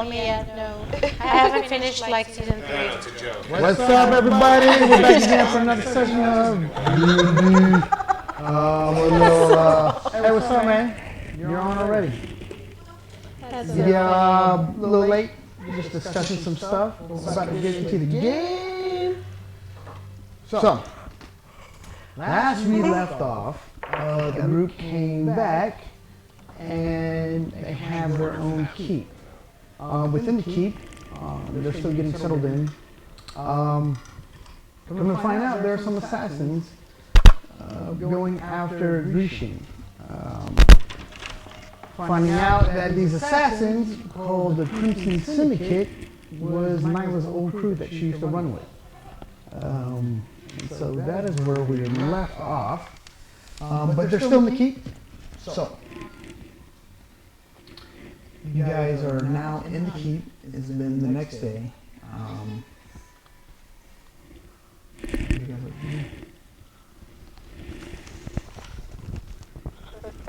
me yet, no. I haven't finished like season 3. It's a joke. What's up, everybody? We're back again for another session of D&D. Hey, what's up, man? You're on already. Yeah, a little late. We're just discussing some stuff. We're about to get into the game. So, last we left off, the group came back and they have their own keep. Within the keep, they're still getting settled in. Come to find out, there are some assassins going after Grishing. Finding out that these assassins, called the Crimson Syndicate, was Nyla's old crew that she used to run with. So that is where we left off. But they're still in the keep. So, you guys are now in the keep. It's been the next day.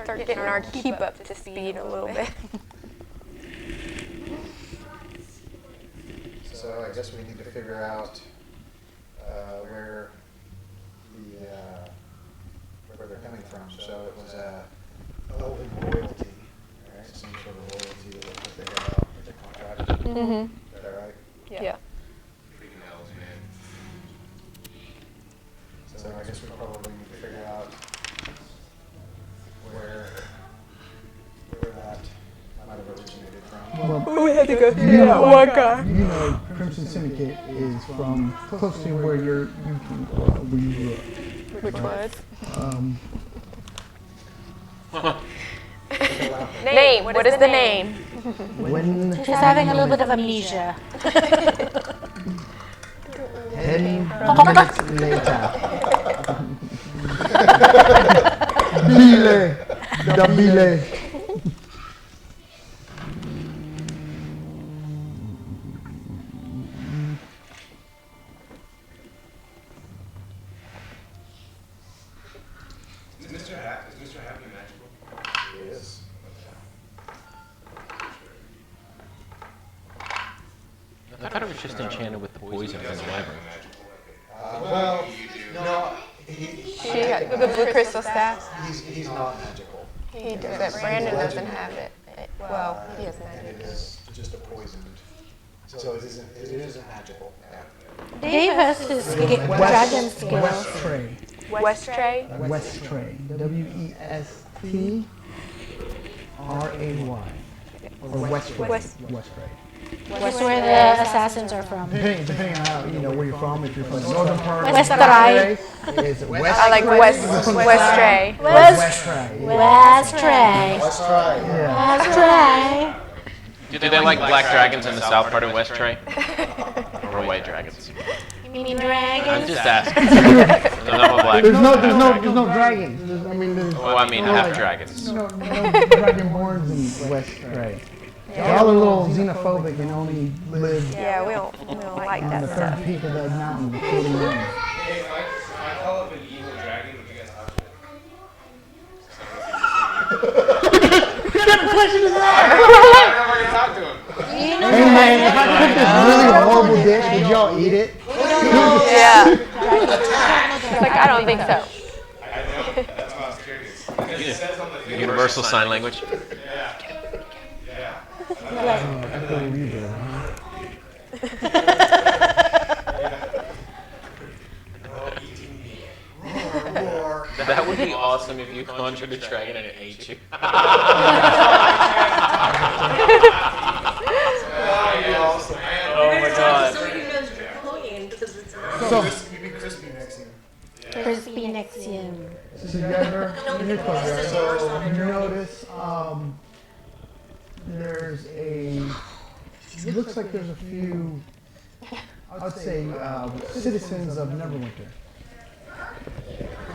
Start getting our keep up to speed a little bit. So I guess we need to figure out where they're coming from. So it was Elven royalty, right? Some sort of royalty that they have out with their contract. Is that right? Yeah. Freaking elves, man. So I guess we probably need to figure out where that might have originated from. Well, we had to go through that one guy. You know, Crimson Syndicate is from close to where you grew up. Which was? Um, Name. What is the name? When She's having a little bit of amnesia. 10 minutes later. Bile. The Bile. Is Mr. Happy magical? He is. I thought it was just enchanted with the poison from the wyvern. Well, no, She had the blue crystal staff. he's not magical. He doesn't. Brandon doesn't have it. Well, he has And magic. it is just a poisoned. So it isn't magical. Dave has his dragon skill. West Tray. West Tray. West Tray. Westray. Or West Tray. West- West Tray. That's where the assassins are from. Depending on how, where you're from, if you're from the northern part of West the Tray. is West I like Tray. West Tray. West Tray. West Tray. West Tray. Yeah. West Tray. Do they like black dragons in the south part of West Tray? Or white dragons? You mean I'm dragons? just asking. I'm a black. There's no dragons. There's Oh, I mean half dragons. no dragonborns in West Tray. Y'all are a little xenophobic and only live Yeah, we don't like on that the stuff. third peak of the mountain, the floating mountain. Hey, if I call up an evil dragon, would you guys have I don't know if I can talk to him. You know Hey man, if I cook this really horrible dish, would y'all eat it? Yeah. It's like, I don't think so. I know. That's why I was curious. Because it says on the thing. Universal sign language. Yeah. Yeah. Oh, eating me. Roar. That would be awesome if you conjured a dragon and it ate you. Awesome. Oh my god. So you know draconian because it's So, You'd be crispy next year. Crispy Nexium. so you guys are in your clothes, right? So you notice there's it looks like there's a few, I would say, citizens of Neverwinter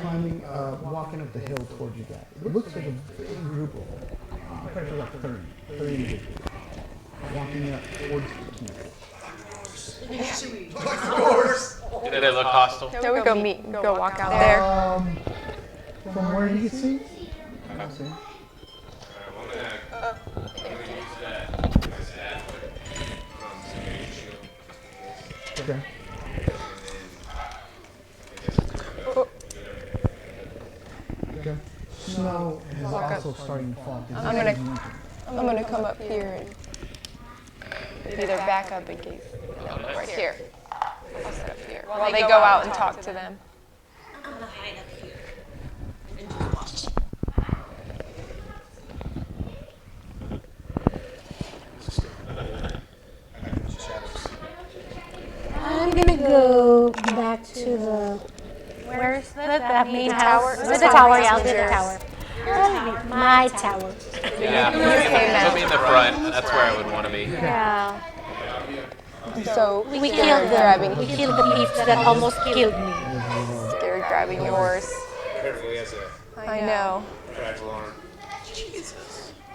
climbing, walking up the hill towards you guys. It looks like a big group of them, probably like 30 individuals, walking up towards the keep. Do they look hostile? Then we go walk out there. From where you can see? I can see. Okay. Okay. Snow is also starting to fall. I'm gonna come up here and be their backup in case. Right here. I'll sit up here while they go out and talk to them. I'm gonna hide up here and just watch. I'm gonna go back to the, where's the main house? tower? The tower, yeah, I'll do the tower. My tower. Yeah. Put me in the front. That's where I would want to be. Yeah. So We killed them. We killed the beef that almost killed me. they're grabbing yours. Carefully as a I know. fragile arm.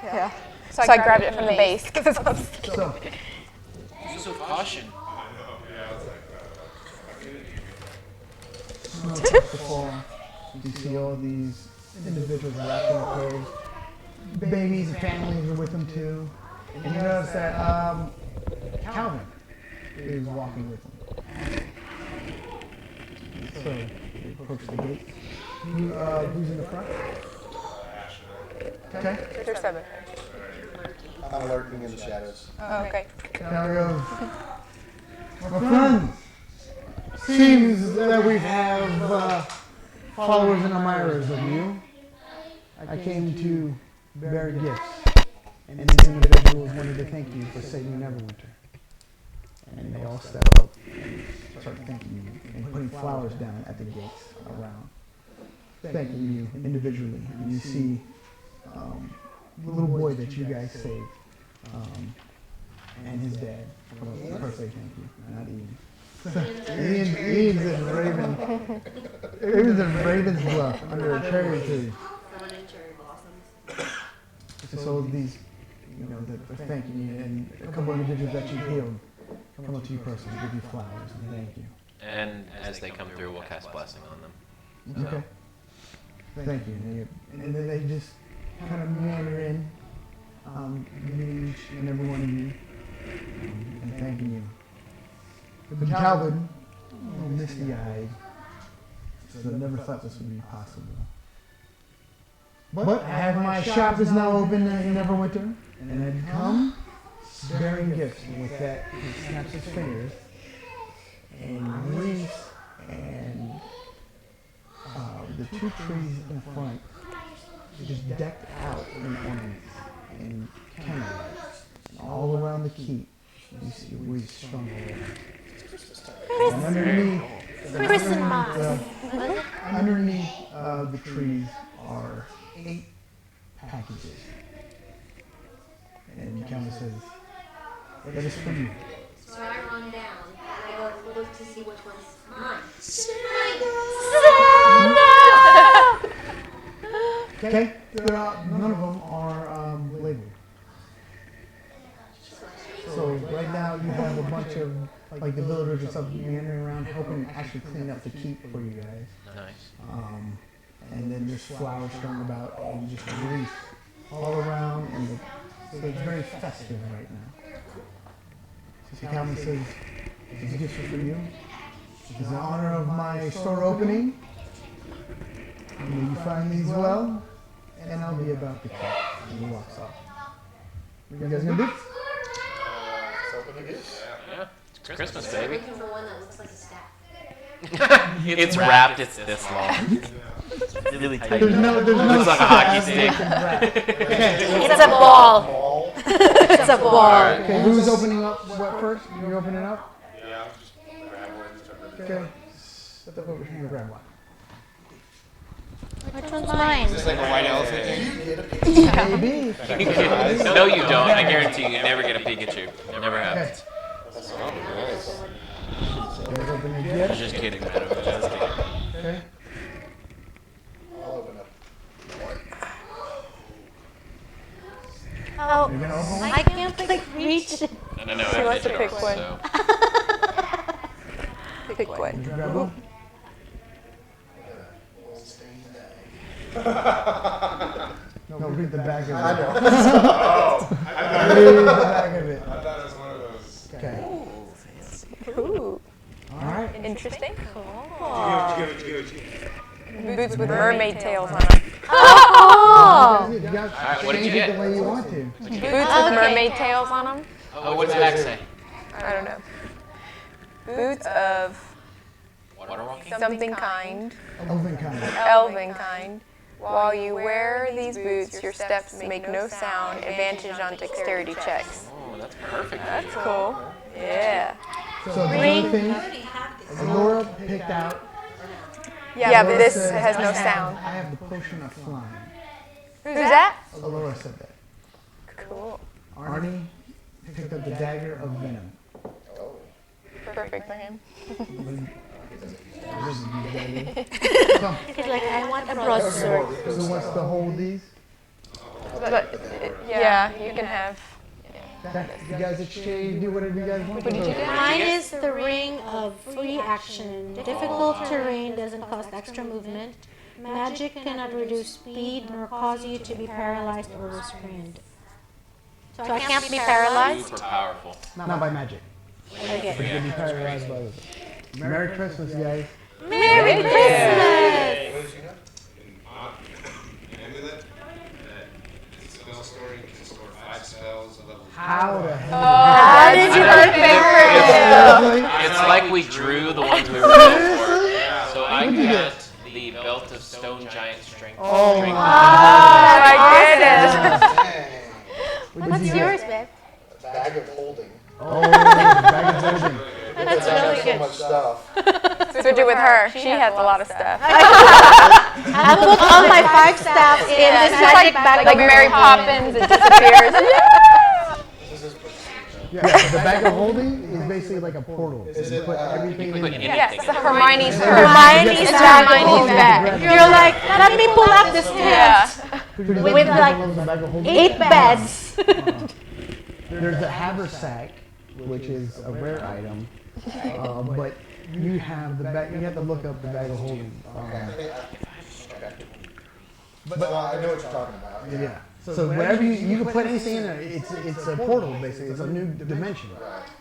Yeah. So I grabbed it from the base because I'm So, Use of caution. snow starts to fall. You see all these individuals wrapped in clothes. Babies and families are with them too. And you notice that Calvin is walking with them. So, they approach the gate. Who's in the front? Okay. There's 7. I'm lurking in the shadows. Oh, okay. Now goes. My friends, seems that we have followers and admirers of you. I came to bear gifts, and these individuals wanted to thank you for saving Neverwinter. And they all step up and start thanking you and putting flowers down at the gates around, thanking you individually. And you see the little boy that you guys saved and his dad. First say thank you, not Ian. Ian's in Raven. Raven's in Raven's Bluff under a cherry tree. Someone in cherry blossoms. So these, they're thanking you, and a couple of individuals that you healed come up to you personally, give you flowers, and thank you. And as they come through, we'll cast blessing on them. Okay. Thank you. And then they just kind of meander in, meeting each and every one of you, and thanking you. But Calvin, a little misty-eyed, so I never thought this would be possible. But I have my shop is now open in Neverwinter, and I'd come bearing gifts. And with that, he snaps his fingers, and wreaths and the 2 trees in front are just decked out in ornaments and candlelights. And all around the keep, you see wreaths strung around. And underneath the trees are 8 packages. And Calvin says, that is for you. So I run down and I go look to see which one's mine. Okay? None of them are labeled. So right now you have a bunch of the villagers and stuff meandering around helping actually clean up the keep for you guys. Nice. And then there's flowers strewn about and just wreaths all around, and so it's very festive right now. So Calvin says, these gifts are for you. In honor of my store opening, may you find these well, and I'll be about the keep. And he walks off. What you guys gonna do? Yeah. It's Christmas, baby. Looking for one that looks like a staff. It's wrapped. It's this long. Really tight. There's no Looks like a hockey stick. It's a ball. It's a ball. Okay, who's opening up what first? You're opening up? Yeah, I'll just grab one and start ripping. Okay. Step over here and grab one. Which one's mine? It's like a white elephant thing. Maybe. No, you don't. I guarantee you never get a Pikachu. Never have. Okay. Guys open your I was gift. just kidding, man. I was just kidding. Okay. I'll open up. Oh, You're gonna open one? I can't reach it. No, I She have wants to digital, pick one. so. Pick one. You grab one? No, read the back of it. I know. Read the back of it. I thought it was one of those. Okay. Ooh. Interesting. Goo. Boots with mermaid tails on them. Oh! You guys right, what did change you it get? the way you want to. Boots with mermaid tails on them. Oh, what's the back say? I don't know. Boots of Water walking? something kind, Elven kind. elven kind. While you wear these boots, your steps make no sound. Advantage on dexterity checks. Oh, that's perfect. That's cool. Yeah. So the other thing, Laura picked out. Yeah, but this said, has no sound. I have the potion of flying. Who's that? Laura said that. Cool. Arnie picked up the dagger of venom. Perfect for him. So, He's like, I want a broadsword. who wants to hold these? But yeah, you can have. You guys exchange, do whatever you guys want. Mine is the ring of free action. Difficult terrain doesn't cost extra movement. Magic cannot reduce speed nor cause you to be paralyzed or restrained. So I can't be paralyzed? Super powerful. Not by magic. Okay. But you'll be paralyzed by it. Merry Christmas, guys. Merry Christmas! Amulet. It's a spell story. You can score 5 spells. A level How the hell? How did you It's like we drew the ones we were going for. So I got the Belt of Stone Giant Strength. Oh Strength. My goodness. Dang. What's yours, babe? A bag of holding. Oh, bag of holding. That's really good. So much stuff. Switch it with her. She has a lot of stuff. I put all my 5 staffs in this magic bag. Like Mary Poppins, it disappears. This is prestige. Yeah, the bag of holding is basically like a portal. Is You it, put everything Put in. anything Yes, in it. Hermione's Hermione's It's bag. Hermione's bag. You're like, let me pull out this Yeah. With With like like bag of holding. 8 beds. There's the haversack, which is a rare item, but you have the bag. You have to look up the bag of holding. Okay. But I know what you're talking about. Yeah. So wherever you can put anything in there, it's a portal basically. It's a new dimension.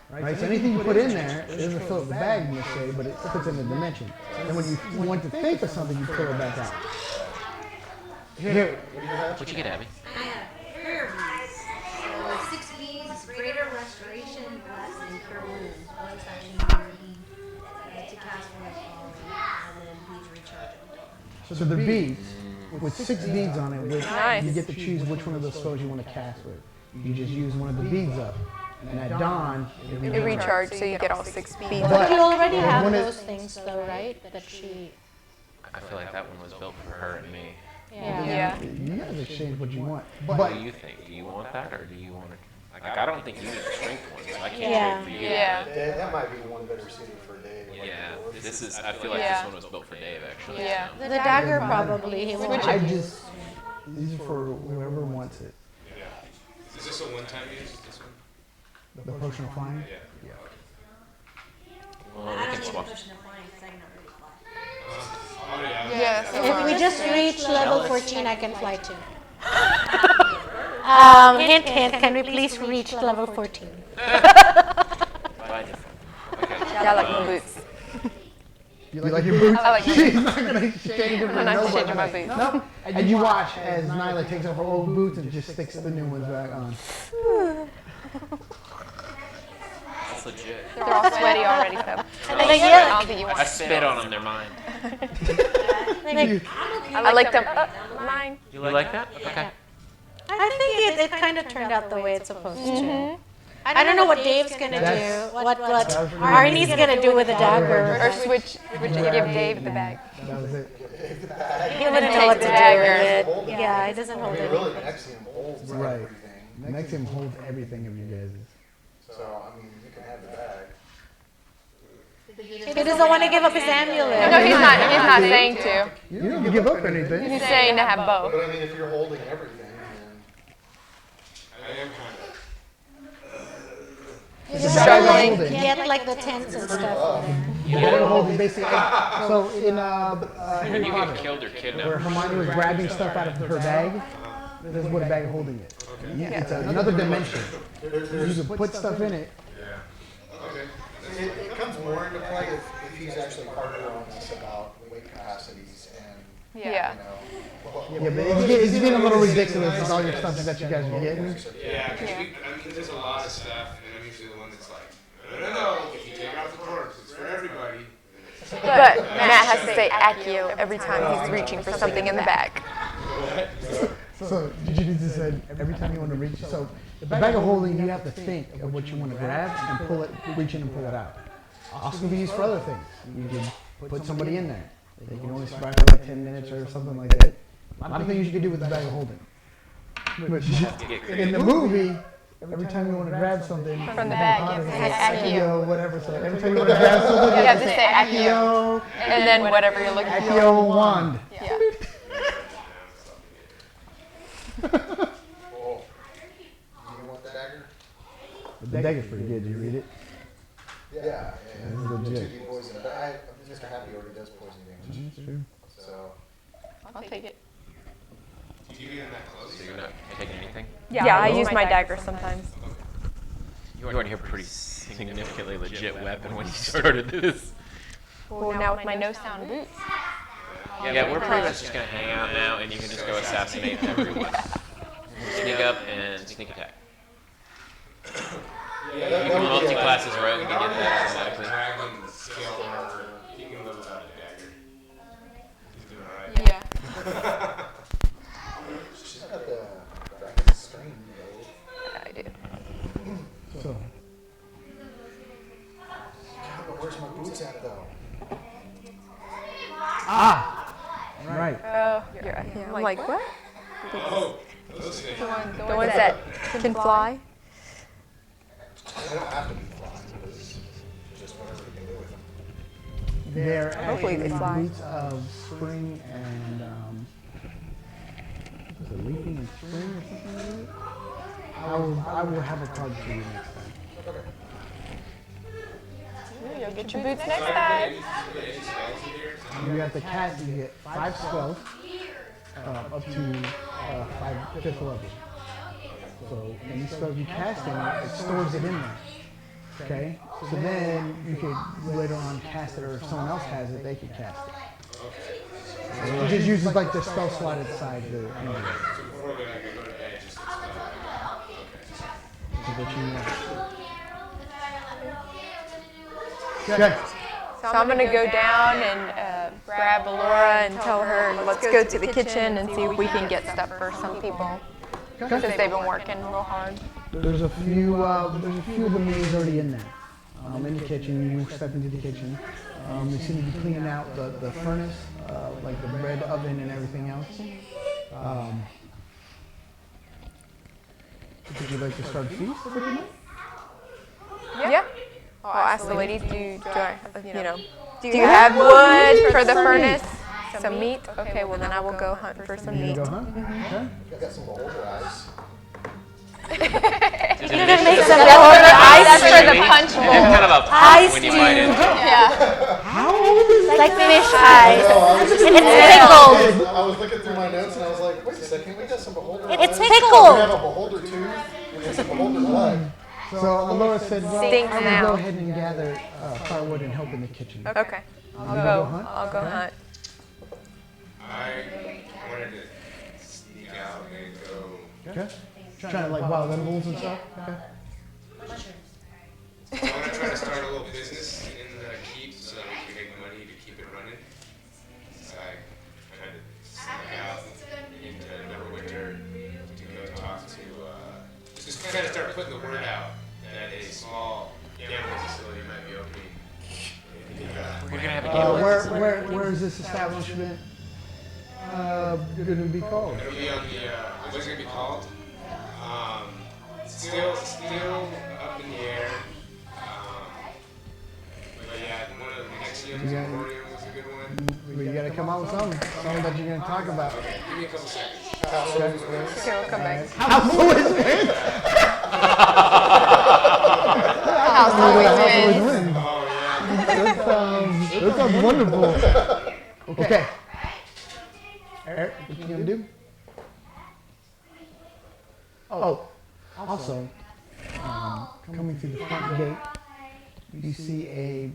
Right. So anything you put in there, it doesn't fill up the bag necessarily, but it puts in the dimension. And when you want to think of something, you fill it back out. Here. What'd you get, Abby? I have prayer beads. 6 beads, greater restoration, blessing, cure wounds, one touching bead, to cast from the falling, and then beads rechargeable. So the beads, with 6 beads on it, which Nice. you get to choose which one of those spells you want to cast with. You just use one of the beads up, and at dawn, It recharges, so you get all 6 beads. But you already have when it- those things though, right? That she, I feel like that one was built for her and me. yeah. Yeah. You guys exchange what you want. What do you think? Do you want that, or do you want it? Like, I don't think you need a strength one, so I can't Yeah. trade for you. Yeah. That might be one better suited for Dave. Yeah, this is. I feel like Yeah. this one was built for Dave, actually. Yeah. so. The dagger probably. He would I just, these are for whoever wants it. Is this a one-time use? This one? The potion of flying? Yeah. Well, I we don't can need a swap. potion of flying because I can already fly. Oh, yeah. Yes. If we just reach level 14, I can fly too. Hint, hint, can we please reach level 14? By default. Okay. Yeah, I like my boots. You like your boots? I like my She's boots. not going to change them for I'm not nobody. changing my boots. Nope. And you watch as Nyla takes off her old boots and just sticks the new ones back on. That's legit. They're all sweaty already, so. And then I don't think you want I spit on them. They're mine. I like them. Mine. You like that? Okay. I think it kind of turned out the way it's supposed to. I don't know what Dave's gonna do, what Arnie's gonna do with the dagger. Or switch and give Dave the bag. That was it. He wouldn't know what to do with it. Yeah, he doesn't I hold mean, it. really, Nexium holds Right. everything. Nexium holds everything of you guys'. So, I mean, you can have the bag. He doesn't want to give up his No, amulet. he's not saying to. You don't give up anything. He's saying to have both. But I mean, if you're holding everything, then I am kind of. The bag of Like, holding. get like the tents and stuff. The bag of holding basically. So in Harry You Potter, get killed or where kidnapped. Hermione was grabbing stuff out of her bag, that's what a bag of holding is. It's another dimension. You can put stuff in it. Okay. It comes more into play if he's actually hard-on us about weight capacities and, Yeah. you know. what- Yeah, but it's getting a little ridiculous with all your stuff that you guys are getting. Yeah, because I mean, there's a lot of stuff, and I'm usually the one that's like, no, if you take out the cords, it's for everybody. But Matt has to say Accio every time he's reaching for something in the back. So you need to say every time you want to reach. So the bag of holding, you have to think of what you want to grab and pull it, reach in and pull it out. Also can be used for other things. You can put somebody in there. They can only survive for like 10 minutes or something like that. A lot of things you can do with the bag of holding. But in the movie, every time you want to grab something From the bag, you have to say Accio. whatever. So every time you want to grab something, You have to say Accio, and then whatever you're looking for. Accio wand. Yeah. Cool. You want the dagger? The dagger's pretty good. Did you read it? Yeah. This is legit. 2D poison. But Mr. Happy already does poison damage. That's true. So, I'll take it. Do you get in that close? So you're not taking anything? Yeah, I use my dagger sometimes. You weren't here pretty significantly legit weapon when you started this. Well, now with my no sound boots. Yeah, we're pretty much just gonna hang out now, and you can just go assassinate everyone. Sneak up and sneak attack. You can multi-class as rogue and you get that automatically. Dragon, scale armor, you can live without a dagger. He's doing alright. Yeah, she's got the dragon string, though. I do. So God, but where's my boots at, though? right. Oh, you're right. Yeah, I'm like, what? Oh, those things. The ones that can fly? They don't have to be flying, it's just whatever you can do with them. They're Hopefully they actually fly. boots of spring and was it leaping in spring or something like that? I will have a card for you next time. You'll get your boots next time. You have to cast, you get 5 spells up to 5th level. So any spells you cast in it, it stores it in there. Okay? So then you could later on cast it, or if someone else has it, they could cast it. So it just uses like the spell slot inside the inventory. Before we go to bed, just So that you know. Okay. So I'm going to go down and grab Alora and tell her, let's go to the kitchen and see if we can get stuff for some people. Because they've been working real hard. There's a few of the menus already in there. In the kitchen, you step into the kitchen. They seem to be cleaning out the furnace, like the bread oven and everything else. Would you like to start a feast for the night? Yeah. I'll ask the ladies, do you have wood for the furnace? Some meat? Okay, well then I will go hunt for some You meat. go hunt? Okay. I've got some beholder eyes. It's That's for the punch bowl. kind of a pop when you bite into it. Yeah. How old is Like fish eyes. It's It's pickled. I was looking through my notes and I was like, wait a second, we got some beholder eyes. It's We pickled. have a beholder tooth and there's a beholder leg. So Alora said, well, Stinks I will now. go ahead and gather firewood and help in the kitchen. Okay. You go hunt? I'll go hunt. I wanted to sneak out and go. Okay. Trying to like wild animals and stuff? Okay. I want to try to start a little business in the keep so that we can make money to keep it running. So I kind of snuck out into Neverwinter to go talk to, just kind of start putting the word out that a small gambling facility might be opening. We're gonna have a game. Where is this establishment going to be called? It'll be on the, what's it going to be called? Still up in the air. But yeah, one of the next year's Yeah. Emporium was a good one. You got to come out with something that you're going to talk about. Give me a couple seconds. Okay, we'll come back. House always wins. House always wins. wins. Oh yeah. That sounds wonderful. Okay. Eric, what you going to do? Oh, also, coming through the front gate, you see a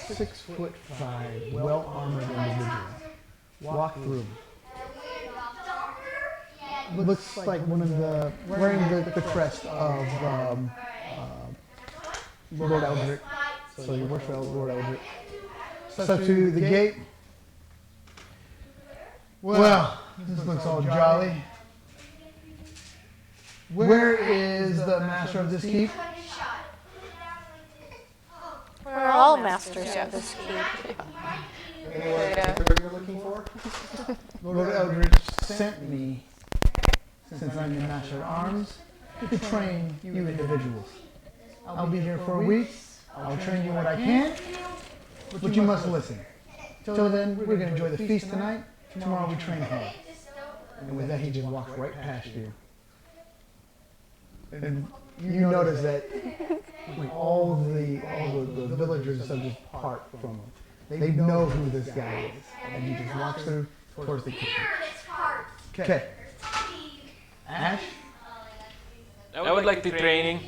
6'5", well-armored individual walk through. Looks like one of the wearing the crest of Lord Eldrick. So you work for Lord Eldrick. So to the gate. Well, this looks all jolly. Where is the master of this keep? We're all masters of this keep. Anyone in Yeah. particular you're looking for? Lord Eldridge sent me, since I'm the master of arms, to train you individuals. I'll be here for a week. I'll train you what I can, but you must listen. Till then, we're going to enjoy the feast tonight. Tomorrow we train hard. And with that, he just walks right past you. And you notice that like all the villagers are just part from him. They know who this guy is, and he just walks through towards the kitchen. Okay. Ash? I would like the training.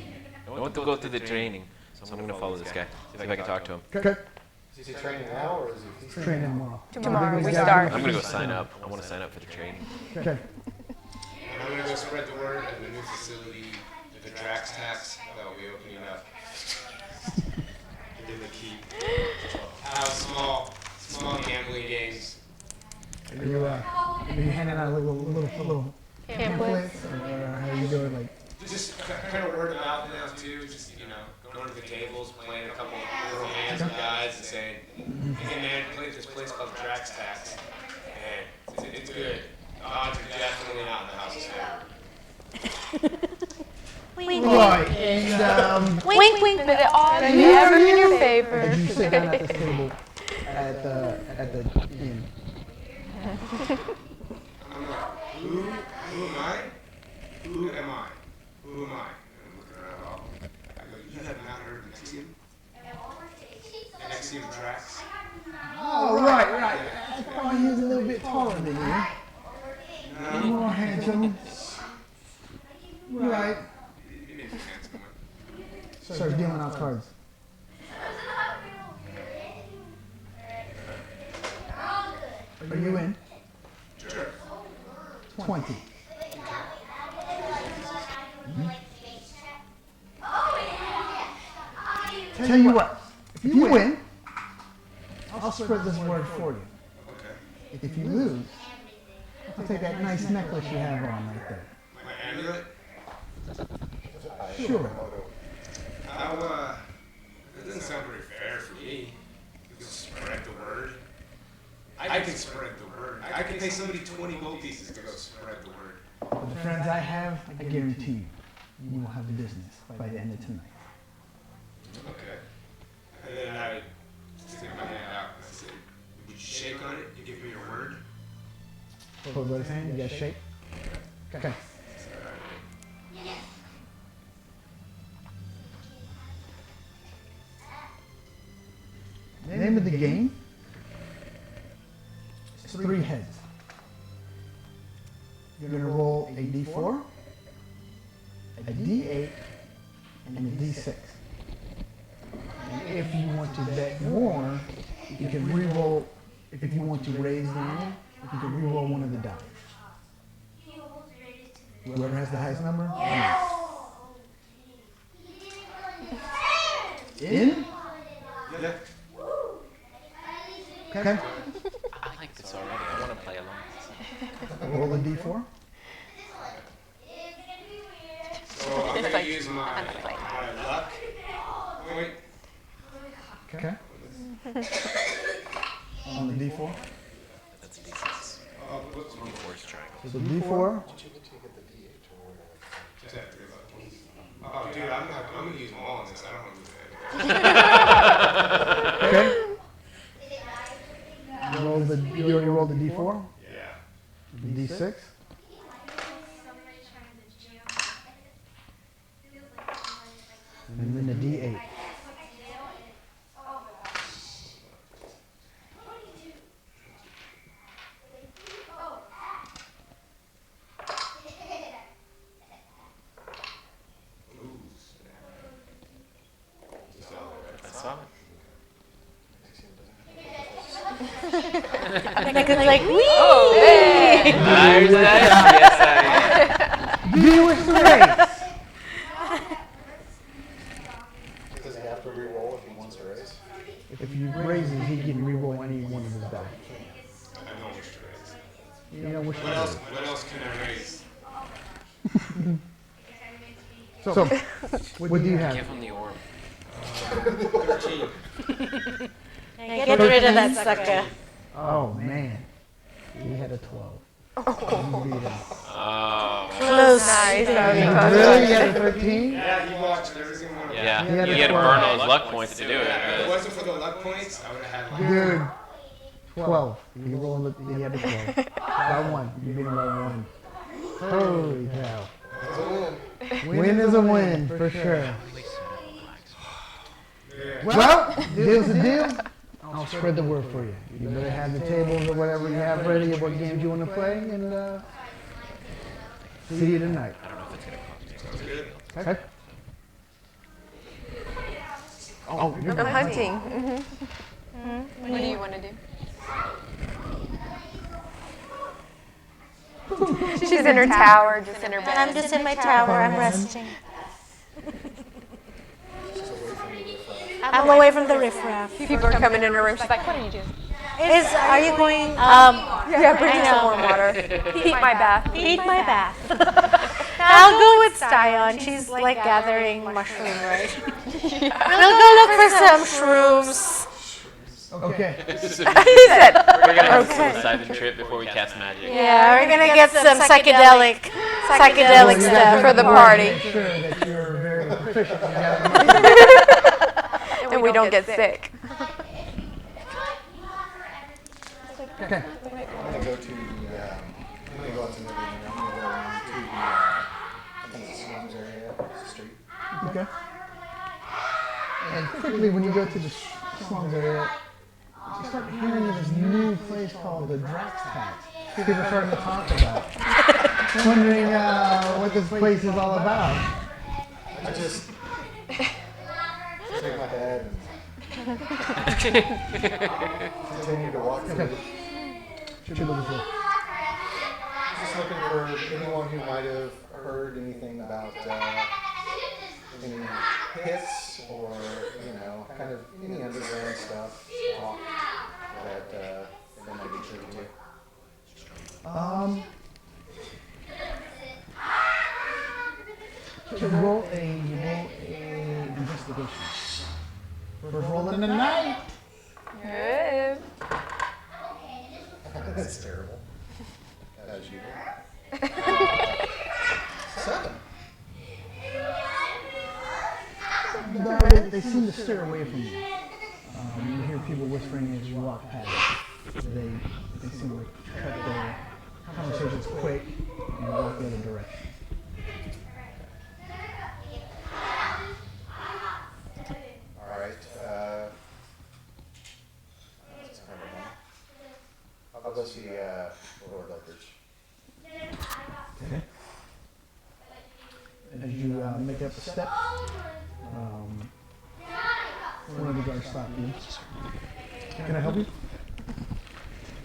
I want to go to the training. So I'm going to follow this guy. See if I can talk to him. Okay. Is he training now or is he? Train him tomorrow. Tomorrow we Yeah. start. I'm going to go sign up. I want to sign up for the training. Okay. And I'm gonna go spread the word at the new facility, the Drax Tax, that will be opening up. In the keep. Small gambling games. Are you handing out little pamphlets, or how are you doing? Like, Just kind of word of mouth now too, just, going to the tables, playing a couple little hands with guys and saying, hey man, play at this place called Drax Tax. And it's good. The odds are definitely not in the house's favor. Wink, right, and wink, wink. But the odds are never in your as favor. you sit down at this table at the inn. I'm like, who am I? Who am I? Who am I? And I'm looking around all. I go, you have not heard of Nexium? Nexium Drax? Oh, right. I thought he was a little bit taller than you. More handsome. Right. He may be handsome. Starts dealing out cards. Are you in? Sure. 20. Tell you what, if you win, I'll spread this word for you. Okay. If you lose, I'll take that nice necklace you have on right there. My amulet? Sure. That doesn't sound very fair for me. You can spread the word. I can spread the word. I can pay somebody 20 gold pieces to go spread the word. With the friends I have, I guarantee you, you will have business by the end of tonight. Okay. And then I stick my hand out and I say, would you shake on it? You give me your word? Hold his hand, you guys shake. Okay. The name of the game is 3 heads. You're going to roll a d4, a d8, and a d6. And if you want to bet more, you can re-roll. If you want to raise the money, you can re-roll one of the dice. Whoever has the highest number, wins. In? Yeah. Okay. I like this already. I want to play along. Roll a d4. So I'm going to use my luck point. Okay. On the d4. That's a D6. Oh, whoops. D4's triangle. So the d4. Just have 3 luck points. Oh, dude, I'm going to use them all on this. I don't want to lose anything. Okay. You already rolled the d4. Yeah. The d6. And then the d8. saw it. Like it's like, wee! Oh, man. There's that. Yes, I am. Do you wish to race? Does he have to re-roll if he wants to race? If he raises, he can re-roll any one of his die. I don't wish to raise. You don't wish to What else? raise. What else can I raise? So, what do you have? Give him the orb. 13. Get rid of that sucker. Oh man, he had a 12. You beat him. Oh. Close. Nice. That would be Really? close. You had a 13? Yeah, he watched every single one of them. Yeah, He had you a had to 12. burn all those luck points to do it. If it But wasn't for the luck points, I would have had like Dude, 12. You rolled. He had a 12. By one. You beat him by one. Holy cow. That's a win. Win is a win for sure. Yeah. Well, deal's a deal. I'll spread the word for you. You better have the tables or whatever you have ready of what games you want to play, and see you tonight. I don't know if it's gonna cost me. Sounds good. Okay? Oh, you're I'm good. hunting. What do you want to do? She's in her tower, just in her bed. I'm just in my tower. I'm resting. I'm away from the riffraff. People are coming in her room. She's like, what are you doing? Are you going? Yeah, bring I me some know. warm water. Heat my bath. Eat my bath. I'll go with Sion. She's like gathering mushroom, right? We'll go look for some shrooms. Okay. He said, We're gonna have a psilocybin trip before we cast magic. Yeah, we're gonna get some psychedelic Well, you stuff. gotta For the make party. Make sure that you're very proficient. You gotta and we don't get sick. Okay. I'm gonna go to the, I'm gonna go out to the, I'm gonna go to the, I think it's the slums area, it's the street. Okay. And quickly, when you go to the slums area, you start hearing of this new place called the Drax Tax. People are starting to talk about. Wondering what this place is all about. I just shake my head and continue to walk through. What you looking for? Just looking for anyone who might have heard anything about any hits or, you know, kind of any underground stuff, talk that they might be privy to. Roll a investigation. First roll in the night. Good. That's terrible. As usual. 7. They seem to steer away from you. You hear people whispering as you walk past. They seem to cut their conversations quick and walk the other direction. All right. That's kind of fun. I'll go see Lord Eldridge. Okay. As you make up the steps, one of the guards stop you. Can I help you?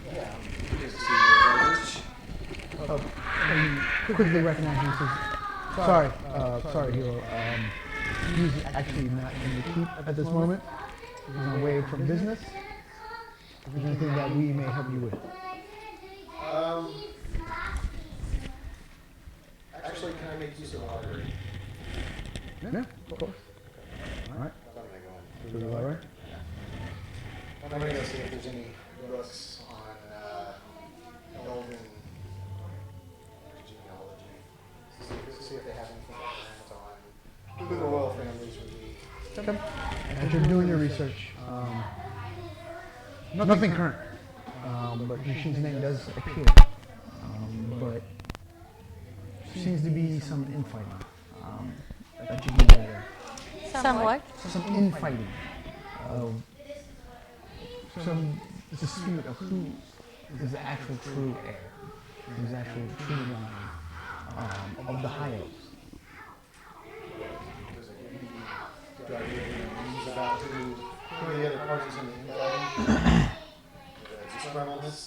Yeah. Good to see Lord Eldridge. And you quickly recognize you. Says, sorry, hero. He's actually not in the keep at this moment. He's away from business. If there's anything that we may help you with. Actually, can I make use of water? Yeah, of course. All right. I'm gonna go in. So you all right? I'm gonna go see if there's any books on Elven genealogy. See if they have anything on who the royal families would be. As you're doing your research, nothing current, but Jushin's name does appear. But seems to be some infighting that you can gather. Somewhat. Some infighting. Some dispute of who is the actual true heir, who's the actual true line of the High Elves. Do I get any news about who Who are the other parties in the infighting? Disgruntledness.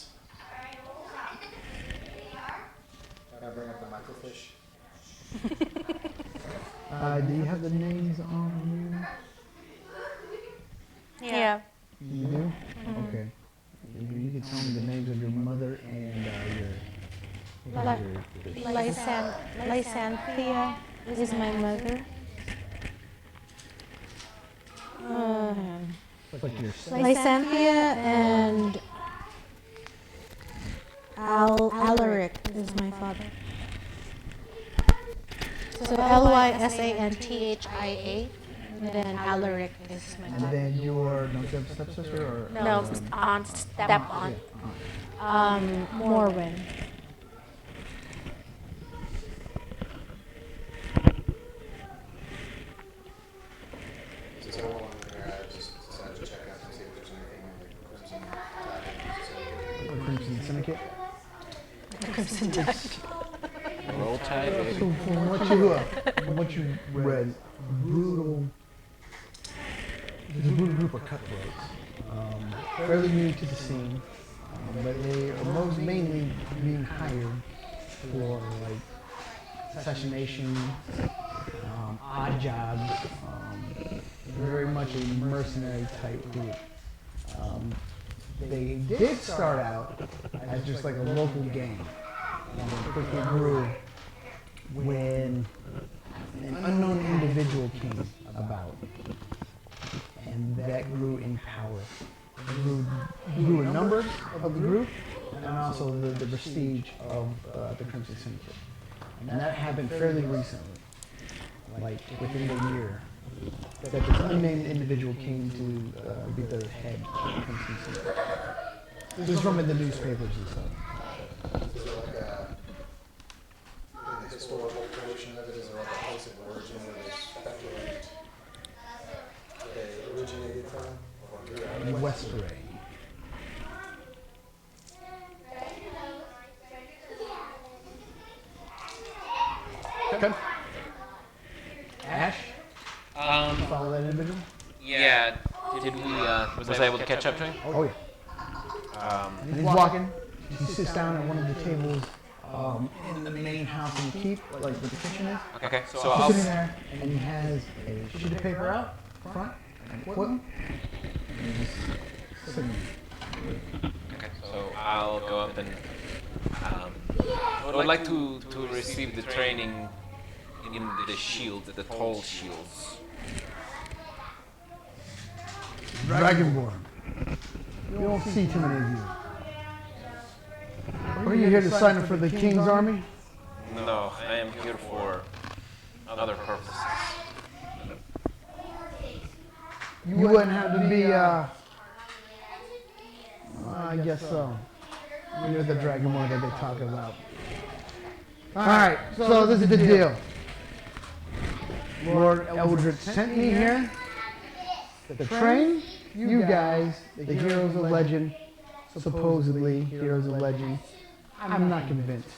Can I bring up the microfish? Do you have the names on Yeah. you? You do? Okay. You can tell me the names of your mother and Lysanthia is my mother. What's your Lysanthia and Alaric is my father. So Lysanthia, and then Alaric is my And mother. then your stepsister or No, aunt, step aunt. Morwen. So I just decided to check out to see if there's anything in the Crimson Syndicate. Crimson Syndicate. Roll Tide, baby. So from what you read, brutal. There's a brutal group of cutthroats, fairly new to the scene, but they are most mainly being hired for like assassination, odd jobs, very much a mercenary type group. They did start out as just like a local gang, and then quickly grew when an unknown individual came about, and that grew in power. It grew in numbers of the group, and also the prestige of the Crimson Syndicate. And that happened fairly recently, like within the year, that this unnamed individual came to be the head of the Crimson Syndicate. This is from in the newspapers and stuff. Is there like in the historical portion of it, is there like a place of origin where they speculate where they originated from? Or throughout? Westray. Okay. Ash, follow that individual? Yeah. Did we? Was I able to catch up to him? Oh yeah. And he's walking. He sits down at one of the tables in the main house in the keep, like where the kitchen is. Okay. So He's I'll. sitting there, and he has a sheet of paper out front, and flip him, and he's just sitting there. Okay. So I'll go up and. I would like to receive the training in the shields, the tall shields. Dragonborn. You don't see too many of you. Are you here to sign up for the King's Army? No, I am here for other purposes. You wouldn't have to be, I guess so. You're the Dragonborn that they talk about. Alright, so this is the deal. Lord Eldritch sent me here to train you guys, the heroes of legend, supposedly heroes of legend. I'm not convinced.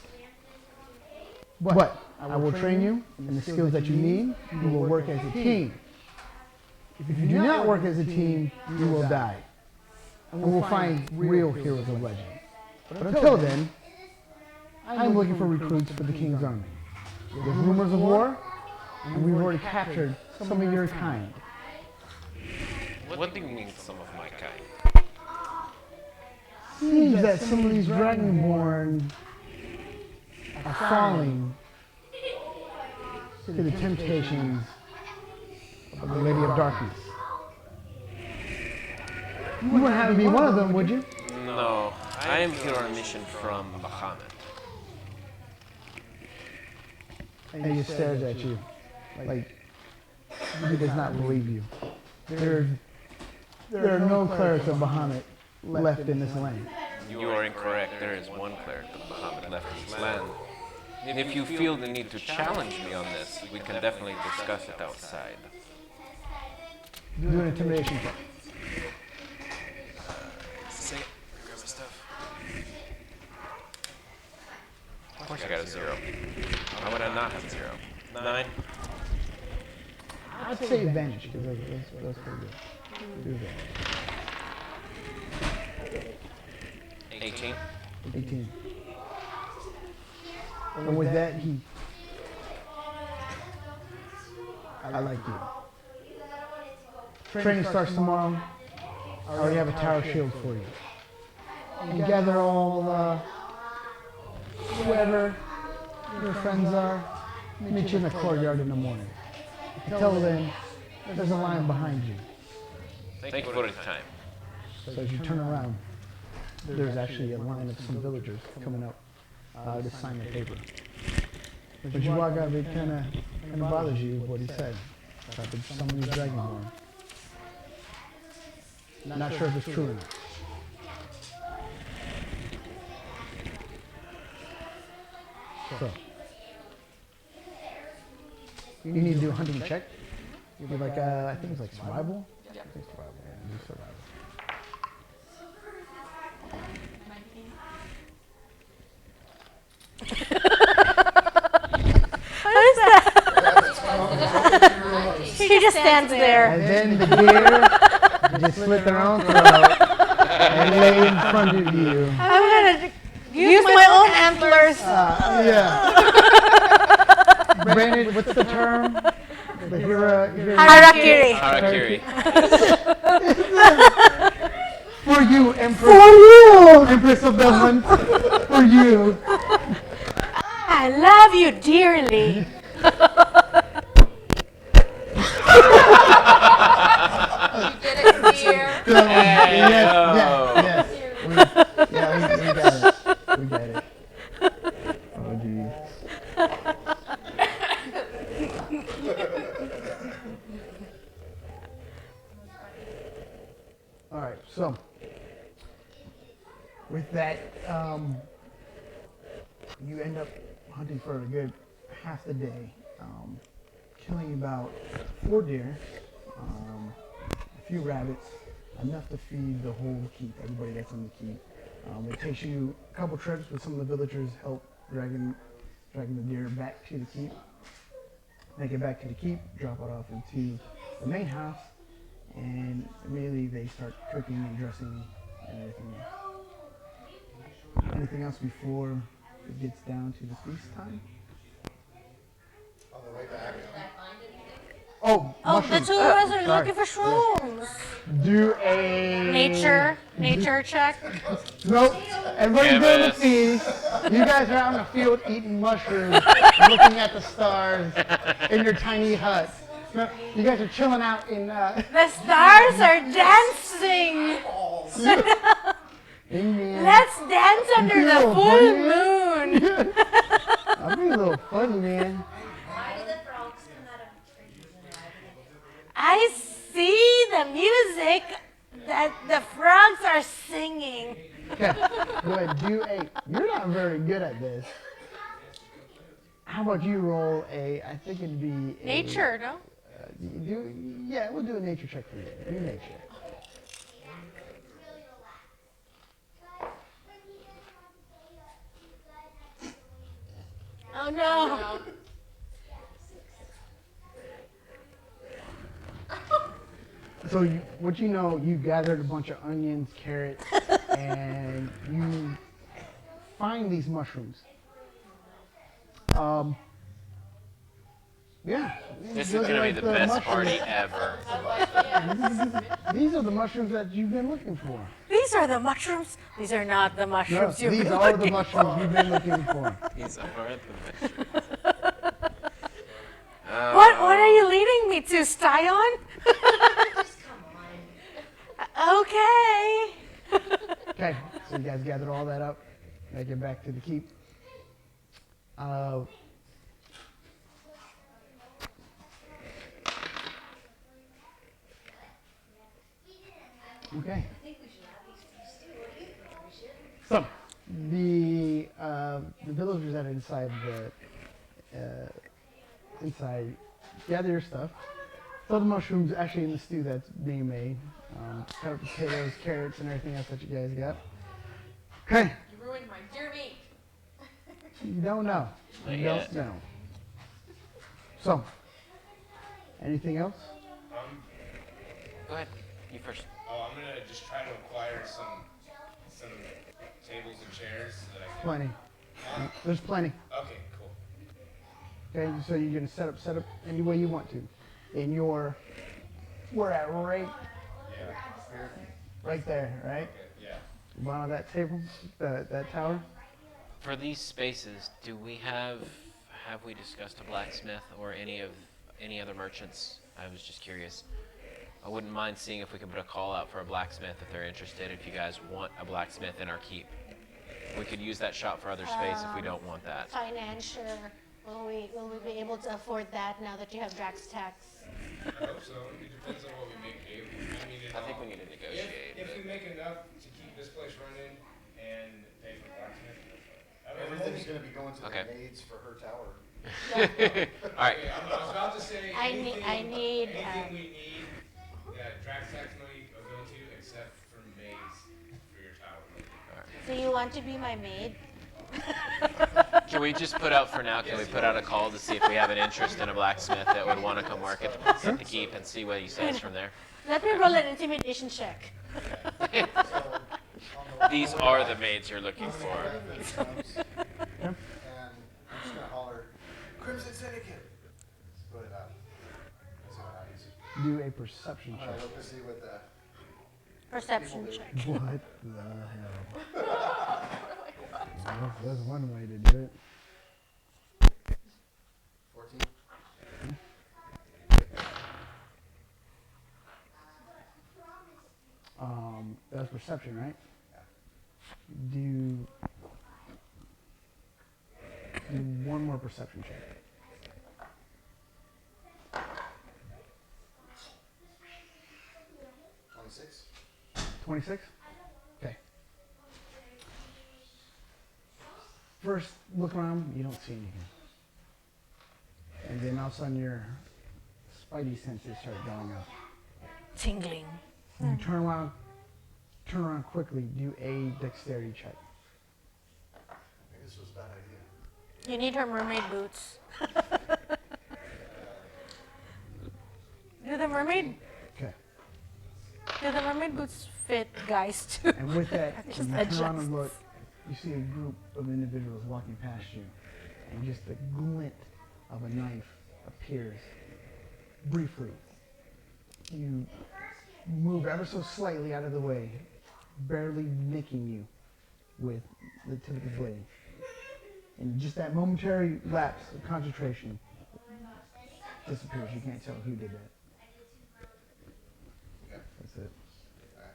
But I will train you in the skills that you need. You will work as a team. If you do not work as a team, you will die. And we'll find real heroes of legend. But until then, I'm looking for recruits for the King's Army. There's rumors of war, and we've already captured some of your kind. What do you mean, some of my kind? Seems that some of these Dragonborn are falling to the temptations of the Lady of Darkness. You wouldn't have to be one of them, would you? No, I am here on a mission from Bahamut. And he stares at you like he does not believe you. There are no clerics of Bahamut left in this land. You are incorrect. There is one cleric of Bahamut left in this land. If you feel the need to challenge me on this, we can definitely discuss it outside. Do an intimidation check. Say it. Grab my stuff. Of course I got a 0. Why would I not have a 0? 9. I'd say advantage because that's pretty good. Do that. 18. 18. And with that, I like you. Training starts tomorrow. I already have a tower shield for you. And gather all, whoever your friends are, meet you in the courtyard in the morning. Until then, there's a line behind you. Thank you for the time. So as you turn around, there's actually a line of some villagers coming up to sign the paper. As you walk out, it kind of bothers you what he said. About the summoning dragonborn. Not sure if it's true or not. So, you need to do a hunting check. You do like I think it's like survival. Yeah. I think survival. Yeah, do survival. What is that? She just stands there. And then the deer just slit their own throat and lay in front of you. I'm gonna use my own antlers. Yeah. Brandon, what's the term? The hero. Harakiri. Harakiri. For you, Empress. For you, Empress of the Hunt. For you. I love you dearly. Yes. We got it. We got it. Oh, geez. All right, so with that, you end up hunting for a good half the day, killing about 4 deer, a few rabbits, enough to feed the whole keep, everybody that's in the keep. It takes you a couple trips with some of the villagers help dragging the deer back to the keep. They get back to the keep, drop it off into the main house, and immediately they start cooking and dressing and everything else. Anything else before it gets down to the feast time? On the way back. Oh, Oh, the two of us are looking for shrooms. Do a Nature check. Nope. Everybody's doing the feast. You guys are out in the field eating mushrooms, looking at the stars in your tiny hut. You guys are chilling out in. The stars are dancing. Let's dance under the full moon. That'd be a little fun, man. Why do the frogs come out of trees and everything? I see the music that the frogs are singing. Okay, go ahead. You're not very good at this. How about you roll I think it'd be Nature, no? We'll do a nature check for you. Do nature. Oh no. So what you know, you gathered a bunch of onions, carrots, and you find these mushrooms. Yeah. This is gonna be the best party ever. These are the mushrooms that you've been looking for. These are the mushrooms. These are not the No, mushrooms you've these been are the looking mushrooms you've been looking for. These are the mushrooms. What are you leading me to, Styon? Just come on. Okay. Okay, so you guys gathered all that up, make it back to the keep. Okay. So the villagers that are inside gather your stuff. Throw the mushrooms actually in the stew that's being made. Cut up potatoes, carrots, and everything else that you guys got. Okay. You ruined my deer meat. You don't know. Not You yet. don't know. So, anything else? Go ahead. You first. Oh, I'm gonna just try to acquire some some tables and chairs that I can. Plenty. There's plenty. Okay, cool. Okay, so you're gonna set up any way you want to. In your, we're at right there, right? Okay, yeah. Bottom of that table, that tower. For these spaces, do we have we discussed a blacksmith or any other merchants? I was just curious. I wouldn't mind seeing if we could put a call out for a blacksmith if they're interested, if you guys want a blacksmith in our keep. We could use that shop for other space if we don't want that. Financial, will we be able to afford that now that you have Drax Tax? I hope so. It depends on what we make able. I mean, I think we need to negotiate. If we make enough to keep this place running and pay for blacksmith, Everything's gonna be going to Okay. the maids for her tower. All right. Okay, I was about to say I anything, need, anything we need that Drax Tax money will go to except for maids for your tower. So you want to be my maid? Can we just put out for now? Can we put out a call to see if we have an interest in a blacksmith that would want to come work at the keep and see what he says from there? Let me roll an intimidation check. These are the maids you're looking for. And I'm just gonna holler, Crimson Syndicate. Let's put it out. Let's see what happens. Do a perception All right, check. let's see what the Perception check. What the hell? Well, that's one way to do it. 14. That's perception, right? Do one more perception check. 26. 26? Okay. First, look around, you don't see anything. And then all of a sudden your spidey senses start going up. Tingling. You turn around quickly, do a dexterity check. I think this was a bad idea. You need her mermaid boots. Do the mermaid boots fit guys too? And with that, Just when you turn around adjust. and look, you see a group of individuals walking past you, and just the glint of a knife appears briefly. You move ever so slightly out of the way, barely nicking you with the tip of the blade. And just that momentary lapse of concentration disappears. You can't tell who did that. Okay. That's it. Alright.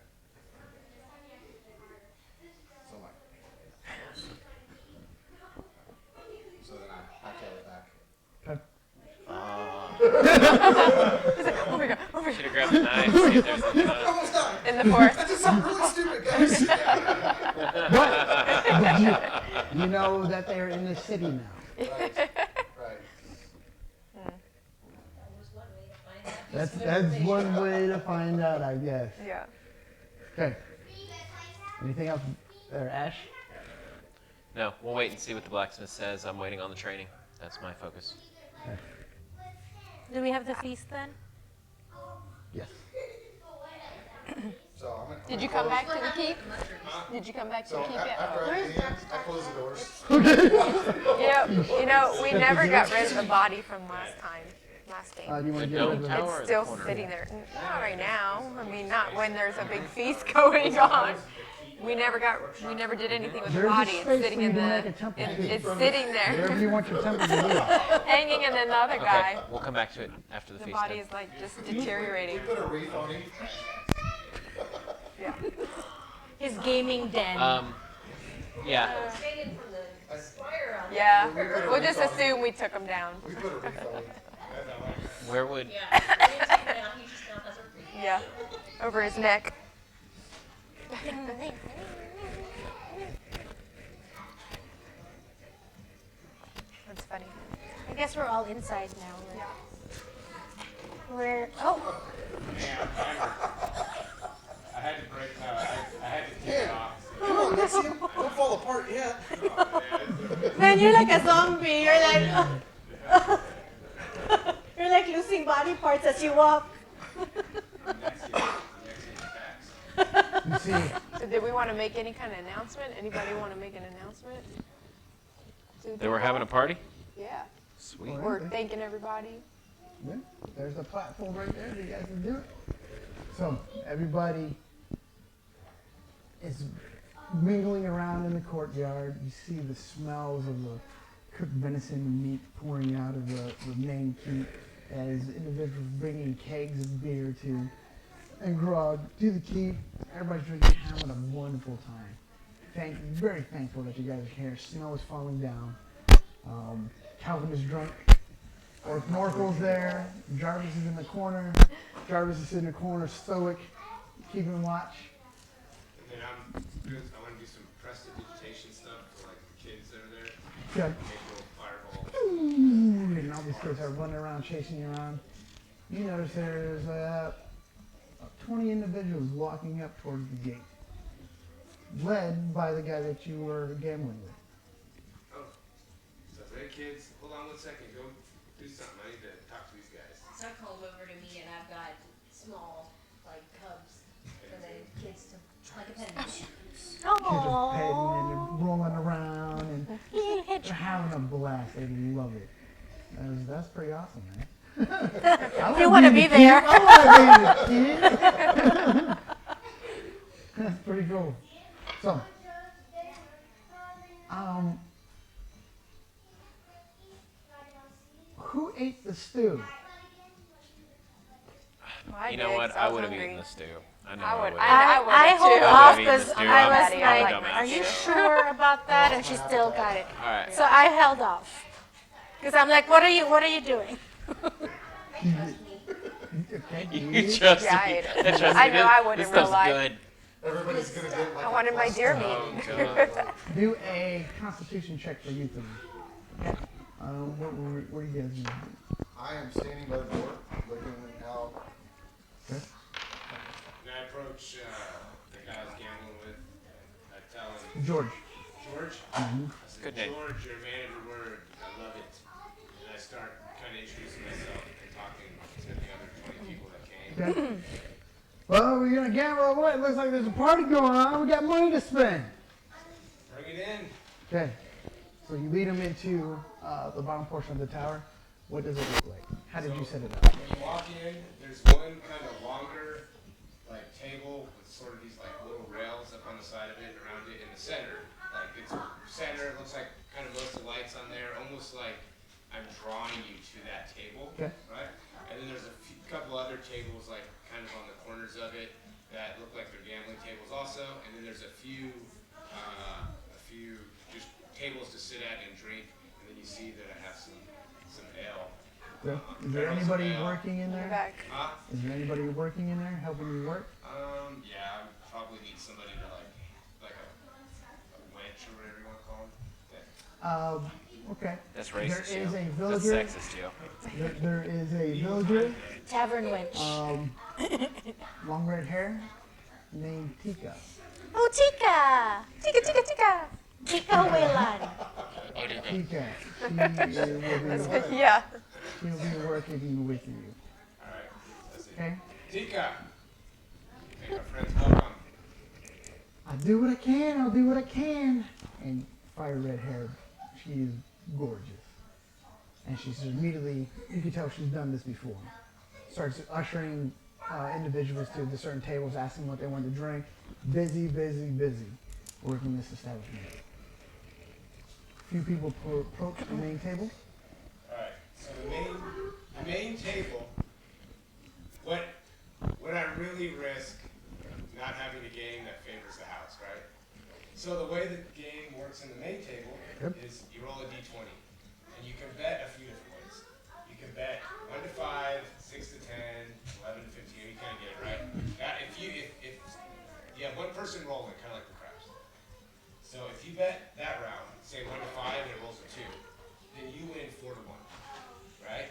So then I hightail it back. Okay. Oh my god, oh my Should have grabbed the knife. See if there's anything else. Almost done. god. In the forest. I did something really stupid, guys. But you know that they're in the city now. Right. Right. That's one way to find out, I guess. Yeah. Okay. Anything else there, Ash? No, we'll wait and see what the blacksmith says. I'm waiting on the training. That's my focus. Do we have the feast then? Yes. So I'm gonna, Did you come back to the keep? Did you come back to So the keep yet? after I eat, I close the doors. You know, we never got rid of the body from last game. Do you want to The get dome rid of tower? that? or It's the still corner? sitting there. Not right now. I mean, not when there's a big feast going on. We never did anything with the There's a body. It's space sitting for you in to the, make a temple, too. it's sitting Wherever there, you want your temple to be. hanging, and then the other Okay, guy, we'll come back to it after the the feast. body then. is like just deteriorating. Put a wreath on him. Yeah. His gaming den. Yeah. Taken from the squire on Yeah. We'll just assume we took him down. We put a wreath on him. Where would? Yeah. We didn't take it out, he just now has a wreath. Yeah. Over his neck. That's funny. I guess we're all inside now. We're oh, I had to break. I had to take it off. Come on, let's see him. Don't fall apart yet. man, you're like a zombie. You're like you're like losing body parts as you walk. You see, So did we want to make any kind of announcement? Anybody want to make an announcement? They were having a party? Yeah. Sweet. We're thanking everybody. Yeah, there's a platform right there. You guys can do it. So everybody is mingling around in the courtyard. You see the smells of the cooked venison and meat pouring out of the main keep as individuals bringing kegs of beer and grog to the keep. Everybody's drinking, having a wonderful time. Very thankful that you guys are here. Snow is falling down. Calvin is drunk. Norkel's there. Jarvis is in the corner. Jarvis is in the corner, stoic, keeping watch. And then I want to do some prestidigitation stuff for like the kids that are there. Good. Make little fireballs. Ooh, and all these kids are running around, chasing you around. You notice there's 20 individuals walking up towards the gate, led by the guy that you were gambling with. Oh, so hey kids, hold on 1 second. Go do something. I need to talk to these guys. So I called over to me and I've got small, like, cubs for the kids to, like a pet. Kids are petting and they're rolling around and they're having a blast. They love it. That's pretty awesome, man. You want to be there. I want to be the kid. That's pretty cool. So, who ate the stew? You know what? I would have eaten the stew. I know I would have. I I hold too. off I've eaten because this too. I I'm was a like, dumbass. are you sure about that? And she still got it. All right. So I held off. Because I'm like, what are you doing? You trust Yeah, I me. ate it. Trust me. I know I would This in real stuff's life. good. Everybody's gonna get like I wanted my deer meat. Oh, God. Do a constitution check for you three. What are you guys doing? I am standing by the door, looking out. Okay. And I approach the guy I was gambling with. I tell him, George. George? Mhm. I said, Good name. George, you're a man of your word. I love it. And I start kind of introducing myself and talking to the other 20 people that came. Okay. Well, we're gonna gamble away. It looks like there's a party going on. We got money to spend. Bring it in. Okay. So you lead them into the bottom portion of the tower. What does it look like? How did you set it up? When you walk in, there's one kind of longer, like table with sort of these like little rails up on the side of it, and around it in the center. Like it's center. It looks like kind of most of the lights on there, almost like I'm drawing you to that table, Okay. right? And then there's a couple other tables like kind of on the corners of it that look like they're gambling tables also. And then there's a few just tables to sit at and drink. And then you see that I have some ale. Okay. Is there anybody working in there? Back. Huh? Is there anybody working in there helping you work? Yeah, I would probably need somebody to like a wench or whatever you want to call them. Okay. That's There racist, is Joe. a That's villager. sexist, Joe. There is a villager, Tavern wench. long red hair, named Tika. Oh, Tika! Tika, tika, tika. Tika Wayland. Tika. Yeah. She'll be working with you. Alright, that's it. Okay. Tika! Make our friends welcome. I do what I can. I'll do what I can. And fire red hair. She is gorgeous. And she's immediately, you can tell she's done this before. Starts ushering individuals to the certain tables, asking what they want to drink. Busy, busy, busy working this establishment. Few people approach the main table. Alright, so the main table, what I really risk not having a game that favors the house, right? So the way the game works in the main table is you roll a d20, and you can bet a few different ways. You can bet 1 to 5, 6 to 10, 11 to 15, you kind of get it, right? If you have one person rolling, kind of like the craps. So if you bet that round, say 1 to 5 and it rolls a 2, then you win 4 to 1, right?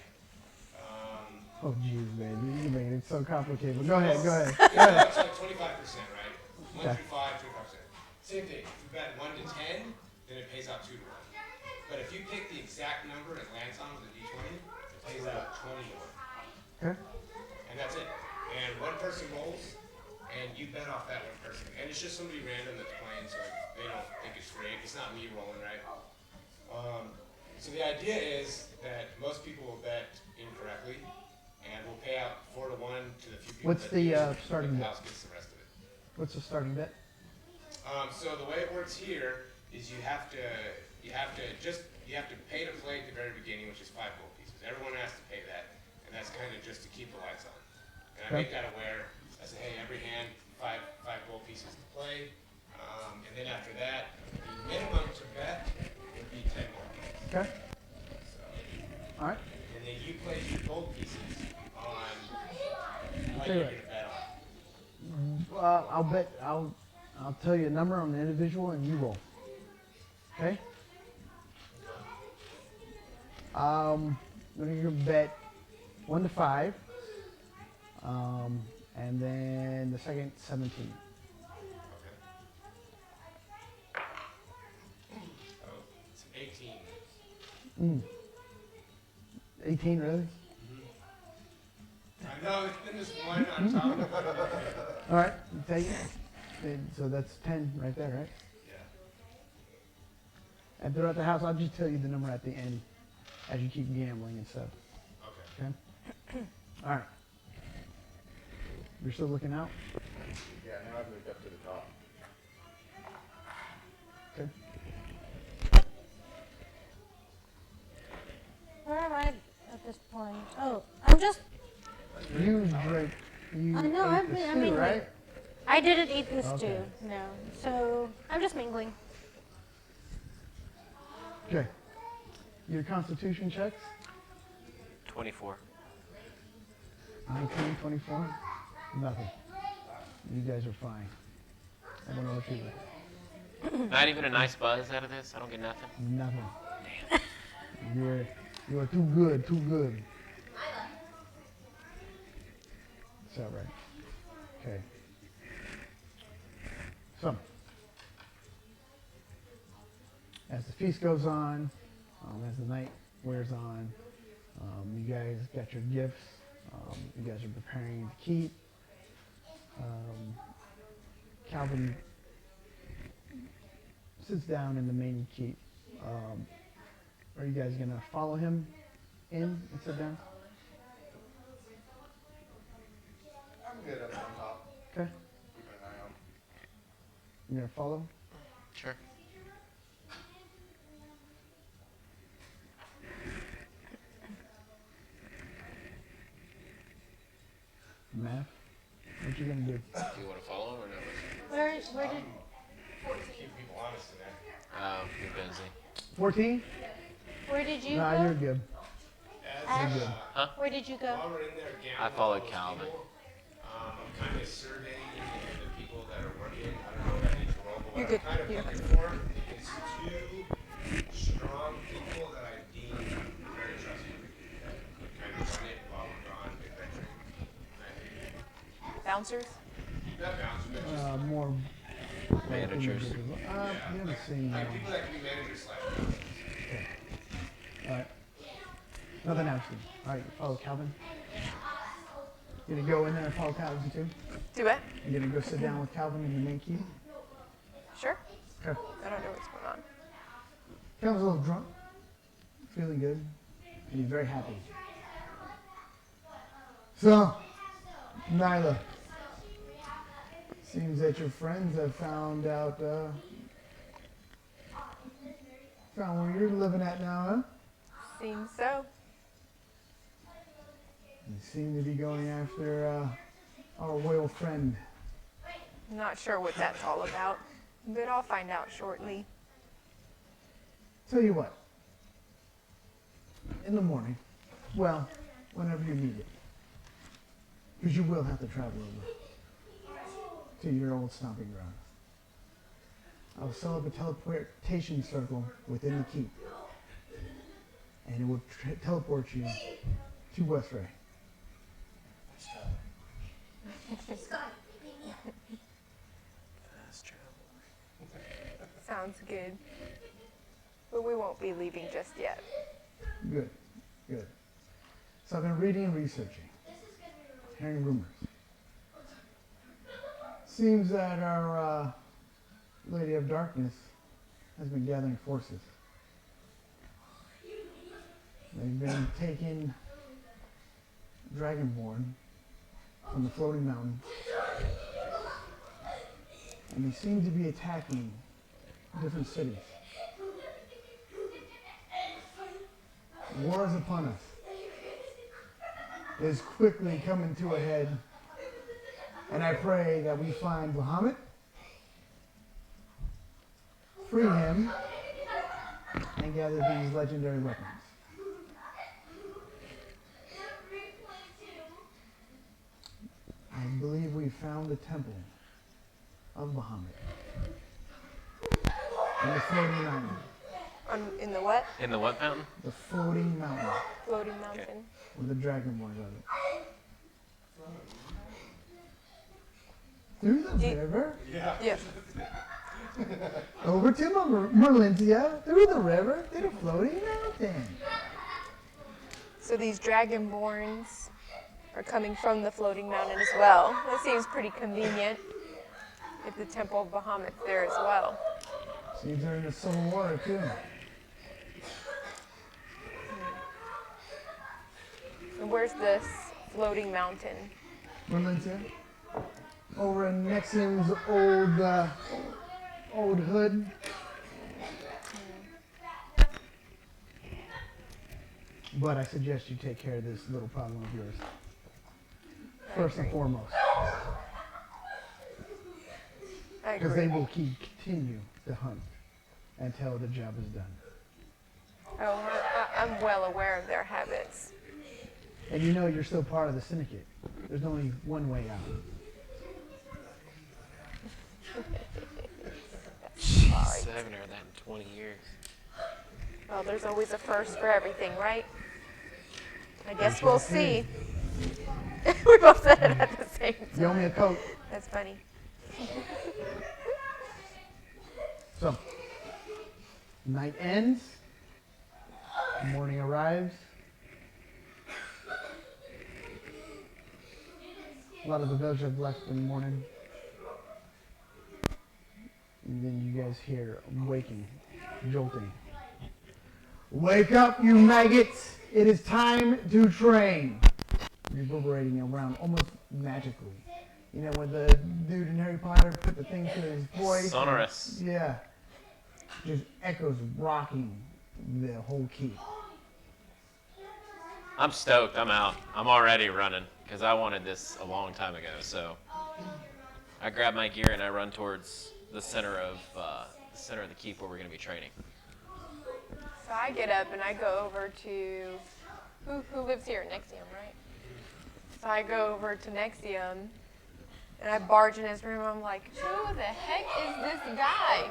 Oh, jeez, man. You made it so complicated. Go ahead. It's like 25%, right? 1 Okay. through 5, 25%. Same thing. If you bet 1 to 10, then it pays out 2 to 1. But if you pick the exact number it lands on with a d20, it pays out 20 to 1. Okay. And that's it. And one person rolls, and you bet off that one person. And it's just somebody random that's playing, so they don't think it's rigged. It's not me rolling, right? So the idea is that most people will bet incorrectly, and we'll pay out 4 to 1 to the few people What's that the, use it, starting but the bet? house gets the rest of it. What's the starting bet? So the way it works here is you have to pay to play at the very beginning, which is 5 gold pieces. Everyone has to pay that, and that's kind of just to keep the lights on. And I make that aware. I say, hey, every hand, five gold pieces to play, and then after that, the minimum to bet would be 10 gold pieces. Okay. So, All right. and then you place your gold pieces on what Tell you you're what. gonna bet on. I'll tell you a number on the individual and you roll. Okay? I'm gonna bet 1 to 5. And then the second 17. Okay. Oh, it's 18. 18, really? I know, then there's one on top of it. All right, take it. And so that's 10 right there, right? Yeah. And throughout the house, I'll just tell you the number at the end as you keep gambling and stuff. Okay. Okay? All right. You're still looking out? Yeah, now I've moved up to the top. Okay. Where am I at this point? Oh, I'm just. You drink. You I know, ate the I stew, mean, right? I didn't eat this Okay. stew. No. So I'm just mingling. Okay. Your constitution checks? 24. 19, 24? Nothing. You guys are fine. I don't know what you like. Not even a nice buzz out of this? I don't get nothing? Nothing. You are too good, too good. Is that right? Okay. So, as the feast goes on, as the night wears on, you guys got your gifts. You guys are preparing to keep. Calvin sits down in the main keep. Are you guys gonna follow him in and sit down? I'm good up on top. Okay. Keeping an eye on. You're gonna follow? Sure. Math? What you gonna do? Do you want to follow him or no? Where did? Keep people honest in there. Oh, you're busy. 14? Where did you Nah, go? you're good. Ash, You're good. where did you go? While we're in there gambling, I followed all those Calvin. people, I'm kind of surveying the people that are working. I don't know if I need to roll, but You're what good. I'm kind of You're looking for is 2 strong people that I deem very trustworthy. Kind of run it while we're gone adventuring. Bouncers? Not bounce, but just More Managers. You haven't seen like people that can be managers slash bouncers. All right. Nothing else. All right, follow Calvin. You gonna go in there and follow Calvin too? Do it? You gonna go sit down with Calvin in the main keep? Sure. Okay. I don't know what's going on. Calvin's a little drunk, feeling good, and he's very happy. So, Nyla, seems that your friends have found out, found where you're living at now, huh? Seems so. You seem to be going after our royal friend. Not sure what that's all about, but I'll find out shortly. Tell you what, in the morning, well, whenever you need it, because you will have to travel over to your old stomping ground. I'll set up a teleportation circle within the keep, and it will teleport you to Westray. That's true. Sounds good. But we won't be leaving just yet. Good, good. So I've been reading and researching, hearing rumors. seems that our Lady of Darkness has been gathering forces. They've been taking Dragonborn from the floating mountain, and they seem to be attacking different cities. War is upon us. It is quickly coming to a head, and I pray that we find Bahamut, free him, and gather these legendary weapons. I believe we found the temple of Bahamut in the floating mountain. In the what? In the what mountain? The floating mountain Floating mountain. with the Dragonborns on it. Through the river, Yes. over to Merlintia, through the river, to the floating mountain. So these Dragonborns are coming from the floating mountain as well. That seems pretty convenient if the Temple of Bahamut's there as well. Seems they're in the Civil War too. And where's this floating mountain? Merlintia. Over in Nexium's old hood. But I suggest you take care of this little problem of yours. First and foremost. I Because agree. they will continue to hunt until the job is done. Oh, I'm well aware of their habits. And you know you're still part of the syndicate. There's only one way out. 7 or that in 20 years. Well, there's always a first for everything, right? I guess we'll see. We both said it at the same You owe time. me a coat. That's funny. So, night ends. Morning arrives. A lot of the village have left in the morning. And then you guys hear waking, jolting. Wake up, you maggots! It is time to train. Reverberating around almost magically. You know, when the dude in Harry Potter put the thing to his voice. Sonorous. Yeah. Just echoes rocking the whole keep. I'm stoked. I'm out. I'm already running because I wanted this a long time ago. So I grab my gear and I run towards the center of the keep where we're going to be training. So I get up and I go over to who lives here? Nexium, right? So I go over to Nexium and I barge in his room. I'm like, who the heck is this guy?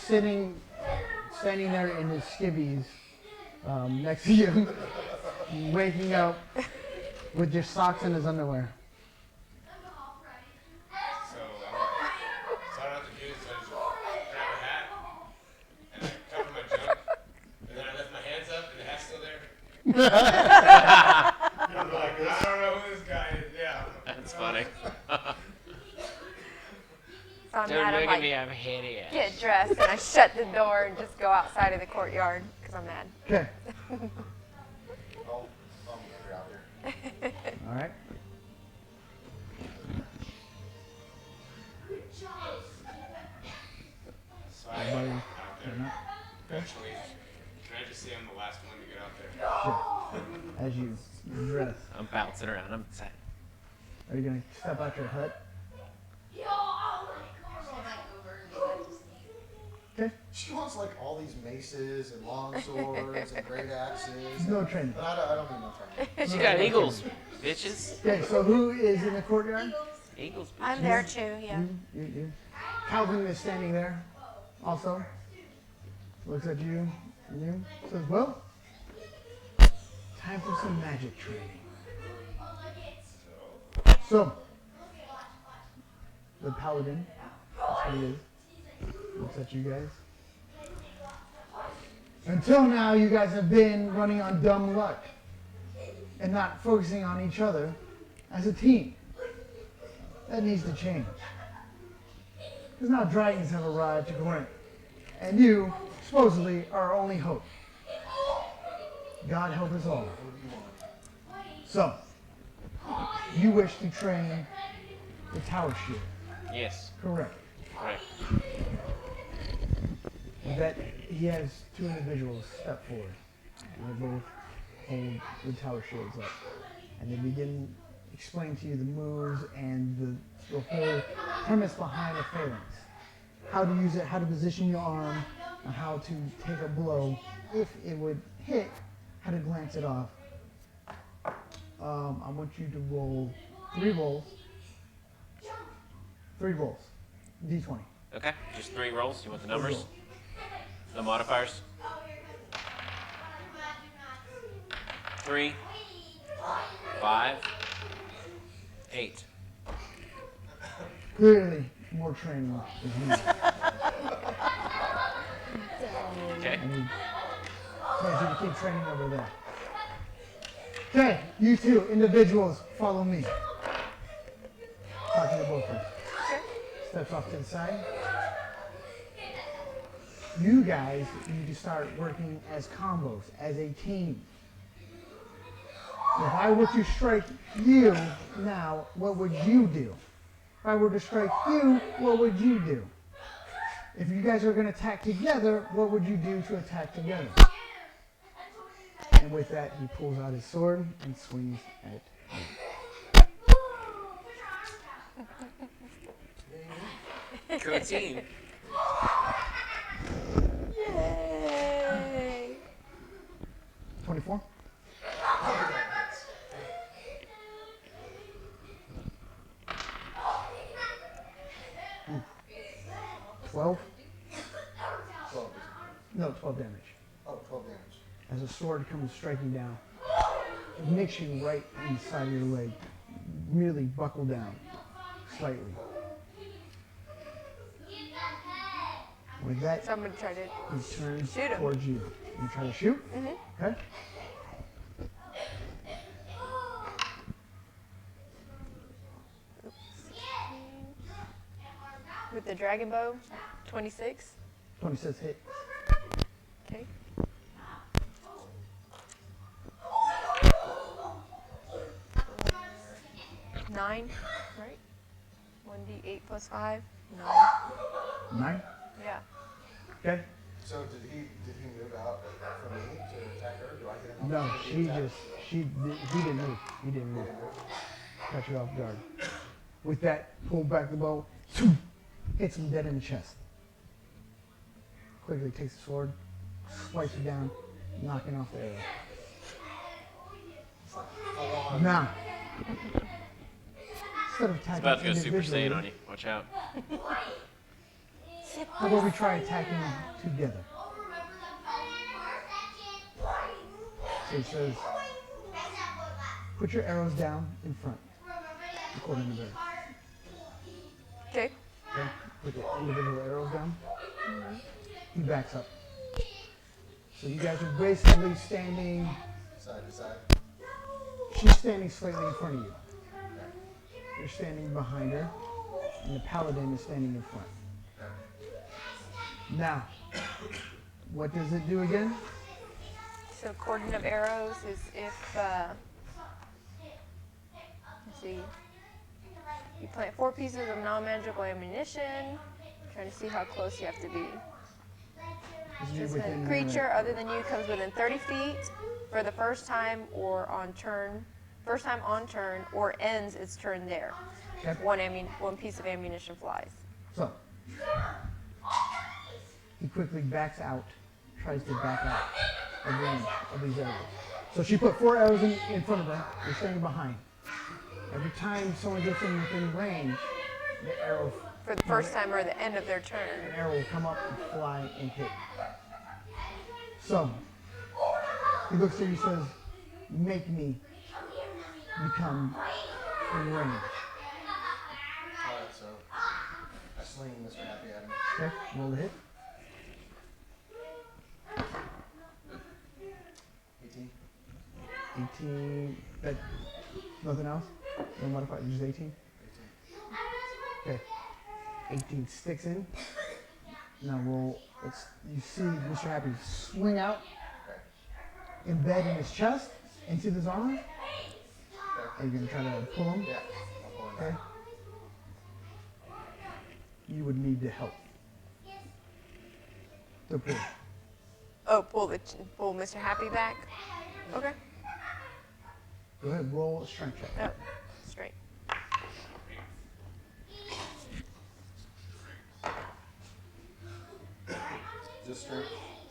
Standing there in his skivvies next to you, waking up with your socks and his underwear. So I don't have to do this. I just grab a hat and I cover my junk, and then I lift my hands up and the hat's still there. I'm like, I don't know who this guy is. Yeah. That's funny. So I'm Don't mad. I'm look at like, me. I'm hideous. get dressed, and I shut the door and just go outside of the courtyard because I'm mad. Okay. I'll meet her out here. All right. So Everybody, out turn there. up. Eventually, can I just say I'm the last one to get out there? Sure. As you dress, I'm bouncing around. I'm excited. are you gonna step out your hut? Okay. She wants like all these maces and long swords and great axes. No training. But I don't need no training. She got eagles, bitches. Okay. So who is in the courtyard? Eagles, bitches. I'm there too, yeah. You. Calvin is standing there, also. Looks at you and you. Says, "Well, time for some magic training." So, the paladin, that's what he is, looks at you guys. Until now, you guys have been running on dumb luck and not focusing on each other as a team. that needs to change. Because now dragons have arrived to Corinth, and you, supposedly, are our only hope. God help us all. So, you wish to train the Tower Shield. Yes. Correct. Right. That he has two individuals step forward, and they both hold the Tower Shields up, and they begin explaining to you the moves and the whole premise behind the phalanx. How to use it, how to position your arm, and how to take a blow if it would hit, how to glance it off. I want you to roll 3 rolls. 3 rolls. D20. Okay. Just 3 rolls. You want the numbers? No modifiers? 3, 5, 8. Clearly, more training is needed. Okay. And he tells you to keep training over there. Okay, you two individuals, follow me. Talking to both of you. Steps off to the side. You guys need to start working as combos, as a team. If I were to strike you now, what would you do? If I were to strike you, what would you do? If you guys are going to attack together, what would you do to attack together? And with that, he pulls out his sword and swings at you. Good team. Yay! 24? Ooh. 12? 12. No, 12 damage. Oh, 12 damage. As a sword comes striking down, it nicks you right inside your leg. Merely buckle down slightly. With that, So I'm gonna try to. he turns Shoot him. towards you. You try to shoot? Okay. With the dragon bow, 26. 26 hit. Okay. Nine, right? 1d8 plus 5. 9. 9. Yeah. Okay. So did he move out from me to attack her? Do I get an No, opportunity to attack? he didn't move. He didn't move. Catch you off guard. With that, pull back the bow, hits him dead in the chest. Quickly takes the sword, swipes it down, knocking off the arrow. Now, instead of It's attacking about to go Super individually, Saiyan on you. Watch out. how about we try attacking together? So he says, put your arrows down in front, according to the Okay. Okay? Put the individual arrows down. He backs up. So you guys are basically standing, Side to side. she's standing slightly in front of you. You're standing behind her, and the paladin is standing in front. Now, what does it do again? So cordon of arrows is if, let's see, you plant 4 pieces of non-magical ammunition. Trying to see how close you have to be. Is it This within, creature other than you comes within 30 feet for the first time or on turn, or ends its turn there. Okay. One piece of ammunition flies. So, he quickly backs out, tries to back out of range of these arrows. So she put 4 arrows in front of her, you're standing behind. Every time someone gets in within range, the arrow, For the first time or the end of their an turn. arrow will come up and fly and hit. So, he looks at you and says, make me become in range. Alright, so I sling Mr. Happy at him. Okay, roll the hit. 18. 18, that, nothing else? No modifier, just 18? Okay. 18 sticks in. Now roll. You see Mr. Happy swing out, embed in his chest into this armor. And you're gonna try to pull him. Yeah. I'll pull him Okay. back. You would need to help. To pull. Oh, pull Mr. Happy back. Okay. Go ahead. Roll a strength check. Oh, straight. Just strength.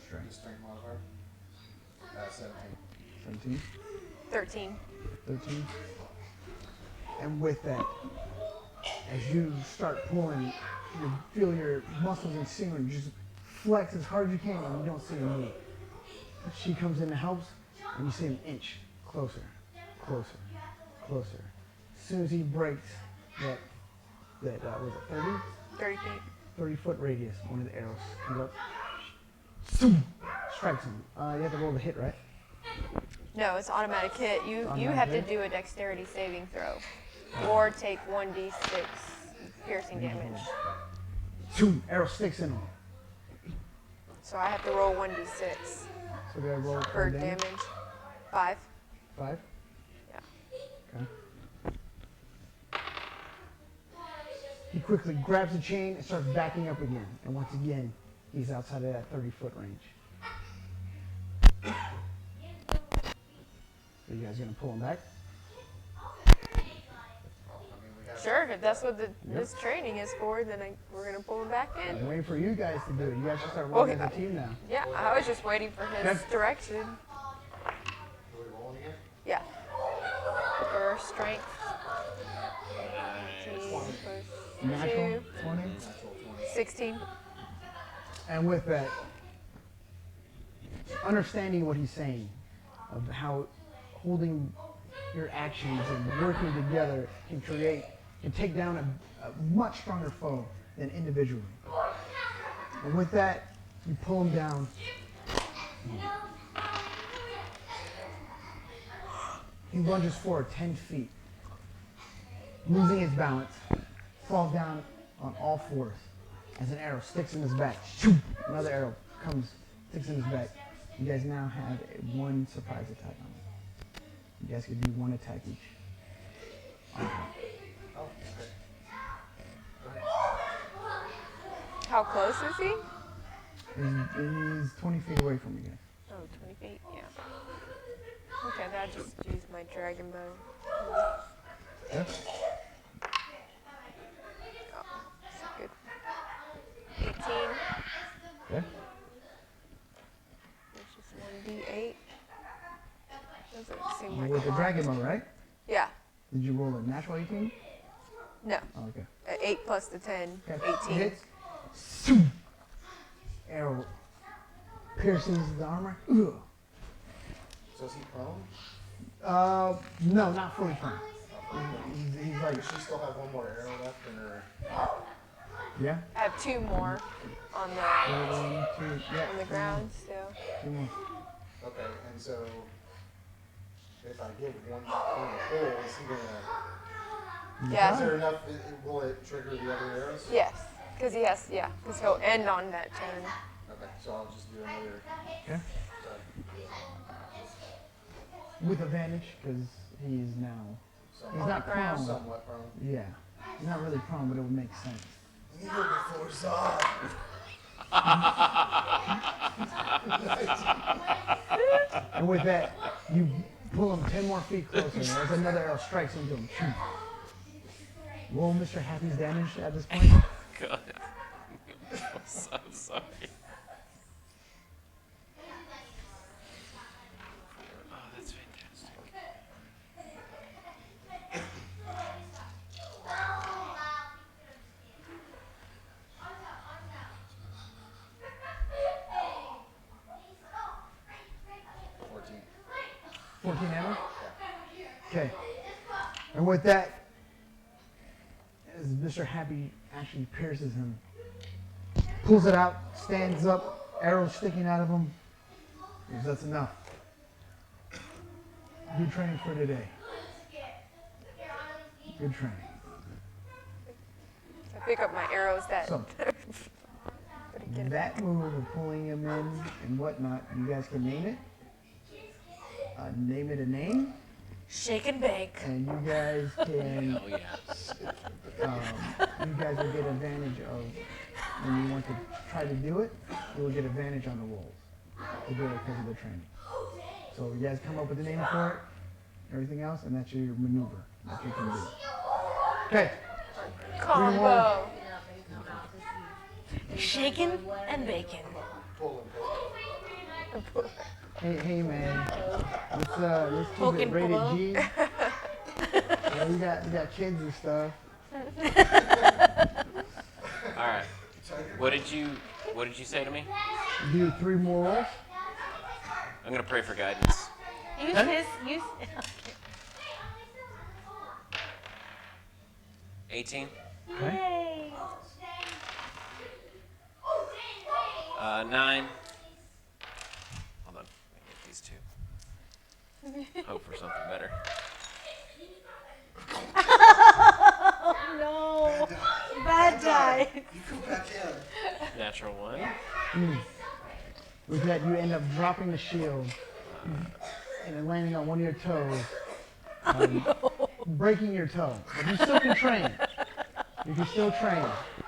Strength. Just strength modifier. 17. 17. 13. 13. And with that, as you start pulling, you feel your muscles and sinew just flex as hard as you can, and you don't see him move. She comes in and helps, and you see him inch closer, closer, closer. As soon as he breaks that was it 30? 30 feet. 30-foot radius, one of the arrows comes up, zoom, strikes him. You have to roll the hit, right? No, it's automatic hit. You Automatic have to hit? do a dexterity saving throw, or take 1d6 piercing damage. Zoom, arrow sticks in him. So I have to roll 1d6 So they roll for damage. 5. 5? Yeah. Okay. He quickly grabs the chain and starts backing up again. And once again, he's outside of that 30-foot range. Are you guys going to pull him back? Sure, if that's what this training is for, then we're gonna pull him back in. I'm waiting for you guys to do it. You guys should start working as a team now. Yeah, I was just waiting for his Okay. direction. Are we rolling again? Yeah. For strength. 18 plus Natural 2, 20. Natural 20. 16. And with that, understanding what he's saying, of how holding your actions and working together can take down a much stronger foe than individually. And with that, you pull him down. He lunges forward 10 feet, losing his balance, falls down on all fours as an arrow sticks in his back. Shoo! Another arrow comes, sticks in his back. You guys now have one surprise attack on him. You guys can do one attack each. Oh, okay. How close is he? He's 20 feet away from you guys. Oh, 20 feet, yeah. Okay, then I just use my dragon bow. Yeah. Oh, that's good. 18, Okay. which is 1d8. Doesn't seem You like rolled a the lot. dragon bow, right? Yeah, Did you roll a natural 18? no. Oh, okay. 8 plus the 10, Okay. 18. Hits. Zoom. Arrow pierces the armor. Ugh. So is he prone? No, not fully prone. He's like, Does she still have one more arrow left in her? yeah. I have 2 more on the 1, 2, yeah. on the ground still. 2 more. Okay, and so if I give one pull, is he gonna? Is Yeah. there enough? Will it trigger the other arrows? Yes, because because he'll end on that turn. Okay, so I'll just do another. Okay. With advantage, because he's now. He's Somewhat, not ground. prone. somewhat prone. Yeah. He's not really prone, but it would make sense. Kneel before Zod. And with that, you pull him 10 more feet closer, and as another arrow strikes into him. Shoot. Roll Mr. Happy's damage at this point. God. I'm so sorry. Oh, that's fantastic. Fourteen. 14 hammer? Okay. And with that, as Mr. Happy actually pierces him, pulls it out, stands up, arrow sticking out of him. Because that's enough. Good training for today. Good training. pick up my arrows that. So that move of pulling him in and whatnot, you guys can name it. Name it a name, Shake and bake. and you guys can. Oh yeah. You guys will get advantage of when you want to try to do it. You will get advantage on the rolls to do it because of the training. So you guys come up with a name for it, everything else, and that's your maneuver that you can do. Okay. Combo. Shaken and bacon. Hey man, let's keep Poke it and rated pull. G. Yeah, we got kids and stuff. All right. What did you say to me? Do 3 more rolls. I'm gonna pray for guidance. Use use. 18. Okay. Yay. 9. Hold on. Let me get these two. Hope for something better. No. Bad die. Natural 1. With that, you end up dropping the shield and then landing on one of your toes, breaking your toe. But you still can train. You can still train.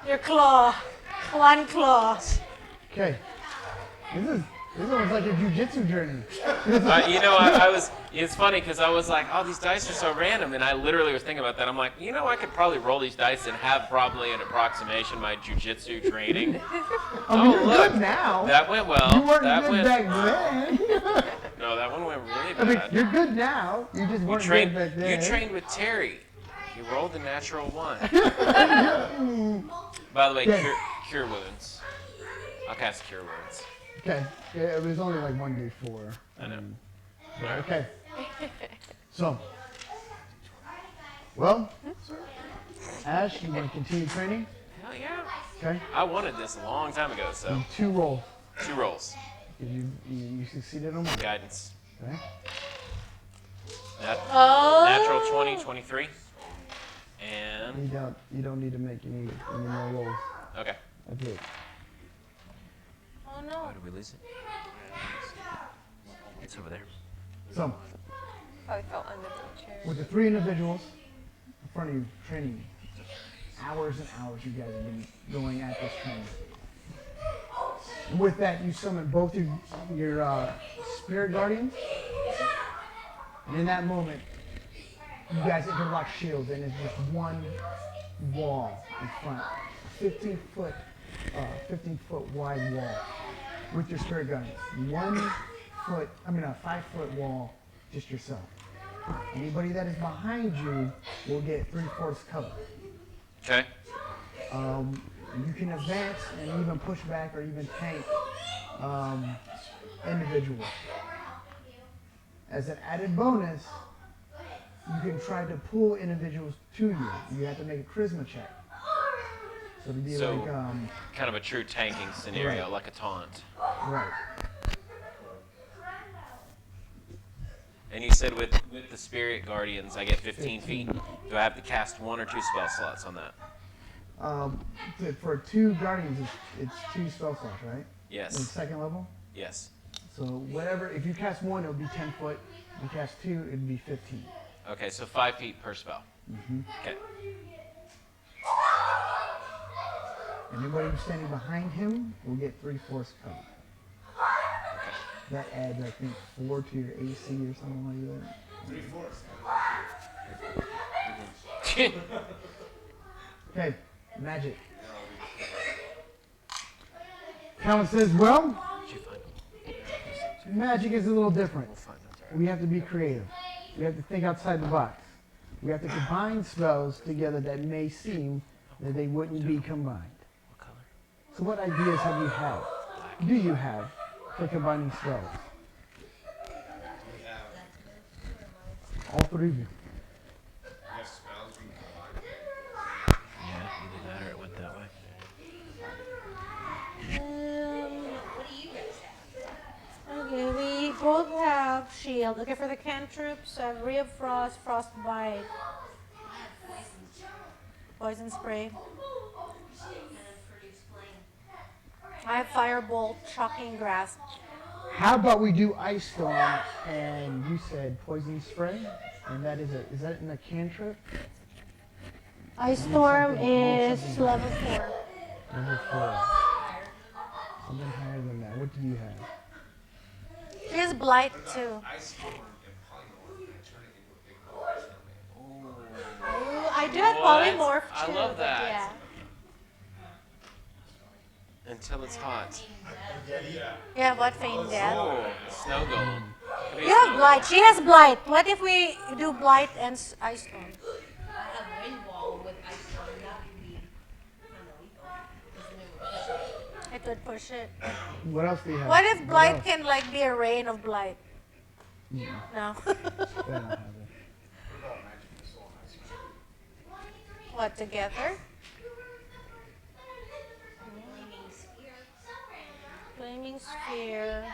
Your claw. One claw. Okay. This is almost like a jujitsu journey. I was. It's funny because I was like, oh, these dice are so random, and I literally was thinking about that. I'm like, I could probably roll these dice and have probably an approximation of my jujitsu training. You're look, good now. that went well. You weren't that good went. back then. No, that one went really I mean, bad. you're good now. You just weren't trained. good back then. You trained with Terry. You rolled a natural 1. By the way, Yes. cure wounds. I'll cast cure wounds. Okay. Yeah, it was only like 1d4. I know. Okay. So, well, Ash, you want to continue training? Hell yeah. Okay. I wanted this a long time ago, so 2 rolls. 2 rolls. You succeeded on them. Guidance. Okay. Natural 20, 23. And You don't need to make any more rolls. okay. That's it. Oh no. Oh, did we lose it? It's over there. So, Probably fell under the chair. with the 3 individuals in front of you training, hours and hours you guys have been going at this training. And with that, you summon both your spirit guardians. And in that moment, you guys interlock shields, and it's just one wall in front, 15-foot wide wall with your spirit guardians. 5-foot wall, just yourself. Anybody that is behind you will get 3/4 cover. Okay. You can advance and even push back or even tank individuals. As an added bonus, you can try to pull individuals to you. You have to make a charisma check. So it'd be So- like, Kind of a true tanking scenario, Right. like a taunt. right. And you said with the spirit guardians, I get 15 feet. Do I have to cast 1 or 2 spell slots on that? For 2 guardians, it's 2 spell slots, right? In Yes. 2nd level. Yes. So whatever, if you cast 1, it would be 10 foot. If you cast 2, it would be 15. Okay, so 5 feet per spell. Okay. Anybody who's standing behind him will get 3/4 cover. That adds, I think, 4 to your AC or something like that. 3/4. Okay, magic. Calvin says, well, Did you find them? magic is a little different. We'll find them. We have to be creative. We have to think outside the box. We have to combine spells together that may seem that they wouldn't be combined. What color? So what ideas do you have for combining spells? We have, All 3 of you. we have spells we can combine. Yeah, either that or it went that way. What do you guys have? Okay, we both have shield. Okay, for the cantrips, Ray of Frost, Frostbite, Poison Spray. I have Firebolt, Shocking Grasp. How about we do Ice Storm and you said Poison Spray? And that is that in a cantrip? Ice Storm something- is something- level 4. Number 4. Something higher than that. What do you have? She has Blight too. I storm and polymorph and turn it into a big ball of snowman. Ooh, I do have What? Polymorph too. I love but that. Yeah. Until it's hot. Yeah, what Feign Death? Oh, snow golem. Could be a You have snow Blight. She has Blight. What if we do Blight and Ice Storm? I have wind wall with ice storm. That would be kind of lethal. 'Cause then it would push it. It would push it. What else do you have? What if Blight else? can like be a rain of Blight? No, No. they don't have it. What, together? Flaming spear. Flaming Sphere.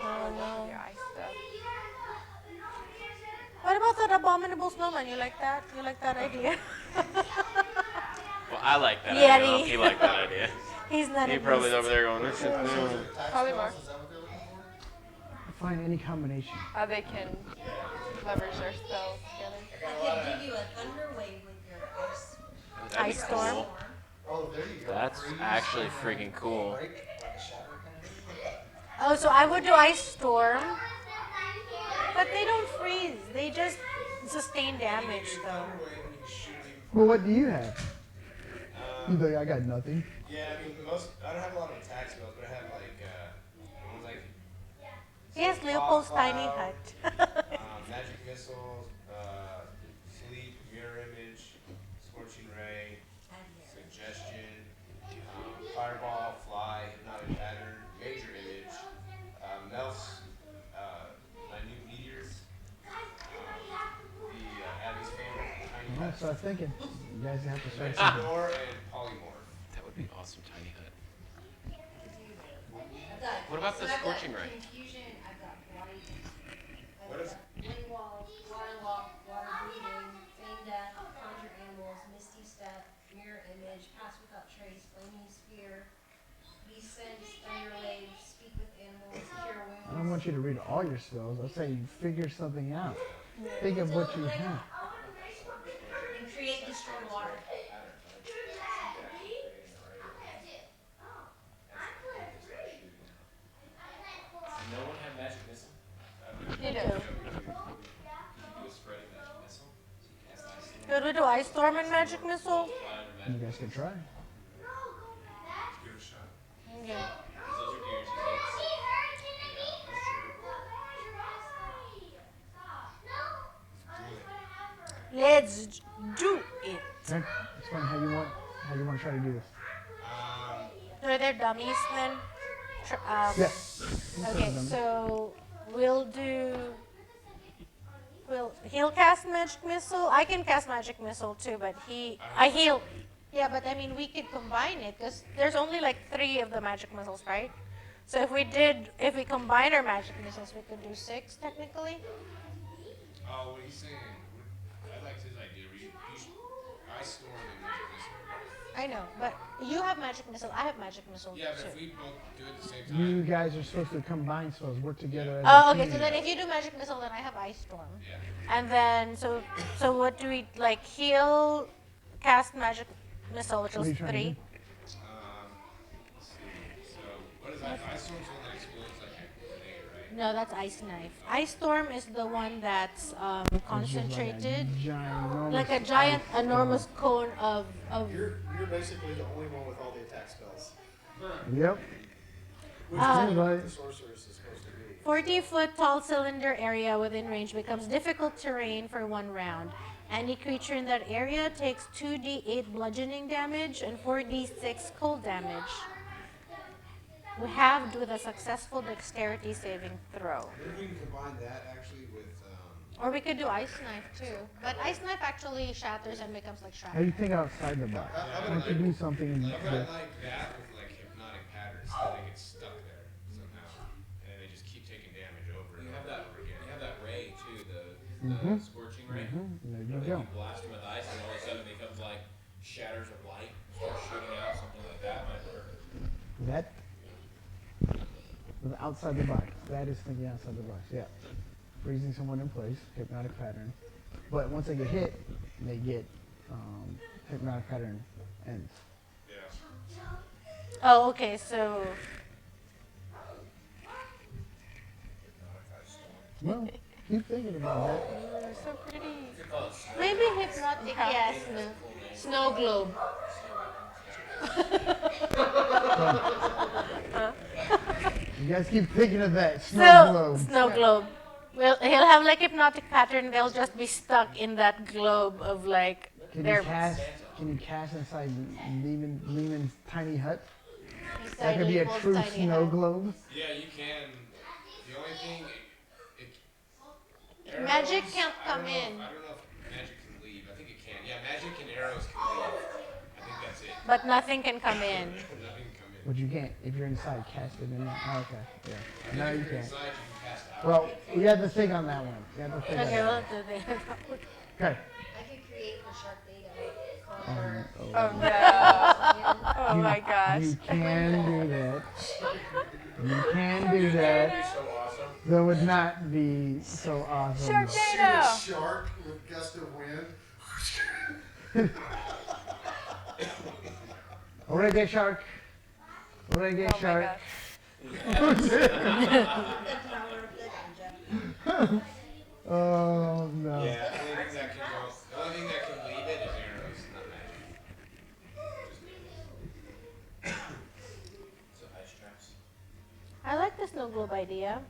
Oh no. Your ice stuff. What about that abominable snowman? You like that? You like that idea? Well, I like that idea. I don't know if Yeti. he liked that idea. He's not He a probably beast. over there going, this is new. Polymorph. Find any combination. They can leverage their spells together. I could give you a thunder wave with your ice. That'd be Ice storm. cool. Oh, there you go. That's actually freaking cool. Break, like a shatter kind Oh, so I would do Ice Storm. But they don't freeze. They just sustain damage though. Well, what do you have? You think I got nothing? Yeah, I mean, I don't have a lot of attack spells, but I have ones like He has Leopold's tiny hut. magic missile, sleep, mirror image, scorching ray, suggestion, fireball, fly, hypnotic pattern, major image, melts, minute meteors, the Abby's favorite, tiny Well, hut, so I'm thinking, you guys have to start something. door, and polymorph. That would be awesome, tiny hut. I've got, What about the so I've got scorching ray? Confusion. I've got blight. What I've is- got wind wall, water walk, water breathing, feign death, conjure animals, misty step, mirror image, pass without trace, flaming spear, beast sense, thunder wave, speak with animals, cure wounds. I don't want you to read all your spells. I'll say figure something out. Think of what you have. And create destroy water. No one have magic missile? You do. Do a spreading magic missile? So you cast ice storm, Could we do Ice Storm and Magic Missile? fly under You magic. guys can try. Give it a shot. Okay. Those are guaranteed hits. Let's do it. Okay. Explain how you want to try to do this. Are there dummies then? Yeah. Okay, so we'll he'll cast Magic Missile. I can cast Magic Missile too, but I heal. Yeah, but I mean we could combine it because there's only like 3 of the Magic Missiles, right? So if we combine our Magic Missiles, we could do 6 technically. Oh, what he's saying, I liked his idea. I storm and magic missile. I know, but you have Magic Missile. I have Magic Missile Yeah, but if too. we both do it at the same time. You guys are supposed to combine spells, work together as Oh, a okay. team. So then if you do Magic Missile, then I have Ice Storm. Yeah. And then, so what do we, like, heal, cast Magic Missile, which What are was you trying to 3. do? Let's see. So, what is that? Ice storm's one that explodes like a grenade, right? No, that's Ice Knife. Ice Storm is the one that's It's just concentrated. Like Like a giant, enormous cone of You're basically the only one with all the attack spells. Yep. Which Um, is what the sorceress is supposed to be. 40-foot tall cylinder area within range becomes difficult terrain for 1 round. Any creature in that area takes 2d8 bludgeoning damage and 4d6 cold damage. We halved with a successful dexterity saving throw. Maybe we can combine that actually with, Or we could do Ice Knife too. But Ice Knife actually shatters and becomes like How do shrapnel. you think outside the box? Why don't you do something I'm gonna that like that with like hypnotic patterns so they get stuck there somehow. And they just keep taking damage over and over and over again. You have that ray too, the scorching ray. There Or you they go. can blast them with ice, and all of a sudden it becomes like shatters of light, starts shooting out, something like that might work. That was outside the box. That is thinking outside the box. Yeah. Freezing someone in place, hypnotic pattern. But once they get hit, they get hypnotic pattern ends. Yeah. Oh, okay, so Well, keep thinking about that. They're so pretty. maybe hypnotic, yes, snow globe. You guys keep thinking of that snow globe. Snow globe. Well, he'll have like hypnotic pattern. They'll just be stuck in that globe of like Can their you cast inside Lehman's tiny hut? inside That could be a Leopold's true tiny snow hut. globe. Yeah, you can. The only thing, Magic arrows, can't come in. I don't know if magic can leave. I think it can. Yeah, magic and arrows can leave. I think that's it. But nothing can come in. Nothing can come in. But you can't, if you're inside, cast it in there. Oh, okay, yeah. No, you If you're can't. inside, you can cast out. Well, we have to think on that one. We have to think Okay, on well, that. do they? Okay. I could create the Sharknado. Conquer. Oh no. Oh my gosh. You can do that. You can do that. So awesome. That would not be so awesome. Sharknado. Shark with gust of wind. Reggae shark. Reggae Oh my shark. gosh. The power of the ninja. Oh no. Yeah, the only thing that can go, the only thing that can leave it is arrows, not magic. So ice traps. I like the snow globe idea.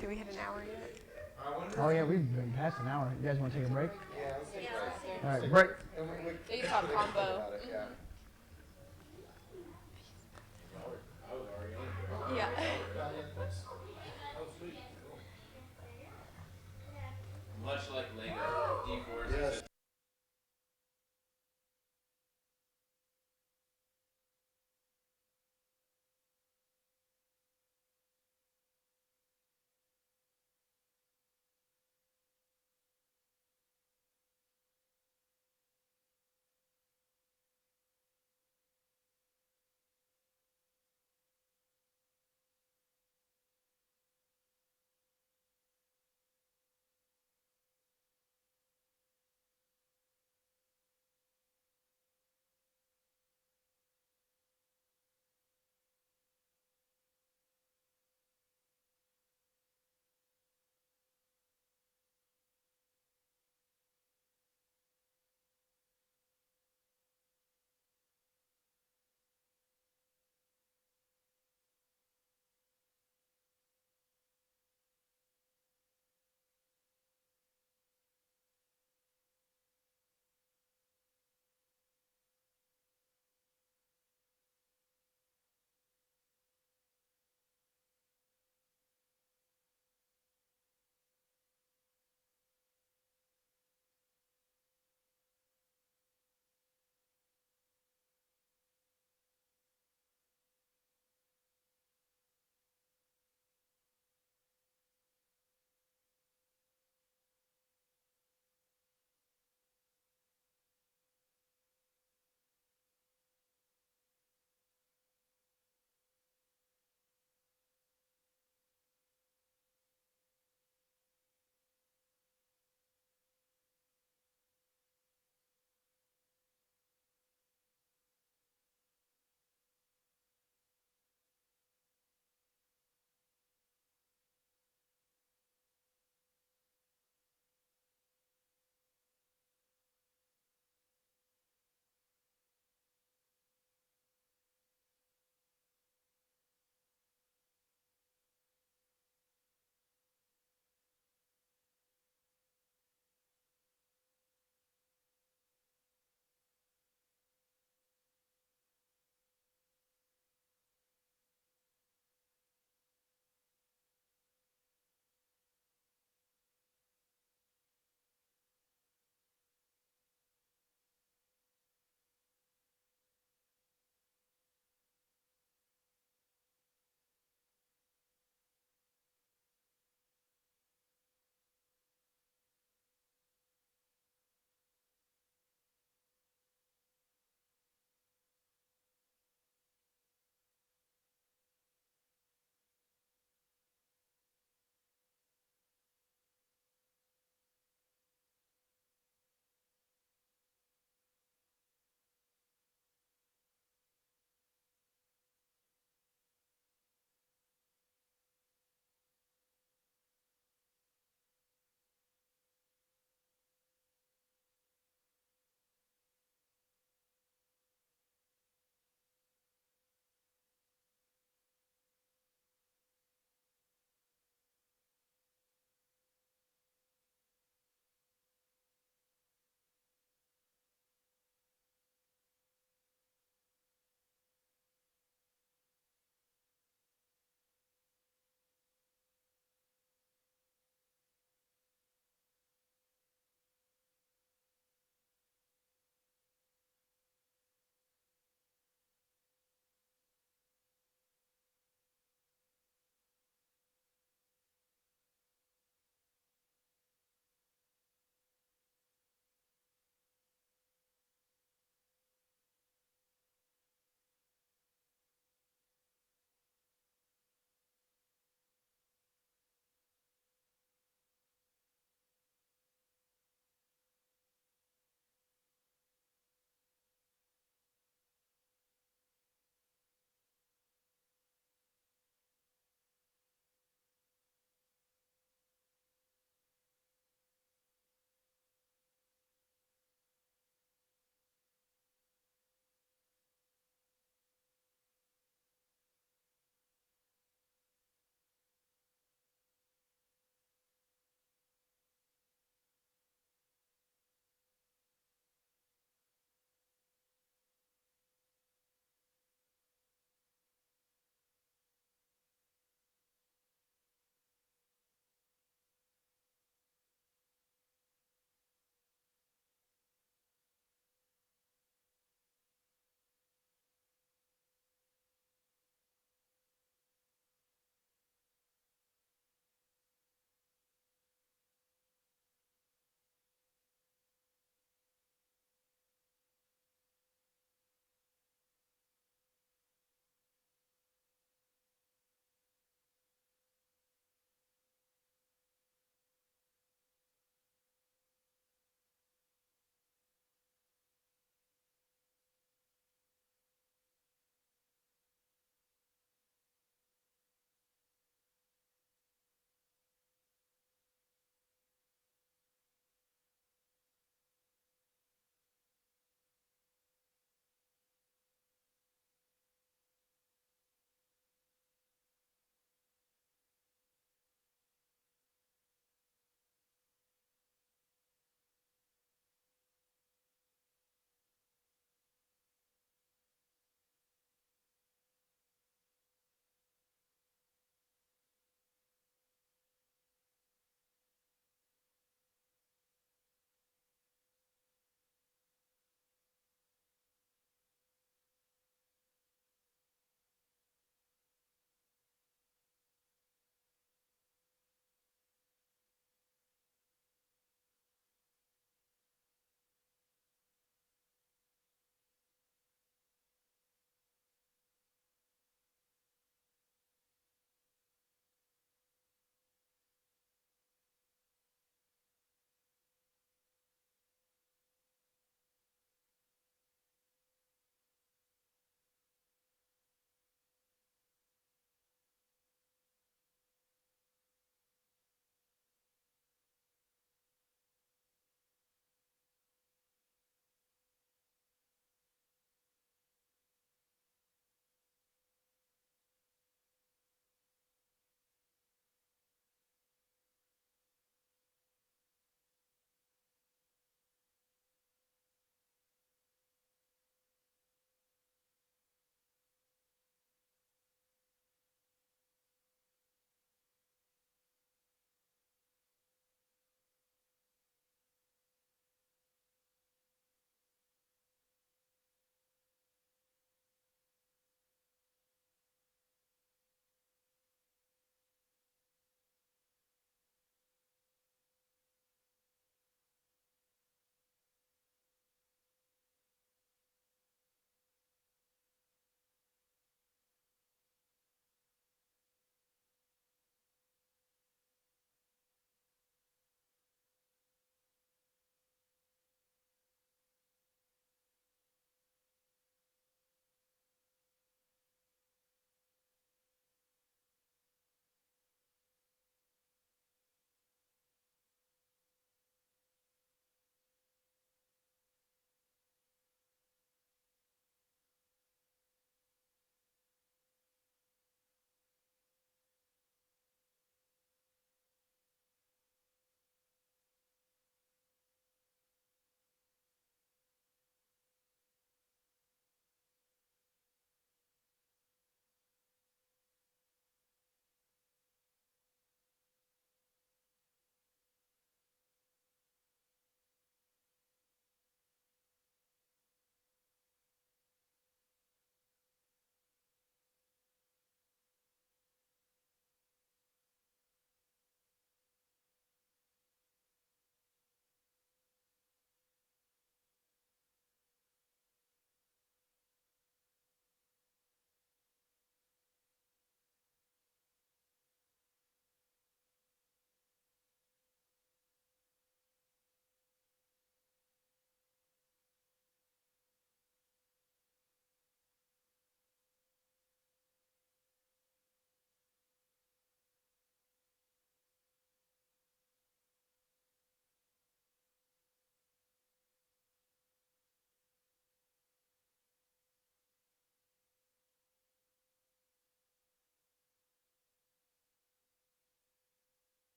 Do we hit an hour yet? I wonder. Oh yeah, we've been past an hour. You guys want to take a break? Yeah, let's take a break. All right, break. And we They used to have combo. about it, yeah. Yeah. Oh, sweet. Cool. Much like Lego, D4s Yes.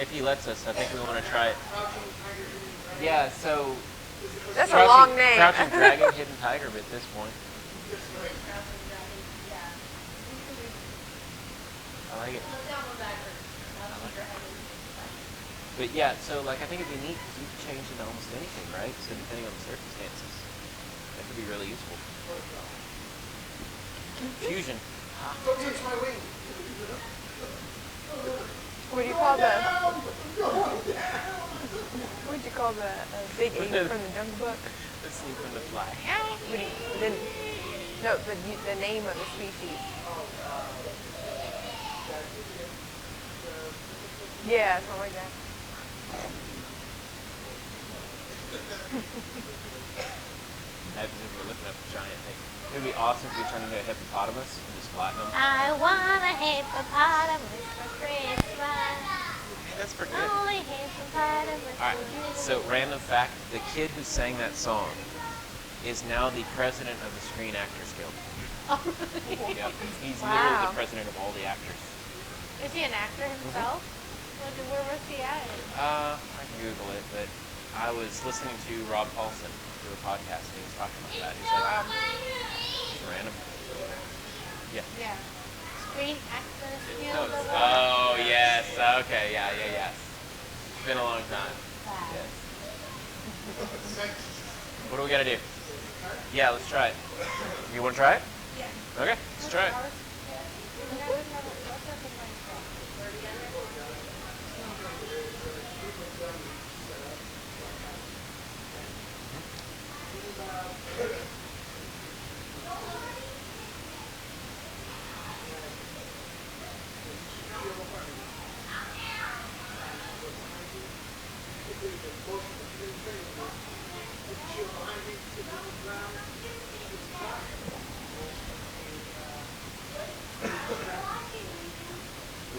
if he lets us, I think we want to try it. Yeah, so That's a long name. Crouching Dragon, Hidden Tiger at this point. I like it. But yeah, so like I think it'd be neat because you can change into almost anything, right? So depending on the circumstances, that could be really useful. Fusion. What do you call the? What'd you call the big ape from the Jungle Book? Let's see from the fly. No, the name of the species. Yeah, something like that. We're looking up a giant thing. It would be awesome if we turned into a hippopotamus and just flatten them. I want a hippopotamus for Christmas. That's pretty good. Only hippopotamus. Alright, so random fact, the kid who sang that song is now the president of the Screen Actors Guild. Oh, really? Yep. He's Wow. literally the president of all the actors. Is he an actor himself? Where was he at? I can Google it, but I was listening to Rob Paulson do a podcast and he was talking about that. He's like, it's random. Yeah. Yeah. Screen Actors No, Guild. it's- oh, yes. Okay, yes. It's been a long time. Yes. What do we gotta do? Yeah, let's try it. You wanna try it? Yeah. Okay, let's try it.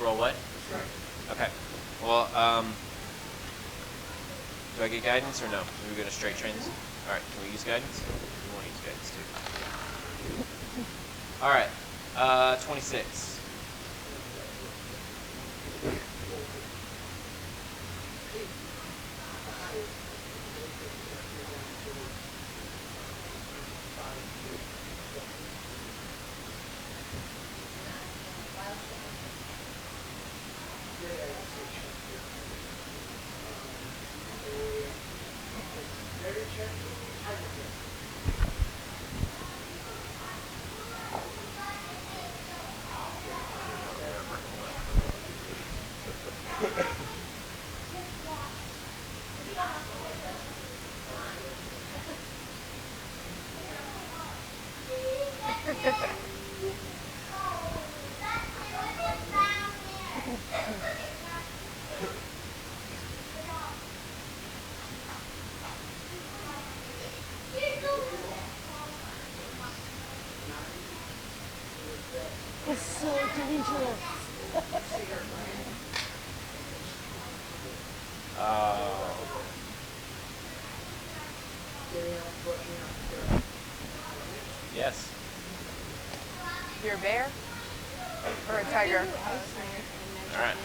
Roll what? Okay. Well, do I get guidance or no? Do we go to straight trains? Alright, can we use guidance? We want to use guidance too. Alright, 26. It's so dangerous. Yes. You're a bear or a tiger? Alright.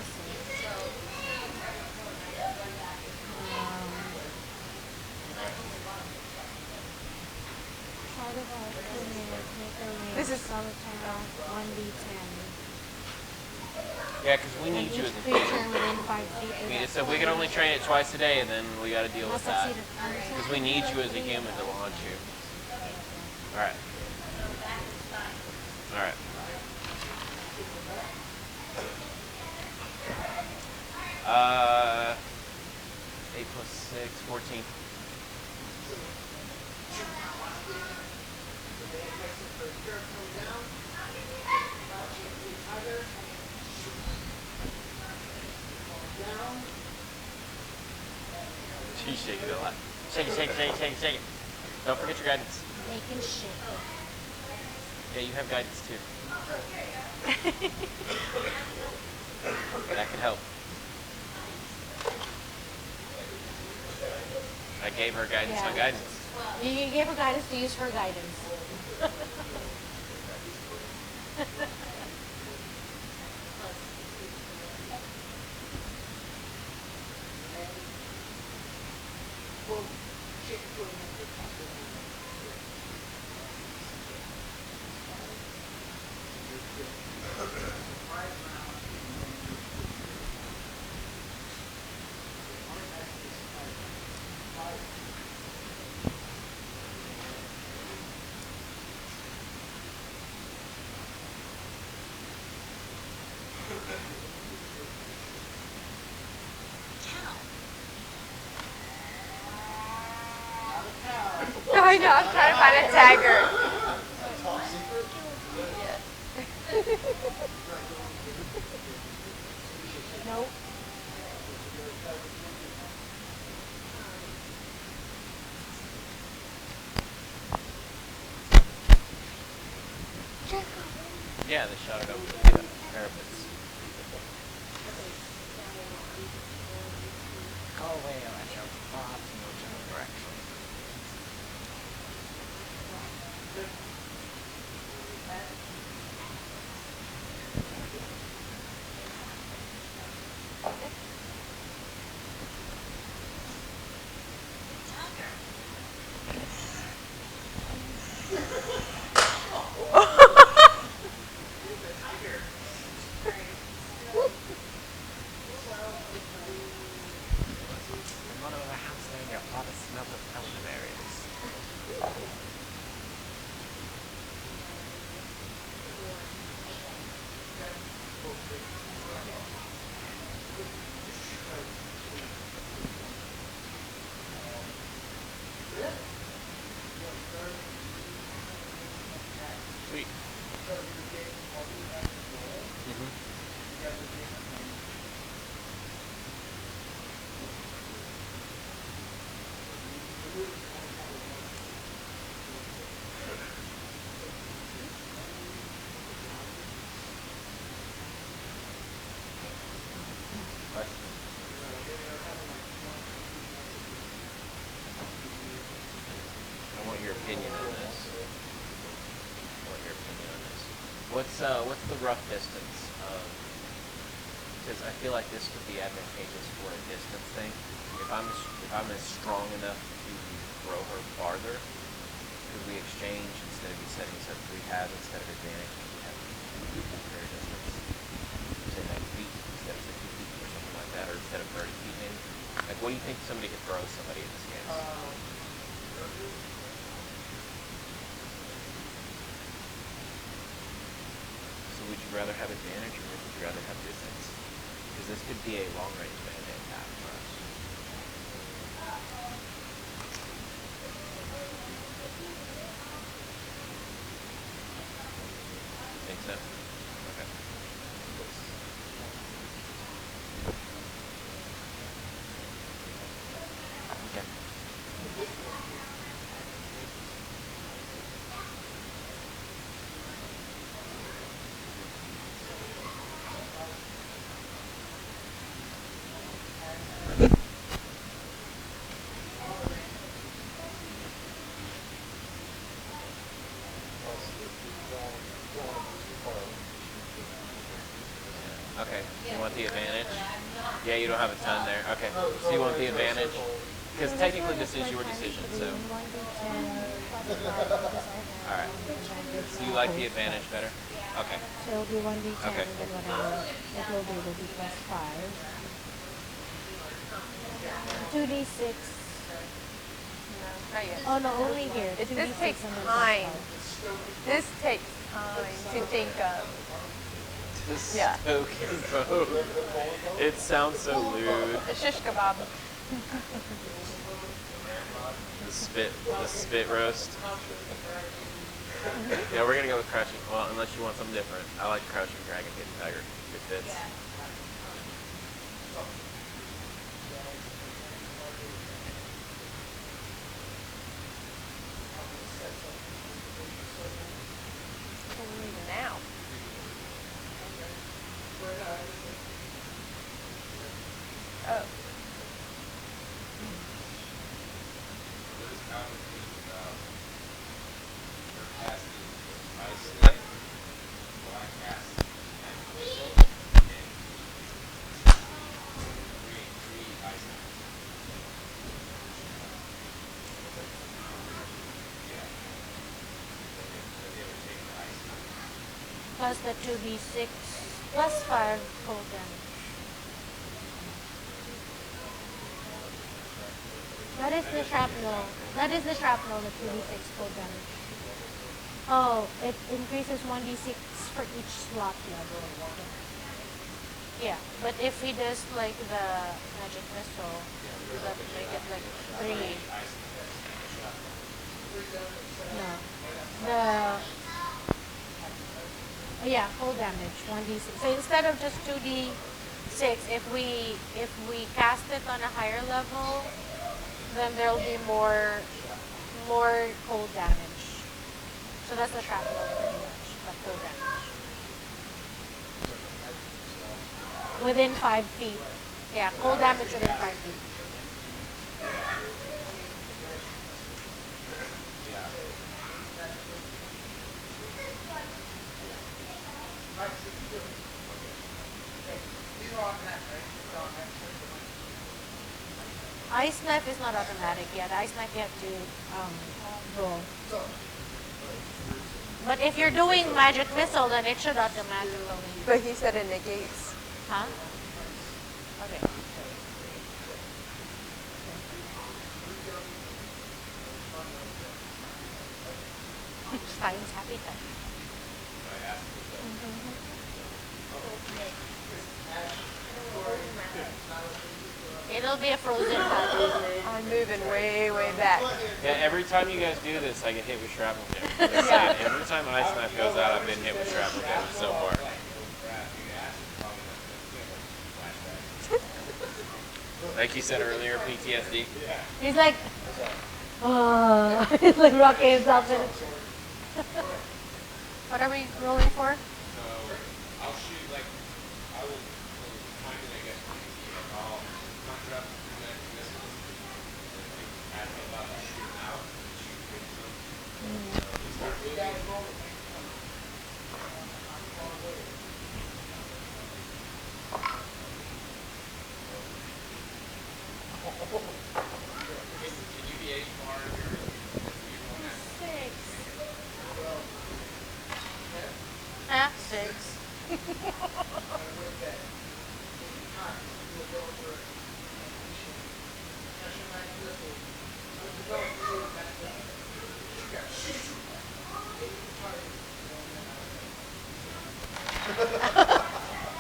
This is- Solitaire 1d10. Yeah, because we And need you each as a creature human. within 5 feet. I mean, so we can only train it twice a day, and then we got to deal with that. Succeeded. Because we need you as a human to launch you. Alright. Alright. Uh, 8 plus 6, 14. She's shaking it a lot. Shake it, shake it, shake it, shake it, shake it. Don't forget your guidance. Making shit. Yeah, you have guidance too. That could help. I gave her guidance on guidance. You gave her guidance to use her guidance. I know, I'm trying to find a tagger. Nope. Yeah, they shot it over the parapets. Go away, let your thoughts move in a direction. I'm one of the house there, your father smelled of elderberries. Sweet. Question. I want your opinion on this. What's the rough distance of? Because I feel like this could be advantageous for a distance thing. If I'm as strong enough to throw her farther, could we exchange instead of you setting us up 3 halves instead of advantage? We have fair distance. Say 90 feet instead of 60 feet or something like that, or instead of 30 feet maybe. Like, what do you think somebody could throw somebody in this case? So would you rather have advantage or would you rather have distance? Because this could be a long-range melee attack for us. Think so? Okay. Okay. Okay, you want the advantage? Yeah, you don't have a ton there. Okay, so you want the advantage? Because technically this is your decision, so. Alright. So you like the advantage better? Okay. So it'll be 1d10 Okay. and then whatever it will be plus 5. 2d6. Not yet. Oh no, only here. This 2d6 takes and then time. plus This takes time to think of. This Yeah. token vote. It sounds so lewd. A shish kebab. The spit roast. Yeah, we're gonna go with Crouching. Well, unless you want something different. I like Crouching Dragon Hidden Tiger. It fits. Now. Oh. cause the 2d6 plus 5 cold damage. That is the shrapnel. That is the shrapnel, the 2d6 cold damage. Oh, it increases 1d6 for each slot level. Yeah, but if he does like the magic missile, that make it like 3. No. Yeah, cold damage, 1d6. So instead of just 2d6, if we cast it on a higher level, then there'll be more cold damage. So that's the shrapnel pretty much, the cold damage. Within 5 feet. Yeah, cold damage within 5 feet. Ice knife is not automatic yet. Ice knife you have to roll. But if you're doing magic missile, then it should automatically. But he said it negates. Huh? Okay. Science happy time. It'll be a frozen battle. I'm moving way, way back. Yeah, every time you guys do this, I get hit with shrapnel damage. Just saying, every time Ice Knife goes out, I've been hit with shrapnel damage so far. Like you said earlier, PTSD. He's like, he's like rocking himself in. What are we rolling for? I'll shoot, like, I will time it, I guess, I'll conjure up magic missiles, and ask me about to shoot them out, shoot them. Start moving. Can you be any more if you're one at 6. Ah, 6.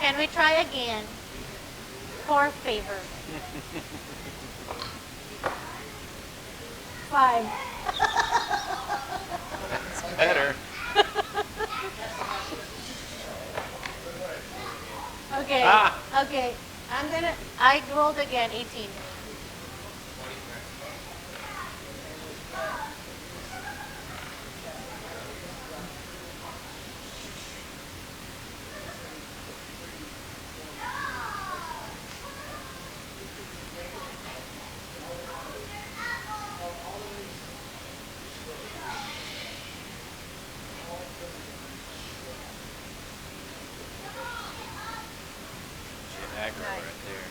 Can we try again? For favor. 5. That's better. Okay. Ah. Okay. I rolled again, 18. Aggro right there.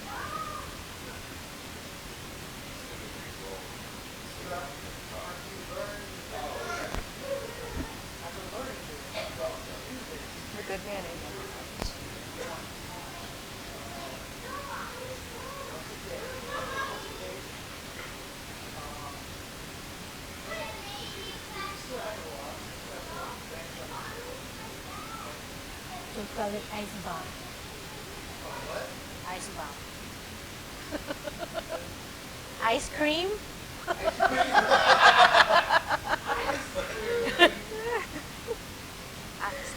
With advantage. We call it ice bomb. Ice bomb. Ice cream?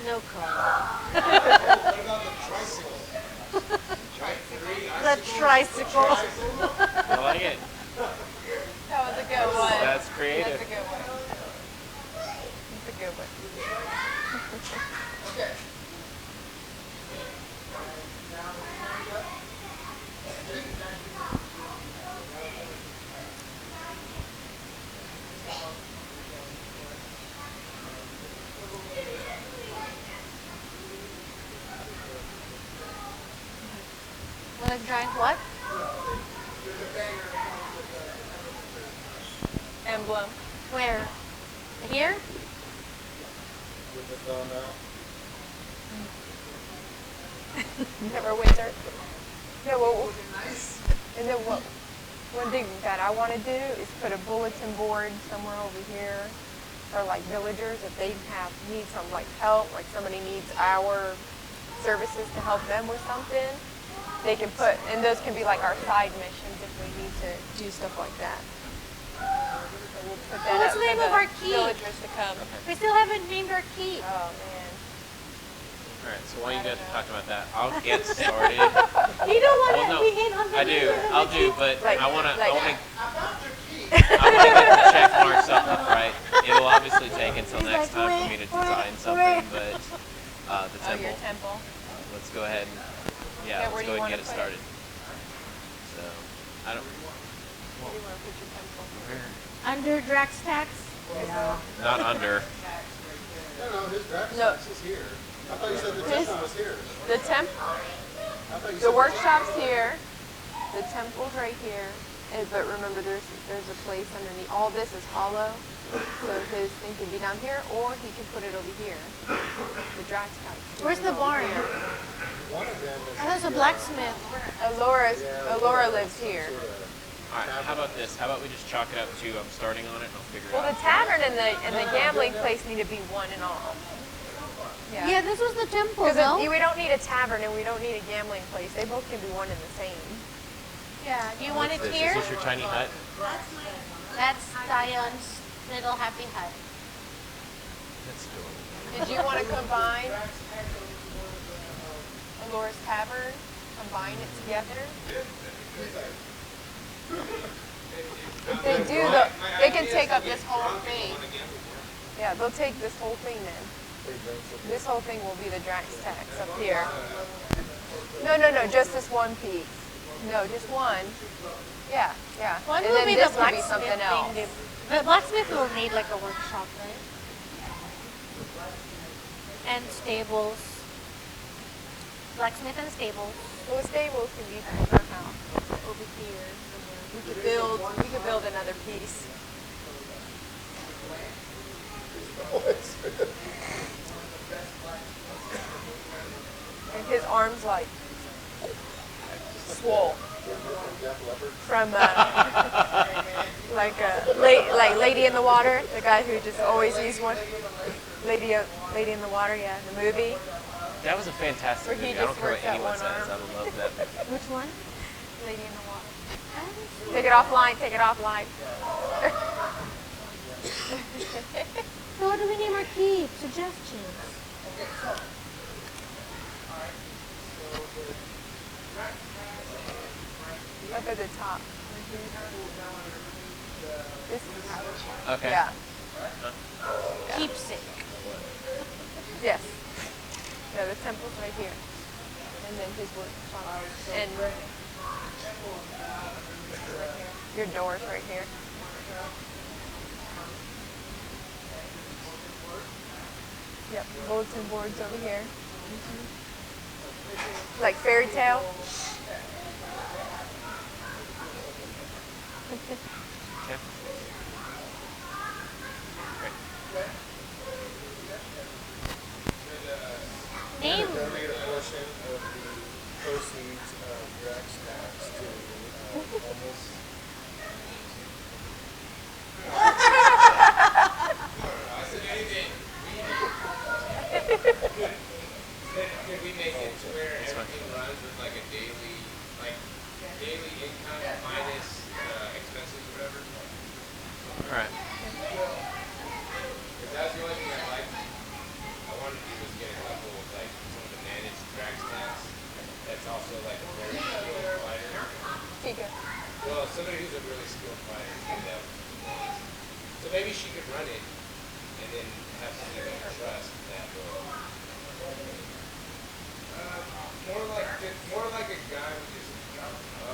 Snow cone. What about the tricycle? The tricycle. I like it. That was a good one. That's creative. That's a good one. That's a good one. Well, I'm trying what? Emblem. Where? Here? With the thumb out. Never winter. Yeah, well, and then one thing that I want to do is put a bulletin board somewhere over here for like villagers if they need some like help, like somebody needs our services to help them with something. They can put, and those can be like our side missions if we need to do stuff like that. So we'll put that What's up the name for of our keep? villagers to come. We still haven't named our keep. Oh man. All right, so while you guys are talking about that, I'll get started. You don't want Well, to no, be in on the I do. name of I'll the do, keep. but Like- I wanna like- get the check marks up right. It'll obviously take until He's next like, time for me to design something, but the Oh, your temple. temple. Let's go ahead and Yeah, let's where do go you ahead and get it wanna put it? started. So I don't Where do you want to put your temple? Under Draxtax. not under. No, his draft No. is here. I thought you said the His- temple was here. The temple. I thought you The said workshop's here, the temple's right here, but remember there's a place underneath. All this is hollow, so his thing could be down here, or he could put it over here. The Drax couch. Where's the barn? one of them is Oh, there's a blacksmith. Alora lives here. All right, how about this? How about we just chalk it up to I'm starting on it and I'll figure it Well, out. the tavern and the gambling place need to be one and all. Yeah, this was the temple, Because though. we don't need a tavern and we don't need a gambling place. They both can be one and the same. Yeah, do you want it Is here? this your tiny hut? That's Dion's little happy hut. That's cool. Did you want to combine Alora's Tavern, combine it together? If they do, they can take up this whole thing. Yeah, they'll take this whole thing then. This whole thing will be the Drax tax up here. No, just this one piece. No, just one. Yeah. One And will then be this the will be blacksmith something else. thing. The blacksmith will need like a workshop, right? And stables. Blacksmith and stables. Well, the stables can be in our house over here somewhere. We could build another piece. And his arms like swole from like Lady in the Water, the guy who just always needs one. Lady in the Water, yeah, the movie. That was a fantastic Where he movie. I don't just care works what out anyone one says. arm. I love that movie. Which one? Lady in the Water. Take it offline. Take it offline. So what do we name our keep? Suggestions. Up at the top. This Okay. yeah. Keepsake. Yes. Yeah, the temple's right here. And then his workshop. And your door's right here. Yep, bulletin boards over here. Like fairy tale. Okay. Great. Name. donate a portion of the proceeds of Drax tax to homeless. Could we make it to where everything runs with like a daily income minus expenses or whatever? All right. Because that's the only thing I wanted to do was get a couple of like someone to manage Drax tax. That's also like a very skilled fighter. Tika. Well, somebody who's a really skilled fighter can do that. So maybe she could run it and then have somebody that you trust that will. More like a guy who just.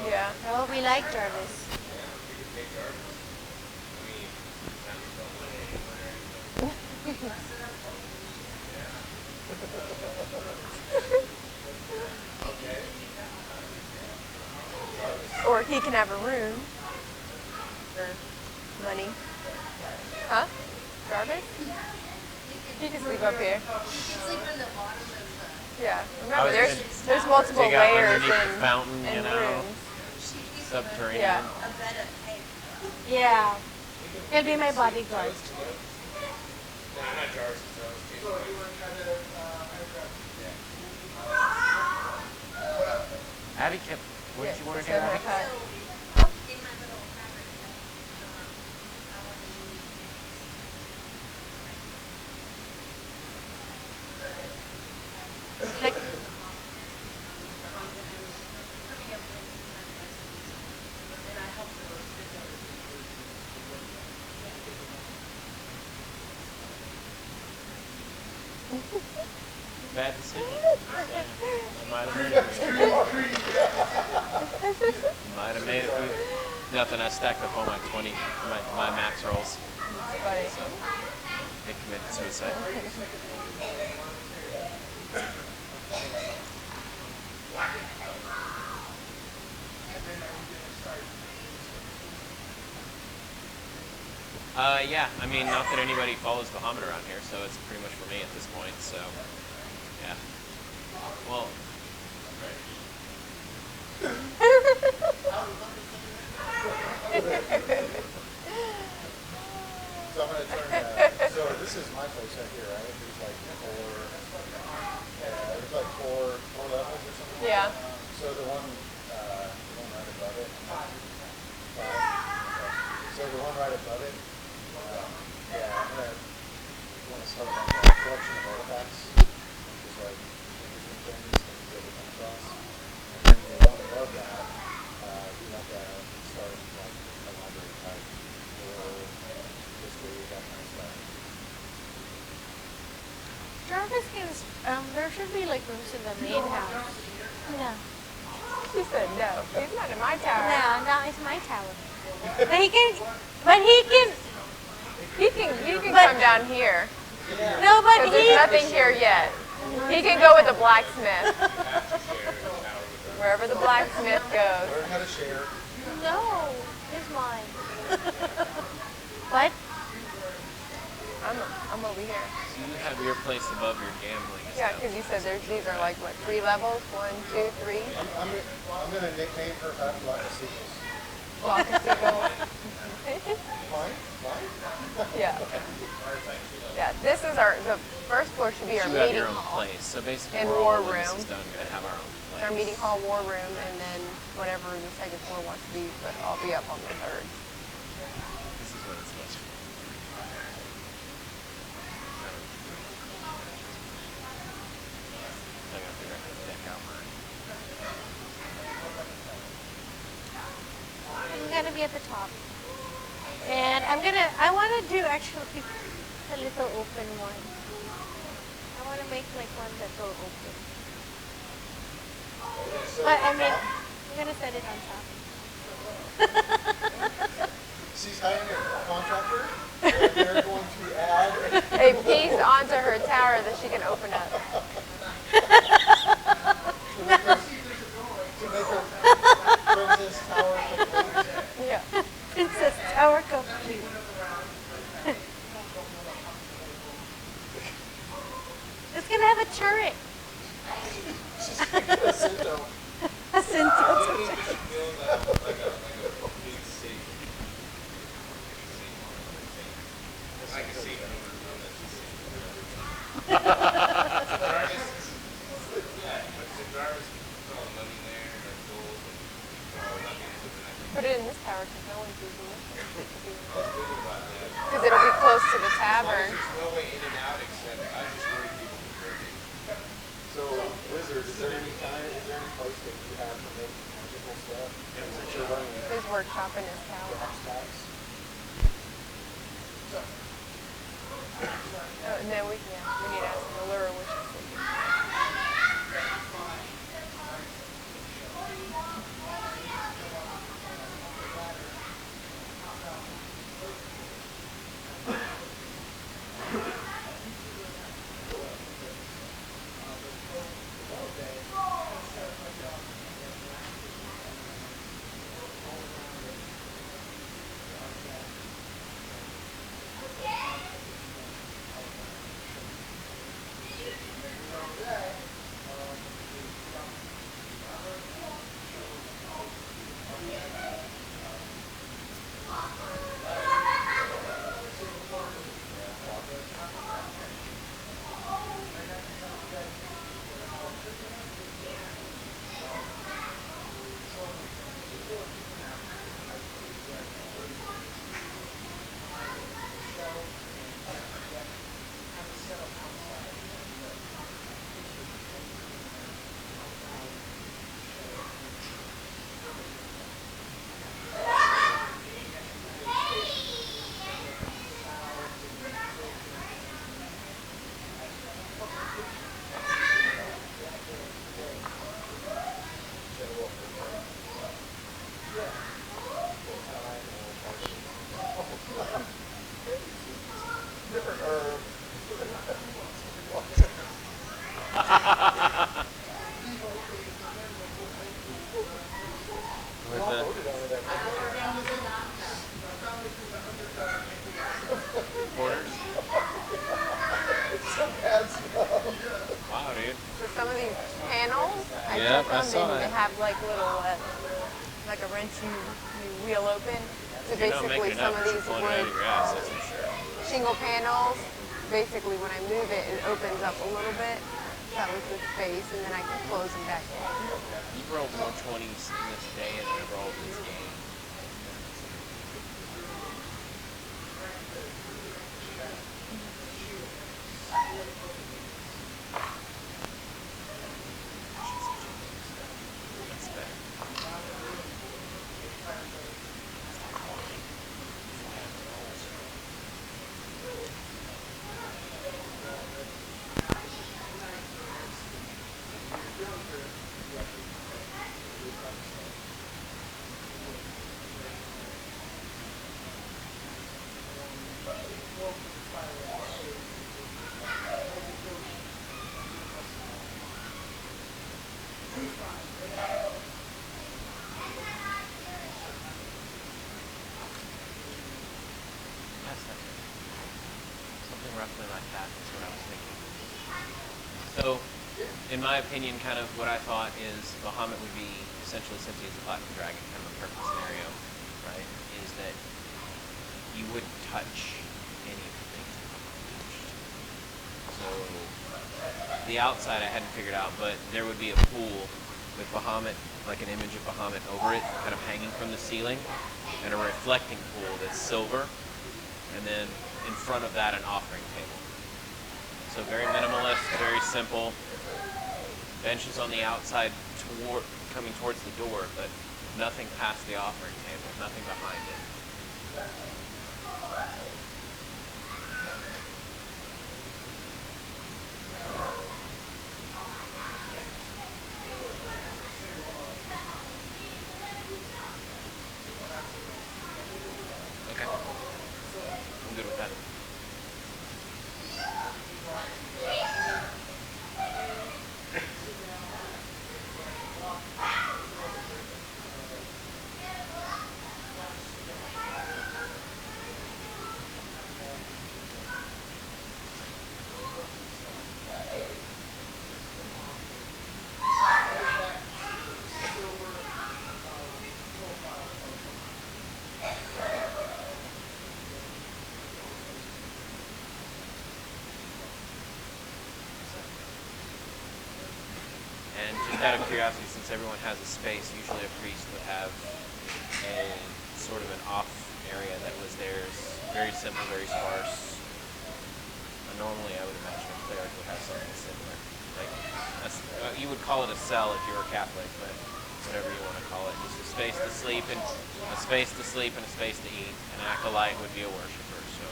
Yeah. Oh, we like Jarvis. Yeah, we could take Jarvis. I mean, not just don't win anyone or anything. Okay. Or he can have a room. For money. Huh? Jarvis? He can sleep up here. Sleep in the bottom of the Yeah, I remember was there's multiple dig out layers underneath the fountain, in you know, rooms. subterranean. Yeah. Yeah. He'll be my bodyguard. Nah, not jars. Abby kept. What did you want to do, so Abby? cut. Like, Bad decision. I might have made it. Might have made it through. Nothing. I stacked up all my 20, my max rolls. Funny. So they committed suicide. Yeah, I mean, not that anybody follows Bahamut around here, so it's pretty much for me at this point, so, yeah. Well, So I'm gonna turn. So this is my place right here, right? There's like four. Yeah, there's like four levels or something. Yeah. So the one right above it. So the one right above it. Yeah, I'm gonna want to start like a collection of artifacts, just like interesting things that we come across. And then the one above that, we want to start like a library type or history, that kind of stuff. Jarvis can, there should be like rooms in the main house. No. She said no. He's not in my tower. No, it's my tower. But he can, but he can, You can come down here. no, but Because there's nothing here yet. He can go with the blacksmith. Wherever the blacksmith goes. Learn how to share. no, it's mine. What? I'm over here. so you have your place above your gambling Yeah, stuff. because you said these are like what, 3 levels? 1, 2, 3. I'm gonna nickname her Huck Block of Sequels. Block of seagulls. Fine? Fine? Yeah. Yeah. This is the first floor should be our You have meeting your own hall. place, so basically And we're all, war when this room. is done, gonna have our own place. Our meeting hall, war room, and then whatever the second floor wants to be, but I'll be up on the third. This is what it's supposed to be. I gotta figure out how to deck out mine. I'm gonna be at the top. And I wanna do actually a little open one. I wanna make like one that's all open. I mean, I'm gonna set it on top. She's hiring a contractor, and they're going to add A piece onto her tower that she can open up. to make her Princess Tower complete. Yeah. Princess Tower complete. It's gonna have a turret. A Cinto. A Cinto. Put it in this tower because no one's using it. Because it'll be close to the tavern. No way in and out except I just worry people can break it. So, Wizard, is there any place that you have to make magical stuff? Since you're running His workshop in his tower. stacks? Oh, and then we need to ask the lure which is sleeping. Different herb. With the, quarters? Wow, dude. So some of these panels, I Yep, took I them saw and they it. have like little, like a wrench you wheel open. So You're not basically making some enough of that you're these pulling it out of wood your ass, that's for sure. shingle panels, basically when I move it, it opens up a little bit. That was the space, and then I can close them back in. You've rolled more 20s in this day than I've rolled in this game. That's better. That's not good. Something roughly like that is what I was thinking. So, in my opinion, kind of what I thought is Bahamut would be essentially since he's a platinum dragon, kind of a perfect scenario, right? Is that you wouldn't touch anything. So, the outside I hadn't figured out, but there would be a pool with Bahamut, like an image of Bahamut over it, kind of hanging from the ceiling, and a reflecting pool that's silver, and then in front of that an offering table. So very minimalist, very simple. Benches on the outside coming towards the door, but nothing past the offering table, nothing behind it. Okay. I'm good with that. And just out of curiosity, since everyone has a space, usually a priest would have a sort of an off area that was theirs, very simple, very sparse. Normally, I would imagine a cleric would have something similar. Like you would call it a cell if you were Catholic, but whatever you want to call it, just a space to sleep and a space to sleep and a space to eat. An acolyte would be a worshiper. So.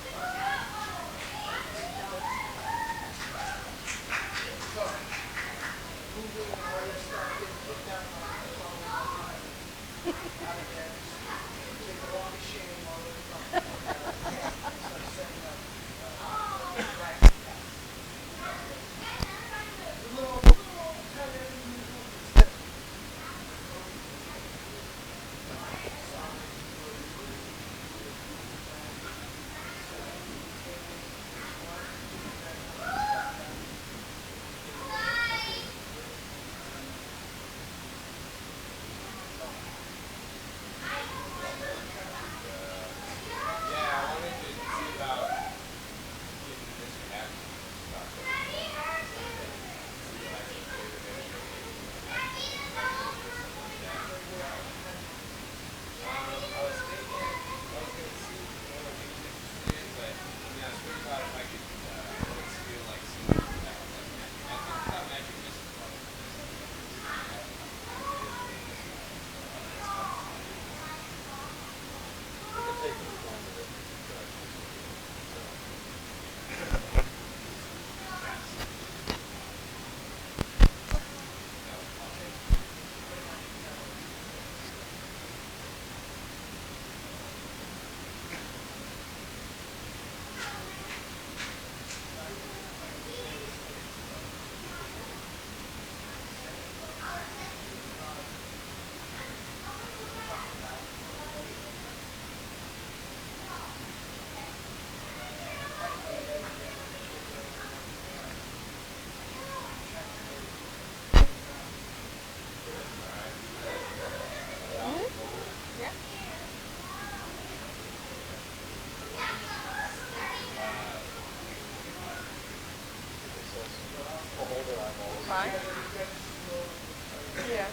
Yeah.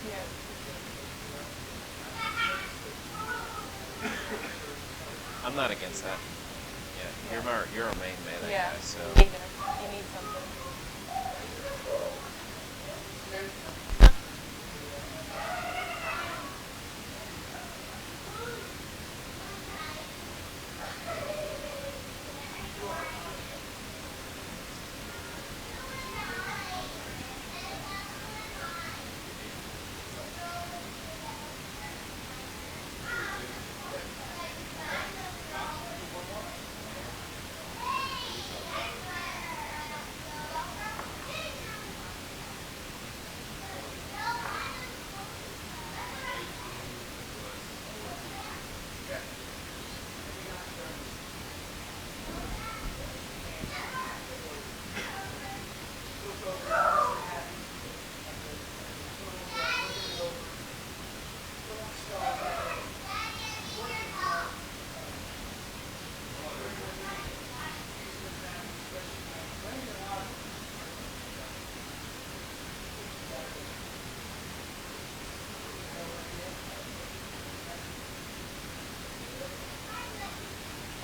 Yeah. I'm not against that. Yeah, you're a main melee Yeah. guy, so. You need something.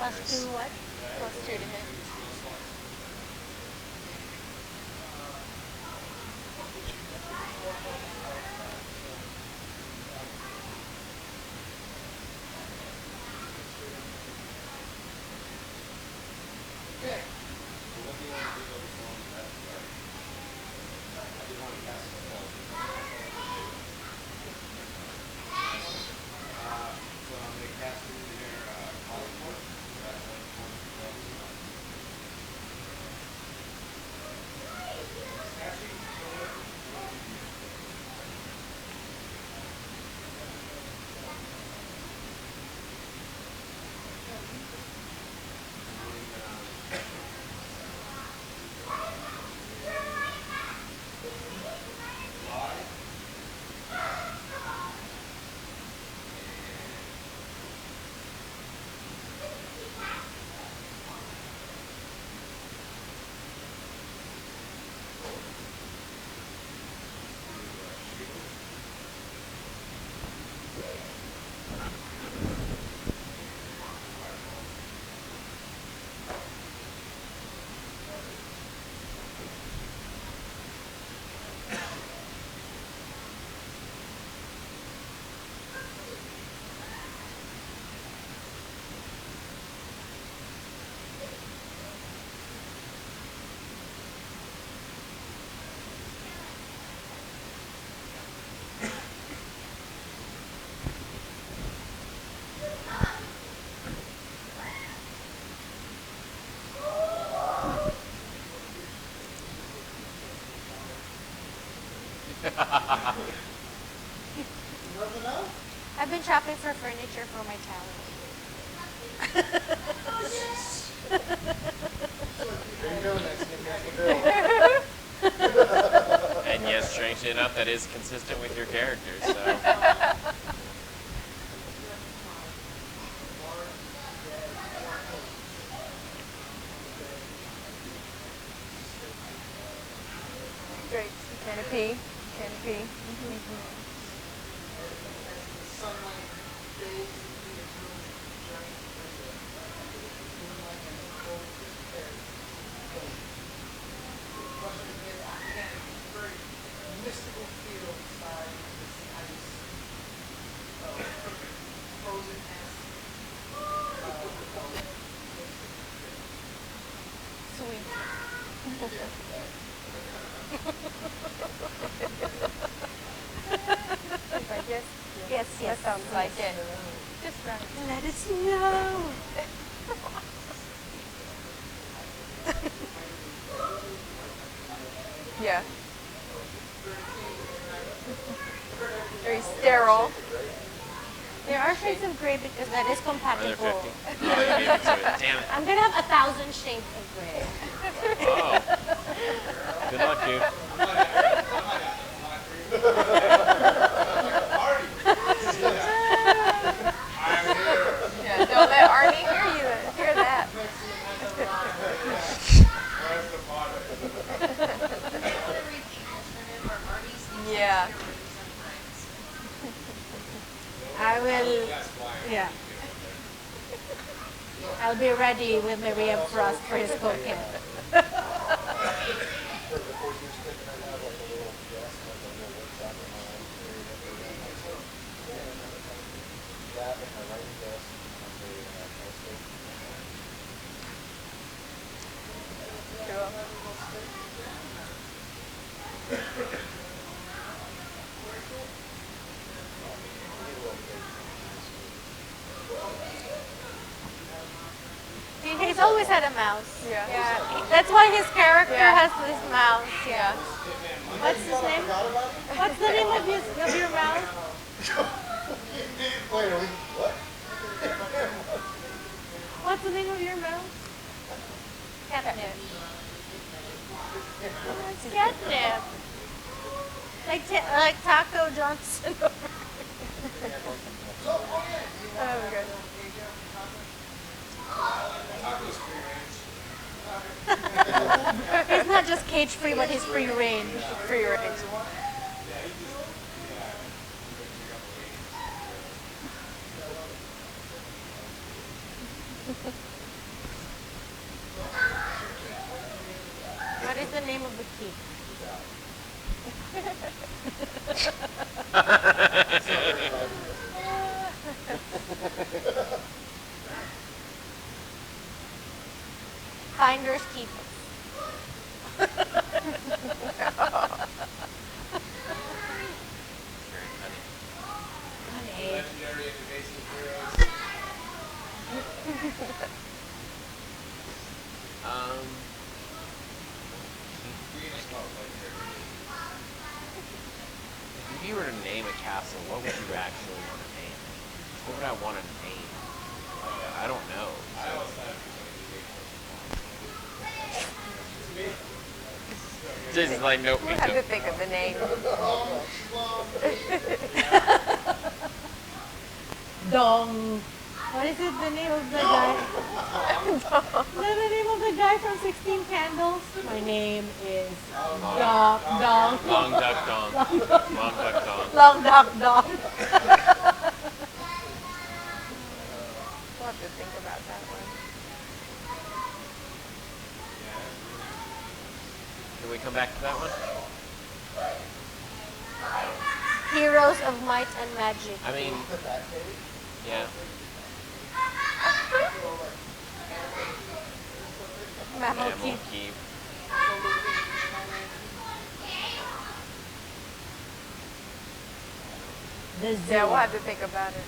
+2 what? +2 to hit. I've been shopping for furniture for my tower. There you go, next girl. And yes, strangely enough, that is consistent with your character, so. Great. Canopy. Canopy. Sweet. I guess. Yes, That yes. sounds like it. Just right. Let it snow. Yeah. Very sterile. There are shades of gray because that is Are there compatible. 50? Oh, you gave it to it. Damn it. I'm gonna have 1,000 shades of gray. Oh. Good luck, dude. Yeah, don't let Arnie hear you. Hear that. will, yeah. I'll be ready with my Ray of Frost for his coquette. For the 4 years kid, I have like a little desk, like a little workshop in my area that we're doing myself. That and my writing desk, and I'm very telescope. Cool. He's always had a mouse. Yeah. That's why his character Yeah. has this mouse. Yeah. What's his name? What's the name of your mouse? Wait, are we, what? What's the name of your mouse? Catnip. It's Catnip. Like Taco Johnson. Oh, good. He's not just cage free, but he's free range. Free range. What is the name of the keep? Finders keep. Legendary and invasive heroes. Um, if you were to name a castle, what would you actually want to name? What would I want to name? I don't know. Just like nope. We have to think of the name. Dong. What is it? The name of the guy? Is that the name of the guy from 16 Candles? My name is Dong. Long duck dong. Long duck dong. Long Duck Dong. We'll have to think about that one. Can we come back to that one? Heroes of Might and Magic. I mean, yeah. Mammal Mammal Keep. keep. The Yeah, Zoo. we'll have to think about it.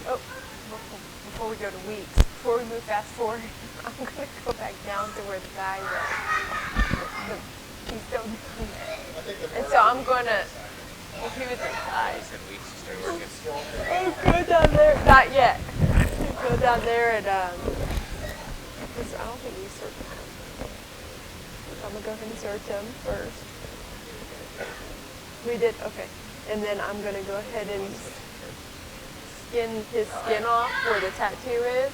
Oh, before we go to weeks, before we move fast forward, I'm gonna go back down to where the guy was. He's still down there. And so I'm gonna, well, he was inside. I said weeks to start working. Let's go down there. Not yet. Go down there and I don't think we searched him. I'm gonna go ahead and search him first. We did, okay. And then I'm gonna go ahead and skin his skin off where the tattoo is.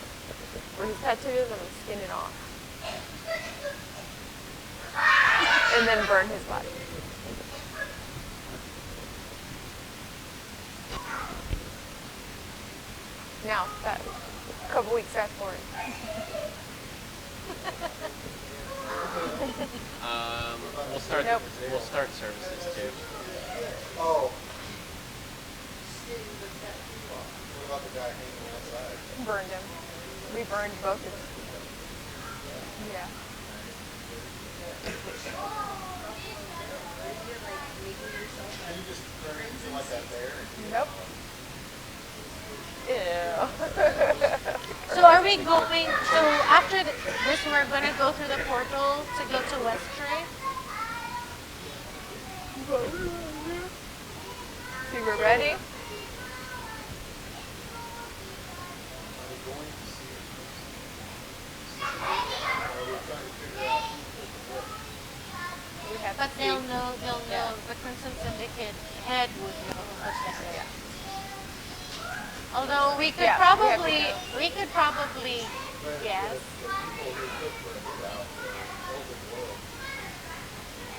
Where his tattoo is, I'm gonna skin it off. And then burn his body. Now, that a couple weeks fast forward. We'll start. Nope. We'll start services too. Oh. What about the guy hanging outside? Burned him. We burned both of them. Yeah. Can you just turn it into like that there? Nope. Ew. So are we going, so after this we're going to go through the portal to go to Westray? See, we're ready? We have But to they'll see. know, the Crimson Syndicate head would know. Yeah. Although we could Yeah, we have to probably, know. we could probably guess.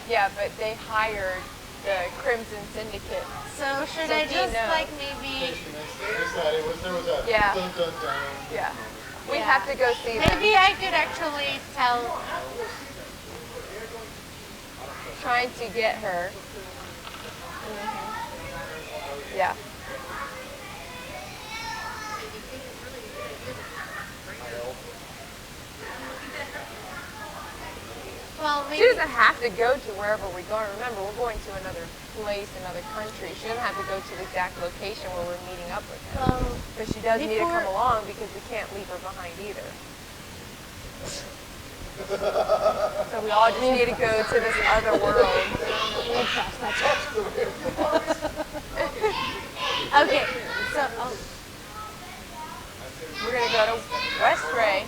Yeah, but they hired the Crimson Syndicate. So should So I he just knows. like maybe There was a Yeah. dun dun dun. Yeah. We Yeah. have to go see them. maybe I could actually tell. Trying to get her. Yeah. Well, She maybe. doesn't have to go to wherever we're going. Remember, we're going to another place, another country. She doesn't have to go to the exact location where we're meeting up with them. Well, But she does need to before- come along because we can't leave her behind either. So we all just need to go to this other world. Okay. So. Oh. We're gonna go to Westray.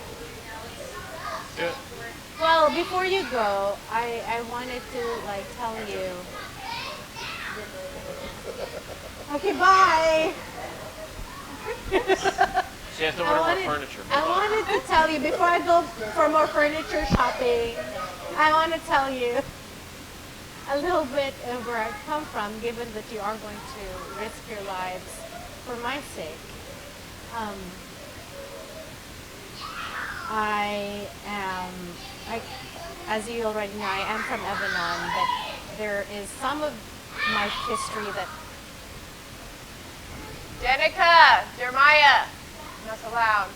Well, before you go, I wanted to like tell you. Okay, bye. She has to I order more wanted- furniture. I wanted to tell you before I go for more furniture shopping. I want to tell you a little bit of where I come from, given that you are going to risk your lives for my sake. As you already know, I am from Evanon, but there is some of my history that Jenica, Jeremiah, not so loud.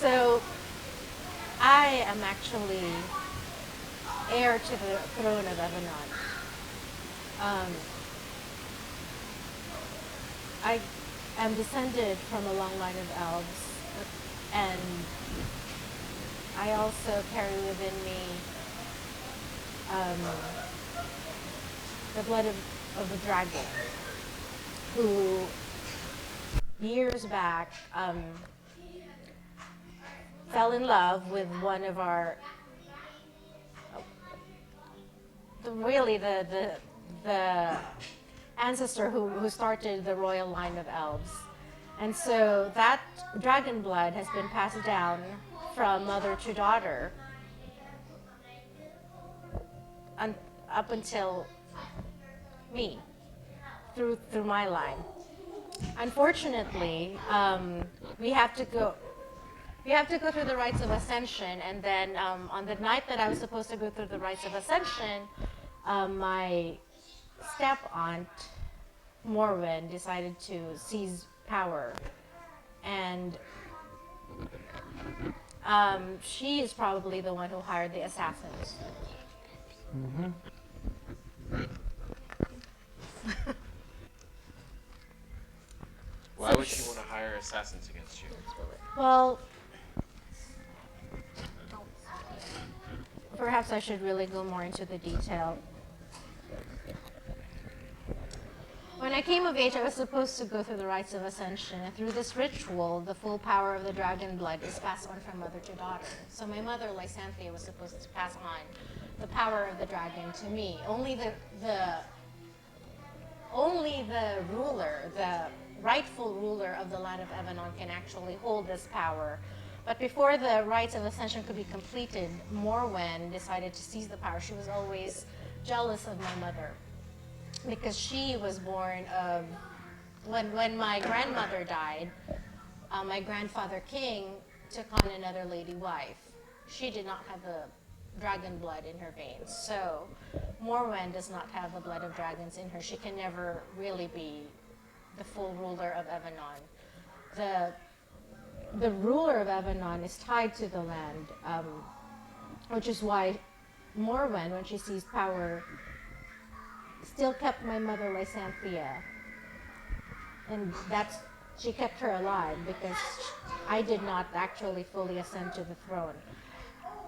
So, I am actually heir to the throne of Evanon. I am descended from a long line of elves, and I also carry within me the blood of the dragon, who years back fell in love with one of our, the ancestor who started the royal line of elves. And so that dragon blood has been passed down from mother to daughter up until me, through my line. Unfortunately, we have to go through the rites of ascension, and then on the night that I was supposed to go through the rites of ascension, my step-aunt, Morwen, decided to seize power. And she is probably the one who hired the assassins. Why would she want to hire assassins against you? Well, perhaps I should really go more into the detail. When I came of age, I was supposed to go through the rites of ascension, and through this ritual, the full power of the dragon blood is passed on from mother to daughter. So my mother, Lysanthia, was supposed to pass on the power of the dragon to me. Only the ruler, the rightful ruler of the land of Evanon, can actually hold this power. But before the rites of ascension could be completed, Morwen decided to seize the power. She was always jealous of my mother, because she was born of, when my grandmother died, my grandfather King took on another lady wife. She did not have the dragon blood in her veins. So Morwen does not have the blood of dragons in her. She can never really be the full ruler of Evanon. The ruler of Evanon is tied to the land, which is why Morwen, when she seized power, still kept my mother Lysanthia, and she kept her alive because I did not actually fully ascend to the throne.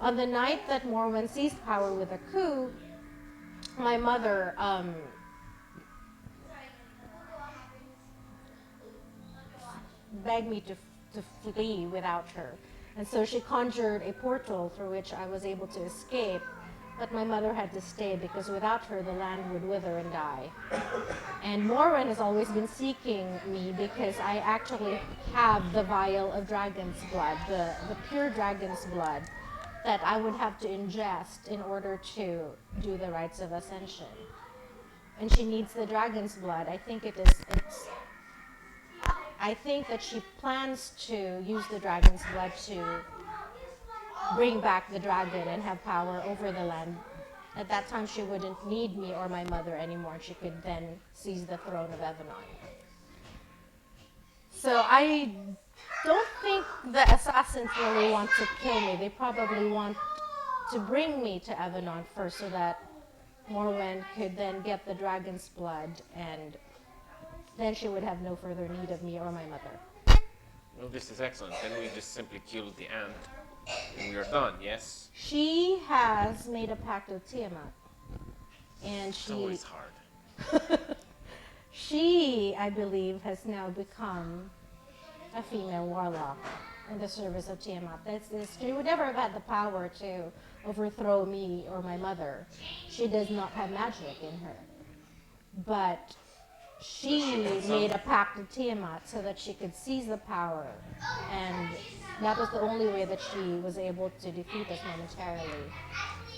On the night that Morwen seized power with a coup, my mother begged me to flee without her, and so she conjured a portal through which I was able to escape but my mother had to stay because without her, the land would wither and die. And Morwen has always been seeking me because I actually have the vial of dragon's blood, the pure dragon's blood, that I would have to ingest in order to do the rites of ascension. And she needs the dragon's blood. I think I think that she plans to use the dragon's blood to bring back the dragon and have power over the land. At that time, she wouldn't need me or my mother anymore. She could then seize the throne of Evanon. So I don't think the assassins really want to kill me. They probably want to bring me to Evanon first so that Morwen could then get the dragon's blood, and then she would have no further need of me or my mother. Well, this is excellent. Then we just simply kill the ant, and we are done. Yes. She has made a pact with Tiamat, and It's always hard. she, I believe, has now become a female warlock in the service of Tiamat. She would never have had the power to overthrow me or my mother. She does not have magic in her. But she made a pact with Tiamat so that she could seize the power, and that was the only way that she was able to defeat us momentarily.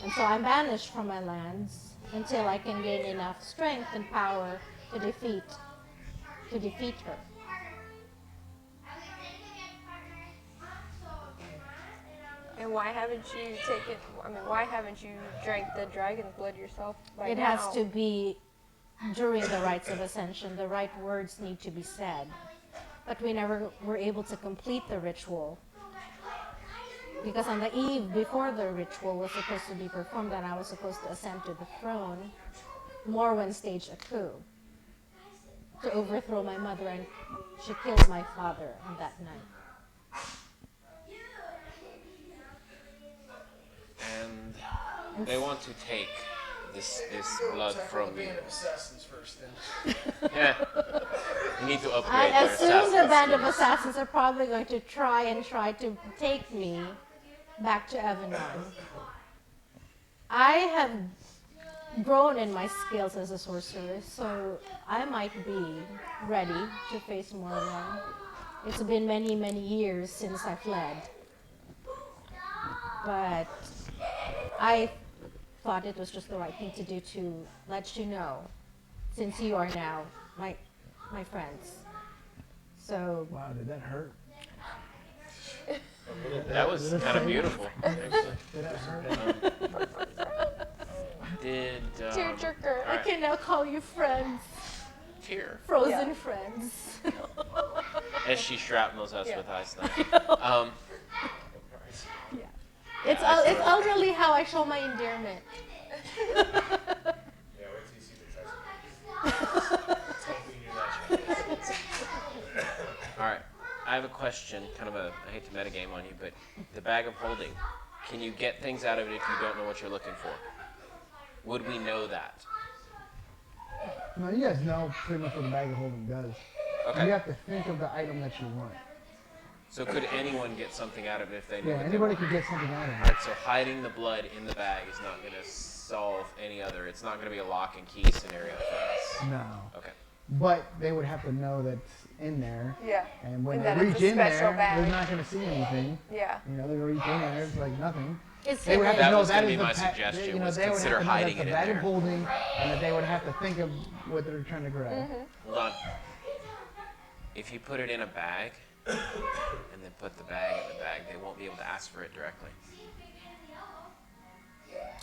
And so I'm banished from my lands until I can gain enough strength and power to defeat her. And why haven't you why havenent you drank the dragon's blood yourself by It now? has to be during the rites of ascension. The right words need to be said. But we never were able to complete the ritual. Because on the eve before the ritual was supposed to be performed and I was supposed to ascend to the throne, Morwen staged a coup to overthrow my mother, and she killed my father on that night. And they want to take this blood from you. Assassins first, then. Yeah. You need to I upgrade their assume the assassin band of skills. assassins are probably going to try to take me back to Evanon. I have grown in my skills as a sorceress, so I might be ready to face Morwen. It's been many, many years since I fled. But I thought it was just the right thing to do to let you know, since you are now my friends. So Wow, did that hurt? That was kind of beautiful. Did that hurt? Did Tearjerker. I can now call you friends, tear frozen friends. as she shrapnels us with ice knife. It's ultimately how I show my endearment. Yeah, wait till you see the tricycle. All right, I have a question. Kind of I hate to metagame on you, but the bag of holding. Can you get things out of it if you don't know what you're looking for? Would we know that? No, you guys know pretty much what the bag of holding does. Okay. You have to think of the item that you want. So could anyone get something out of it if they knew Yeah, what they anybody wanted? could get something out of it. Alright, so hiding the blood in the bag is not going to solve any other. It's not going to be a lock and key scenario for us. No. Okay. But they would have to know that's in there. Yeah. And when And they that it's reach a in there, special bag. they're not going to see anything. Yeah. You know, they reach in there, it's like nothing. It's They would have to That know was that gonna is be my the pa- suggestion, they, you know, was they would consider have to know hiding that's the it in bag of there. holding, and that they would have to think of what they're trying to grab. Hold on. If you put it in a bag and then put the bag in the bag, they won't be able to ask for it directly.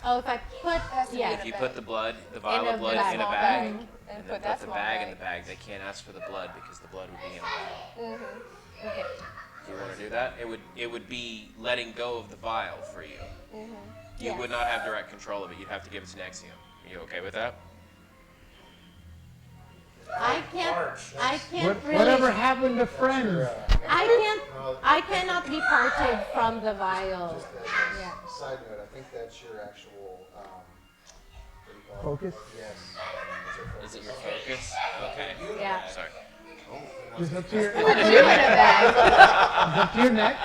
Oh, if I put If you put the blood, the vial In a of blood bag. in a Small bag, bag. and And then put put that the small bag in bag. the bag, they can't ask for the blood because the blood would be in a bag. Okay. Do you want to do that? It would be letting go of the vial for you. You Yes. would not have direct control of it. You'd have to give it to Nexium. Are you okay with that? I can't really. Whatever happened to friends? I cannot be parted from the vial. Just as Yeah. a side note, I think that's your actual what do you call it? Focus? Yes. Is it your focus? Okay. Yeah. Sorry. Just up to your, Put you in a bag. up to your neck.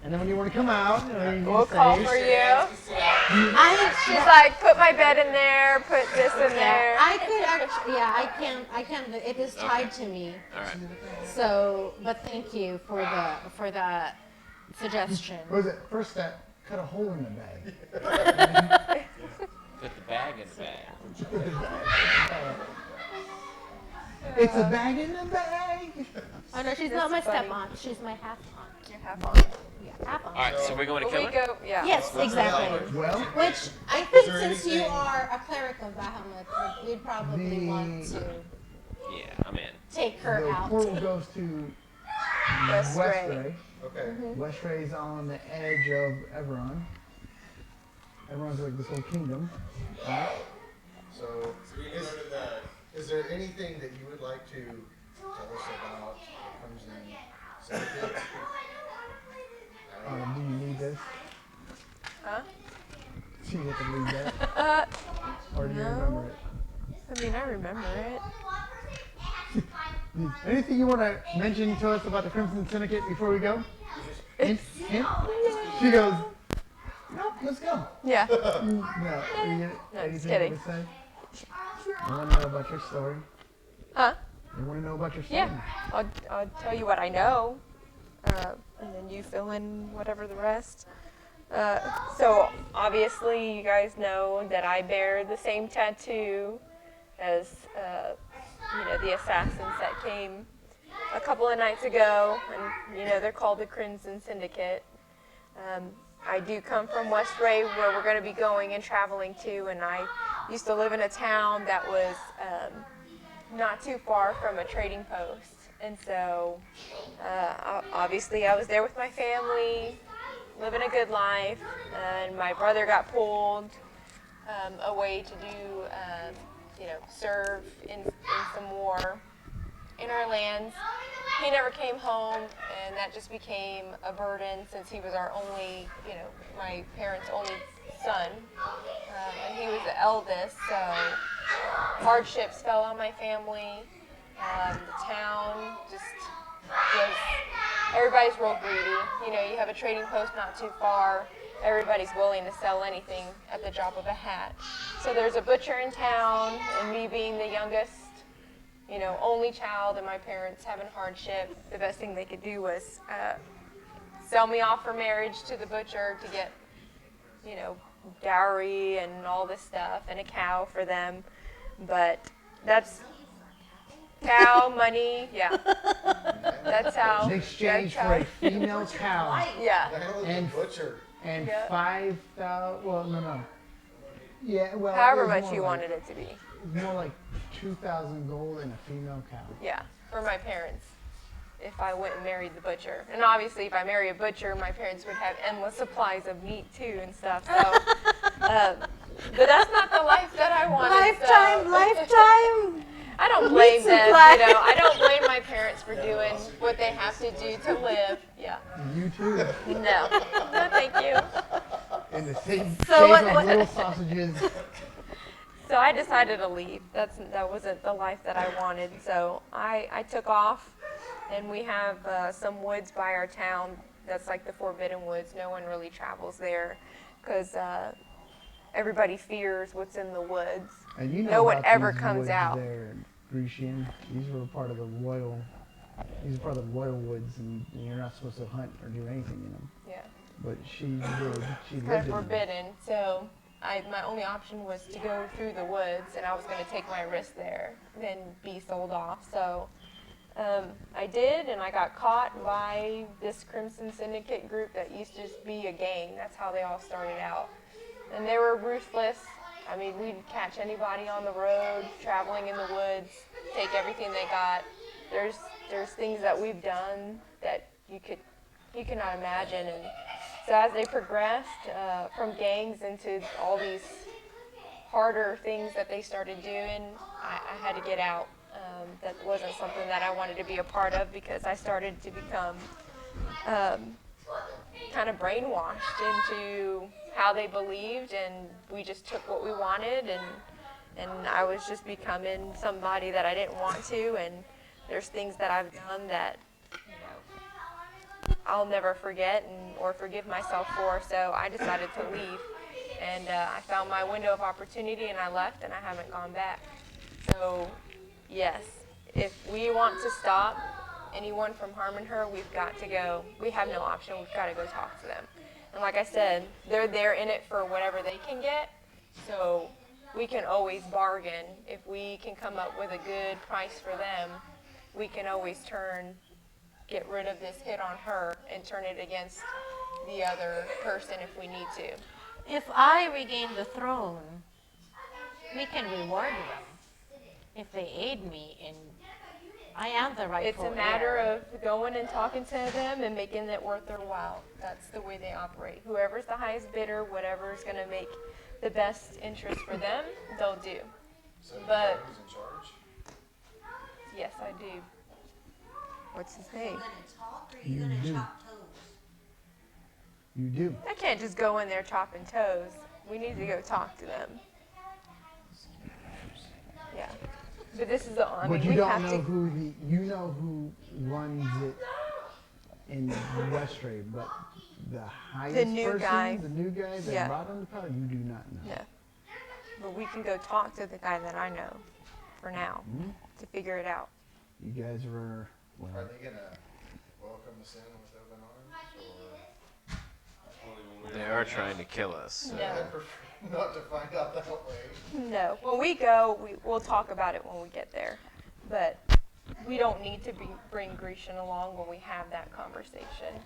And then when you want to come out, you know, you We'll can call say, for you. She's like, put my bed in there, put this in there. I could actually, I can, it is tied to me. All right. So, but thank you for the suggestion. What was it? First step, cut a hole in the bag. Put the bag in the bag. It's a bag in the bag. Oh no, she's not my step-aunt, she's my half-aunt. You have on. Yeah, half-aunt. All right, so we're going to But we Killer? go, yeah. Yes, exactly. Well, Which I think there since you anything- are a cleric of Bahamut, you'd probably want to Yeah, I'm in. take her the out. portal goes to West Ray. Westray. Okay. Westray's on the edge of Everon. Everon's like this whole kingdom. Right? So, is there anything that you would like to tell us about Crimson Syndicate? Do you need this? Huh? Do you have to read that? Or do you no. remember it? I mean, I remember it. Anything you want to mention to us about the Crimson Syndicate before we go? Hint? Hint? She goes, nope, let's go. Yeah. No, No, anything just you kidding. want to say? I want to know about your story. Huh? I want to know about your story. Yeah. I'll tell you what I know, and then you fill in whatever the rest. So obviously you guys know that I bear the same tattoo as the assassins that came a couple of nights ago, and they're called the Crimson Syndicate. I do come from West Ray, where we're going to be going and traveling to, and I used to live in a town that was not too far from a trading post. And so, obviously, I was there with my family, living a good life, and my brother got pulled away to do, serve in some war in our lands. He never came home, and that just became a burden since he was our only, my parents' only son, and he was the eldest, so hardships fell on my family. The town just was, everybody's real greedy. You have a trading post not too far. Everybody's willing to sell anything at the drop of a hat. So there's a butcher in town, and me being the youngest, only child, and my parents having hardship, the best thing they could do was sell me off for marriage to the butcher to get, dowry and all this stuff, and a cow for them. But that's cow, money, yeah. That's how. In exchange that's for how- a female cow Yeah. The hell is And- a butcher? and Yeah. 5,000. Well, no. Yeah, well. However it was much more you like- wanted it to be. It was more like 2,000 gold and a female cow. Yeah, for my parents. If I went and married the butcher. And obviously, if I marry a butcher, my parents would have endless supplies of meat too and stuff. So, but that's not the life that I wanted. Lifetime. I don't blame them. supply. I don't blame my parents for doing what they have to do to live. Yeah. You too. No. No, thank you. In the same So shape what- of little sausages. So I decided to leave. That wasn't the life that I wanted. So I took off, and we have some woods by our town. That's like the Forbidden Woods. No one really travels there because everybody fears what's in the woods. And you know No one about ever these comes woods out. there, Grecian. These were part of the royal. These are part of the royal woods, and you're not supposed to hunt or do anything in them. Yeah. But she did. She It's kind lived of in them. forbidden. So my only option was to go through the woods, and I was going to take my risk there, then be sold off. So I did, and I got caught by this Crimson Syndicate group that used to just be a gang. That's how they all started out. And they were ruthless. I mean, we'd catch anybody on the road, traveling in the woods, take everything they got. There's things that we've done that you cannot imagine. And so as they progressed from gangs into all these harder things that they started doing, I had to get out. That wasn't something that I wanted to be a part of because I started to become kind of brainwashed into how they believed, and we just took what we wanted, and I was just becoming somebody that I didn't want to, and there's things that I've done that I'll never forget or forgive myself for, so I decided to leave. And I found my window of opportunity and I left and I haven't gone back. So, yes, if we want to stop anyone from harming her, we've got to go. We have no option. We've got to go talk to them. And like I said, they're there in it for whatever they can get. So we can always bargain. If we can come up with a good price for them, we can always get rid of this hit on her and turn it against the other person if we need to. If I regain the throne, we can reward them if they aid me in. I am the rightful It's a matter heir. of going and talking to them and making it worth their while. That's the way they operate. Whoever's the highest bidder, whatever's going to make the best interest for them, they'll do. So you know But- who's in charge? Yes, I do. What's his name? You gonna talk or You you gonna do. chop toes? You do. I can't just go in there chopping toes. We need to go talk to them. Yeah. But this is the, I mean, But you we don't have know to. you know who runs it in Westray, but the highest new person, guy. the new guy that Yeah. brought him to power, you do not know. No. But we can go talk to the guy that I know for now Mhm. to figure it out. You guys were, well, Are they gonna welcome us in with open arms, or? They are trying to kill us. So. No. I'd prefer not to find out that way. No. When we go, we'll talk about it when we get there. But we don't need to bring Grecian along when we have that conversation.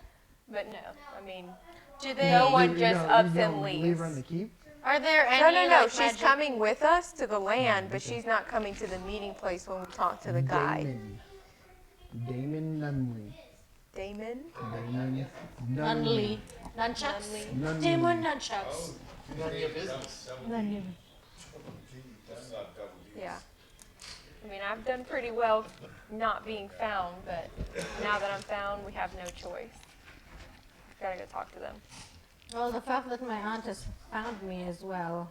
But no, I mean, Do they? No one you just don't- ups you and don't leaves. Leave her on the keep. Are there any? no. like, She's magic- coming with us to the land, but she's not coming to the meeting place when we talk to the guy. Damon Nunley. Damon? Damon Nunley. Nunchucks? Nunley. Demon nunchucks. None of your business. Nunley. Yeah. I mean, I've done pretty well not being found, but now that I'm found, we have no choice. Gotta go talk to them. Well, the fact that my aunt has found me as well.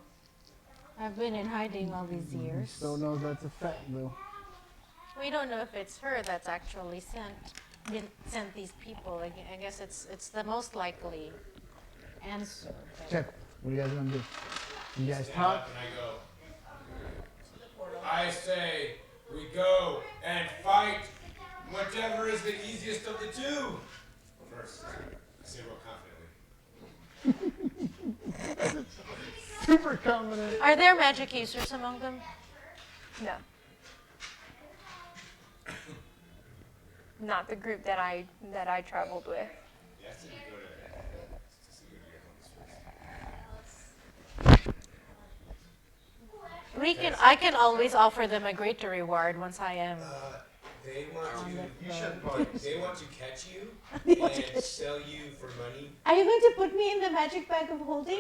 I've been in hiding all these You years. still know that's a fact, though. We don't know if it's her that's actually sent these people. I guess it's the most likely answer. but- Check. What are you guys gonna do? You guys Stand talk. up and I say we go and fight whichever is the easiest of the two. First, I say real confidently. Super confident. Are there magic users among them? No. Not the group that I traveled with. Yes, and you go to see what your I can always offer them a greater reward once I am. They want to. You should probably. They want to catch you They want to and catch- sell you for money. Are you going to put me in the magic bag of holding?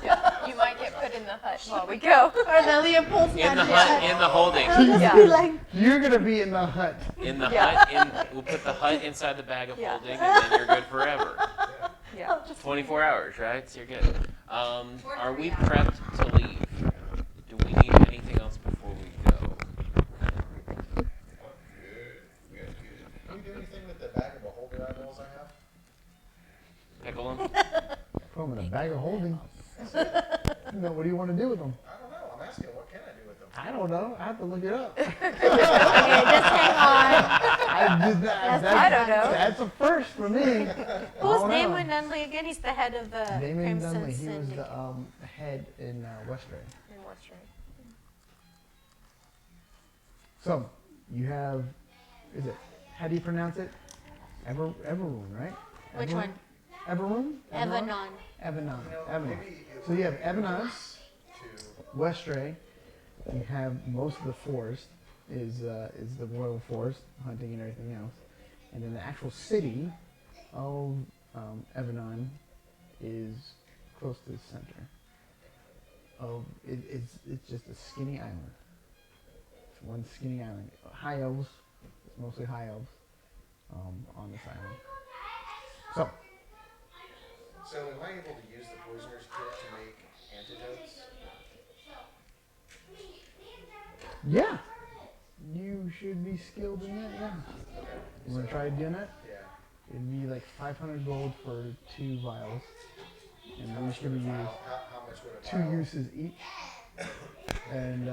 You might get put in the hut while we go. Or the Leopold's In the magic hut, bag? in the holding. I'll just Yeah. be like, You're gonna be in the hut. In the Yeah. hut, we'll put the hut inside the bag of Yeah. holding, and then you're good forever. Yeah. I'll just 24 hours, right? So you're good. Are we prepped to leave? Do we need anything else before we go? Good. Good. Can you do anything with the bag of beholder eyeballs I have? Pickle them? Put them in a bag of holding. No, what do you want to do with them? I don't know. I'm asking, what can I do with them? I don't know. I have to look it up. okay, just hang on. I did that. That's- I don't know. That's a first for me. Who's Oh, no. Damon Nunley again? He's the head of the Damon Crimson Dunley. He was Syndicate. the head in Westray. In Western. So you have, is it? How do you pronounce it? Everroon, right? Which Everroon? one? Everroon? Evanon. Evanon. You know, Evanon. maybe it So you have Evanon, to Westray. You have most of the forest is the royal forest, hunting and everything else, and then the actual city of Evanon is close to the center. It's just a skinny island. It's one skinny island. High elves, it's mostly high elves on this island. So am I able to use the poisoner's kit to make antidotes? Yeah, you should be skilled in that. Yeah. You want to try doing that? Yeah. It'd be like 500 gold for 2 vials. and I'm just giving you How much would a 2 vial? uses each, and